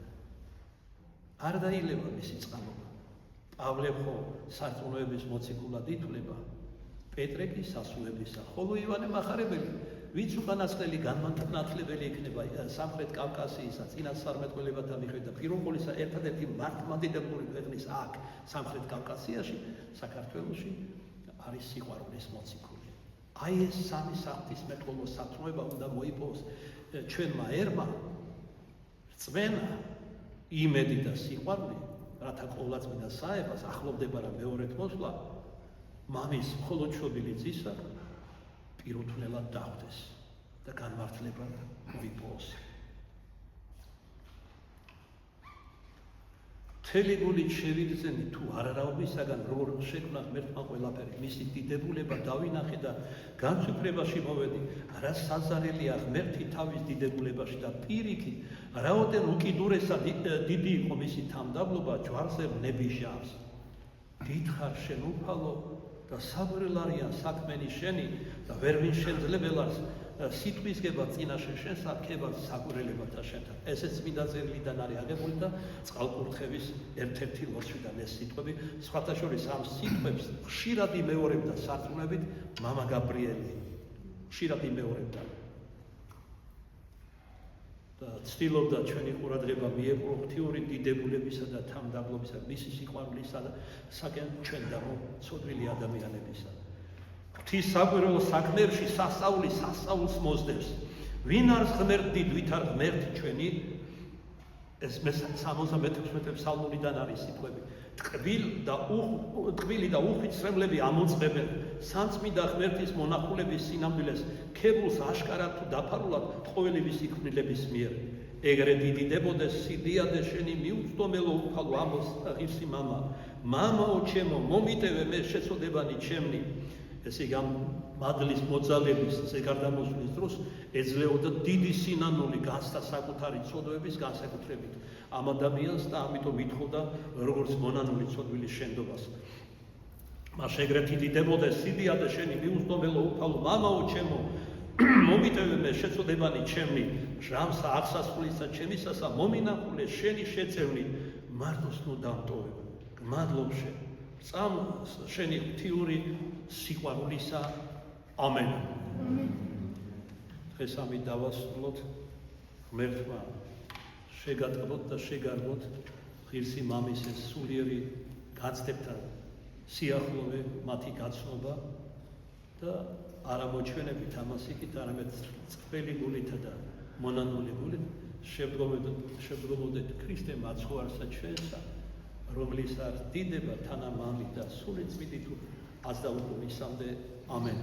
არ დაილევა მისი წყალობა. პავლე ხო სარწმუნოების მოციქულად ითვლება, პეტრე კი სასუებისა, ხოლო იოანე მახარებელი ვინც უკანასკნელი განმანათლებელი იქნება სამხრეთ კავკასიისა, წინასწარმეტყველებათა მიხედვით და პირობოლისა ერთადერთი მართლმადიდებლური ქვეყნის აქ სამხრეთ კავკასიაში, საქართველოში არის სიყვარულის მოციქული. აი ეს სამი საღვთისმეტყველო სათნოება უნდა მოიპოვოს ჩვენმა ერმა, რწმენა, იმედი და სიყვარული, რათა ყოვლადწმინდა საებას ახლოვდება რა მეორედ მოსვლა, მამის მხოლოდ შობილი ძისა პირუთვნელად დახვდეს და განმართლებად მოიპოვოს. მთელი გულით შევიგრძენი თუ არარაობისაგან როგორ შექმნა ღმერთმა ყველაფერი, მისი დიდებულება დავინახე და განსვიფრებაში მოვედი, რა საზარელია ღმერთი თავის დიდებულებაში და პირიქით, რაოდენ უკიდურესად დიდი იყო მისი თამდაბლობა ჯვარზე ნებიჟავს. დიდხარ შენ უფალო და საბრელ არიან საქმენი შენი და ვერ ვინ შემძლებელს სიტყვისგება წინაშე შენს აქება საკვირელებათა შენთან. ესეც წმინდა წერილიდან არის აღებული და წყალკურთხევის ერთ-ერთი ლოცვიდან ეს სიტყვები, სხვათა შორის ამ სიტყვებს ხშირად იმეორებდა სარწმუნოებით მამა გაბრიელი. ხშირად იმეორებდა. და ცდილობდა ჩვენი ყურადღება მიეპყრო ღვთიური დიდებულებისა და თამდაბლობისა, მისი სიყვარულისა და ჩვენ დამოცოდვილი ადამიანებისა. ღვთის საკვირველო საქმეებში სასწაულს მოსდევს. ვინ არის ღმერთი, ვით არ ღმერთი ჩვენი? ეს 76 ფსალმურიდან არის სიტყვები. ტკბილი და უხვიცრემლები ამოწყებენ სანწმიდა ღმერთის მონახულების სინამდვილეს, ქებულს აშკარად თუ დაფარულად ყოველი სიქმნილების მიერ. ეგრე დიდიდებოდეს სიდიადე შენი მიუწვდომელო უფალო, ამბობს ღირსი მამა. მამაო ჩემო, მომიტევე მე შეწოდებანი ჩემნი. ესე იგი ამ მადლის მოძალების ზეგარდამოსვლის დროს ეძლეოდა დიდი სინანული გასცდა საკუთარი ცოდვების განსაკუთრებით ამ ადამიანს და ამიტომ ითხოვდა როგორც მონანული ცოდვილის შენდობას. მას ეგრეთ დიდიდებოდეს სიდიადე შენი მიუწვდომელო უფალო, მამაო ჩემო, მომიტევე მე შეწოდებანი ჩემნი, ჟამსა აღსასრულისა ჩემისასა მომინახულე შენი შეწევნით, მარტოს ნუ დამტოვებ. გმადლობ შენ, წამ შენი ღვთიური სიყვარულისა. ამენ. დღეს ამით დავასრულოთ. ღმერთმა შეგატყდოთ და შეგარგოთ ღირსი მამისის სულიერი გაცდებთან სიახლოვე, მათი გაცნობა და არ ამოჩვენებით ამას იქით, არამედ წყვილი გულითა და მონანული გულით შევდგომოდეთ ქრისტე მაცხოვარსა ჩვენსა, რომლის არ დიდება თანამამი და სული წმინდით ას და უკუნისამდე. ამენ.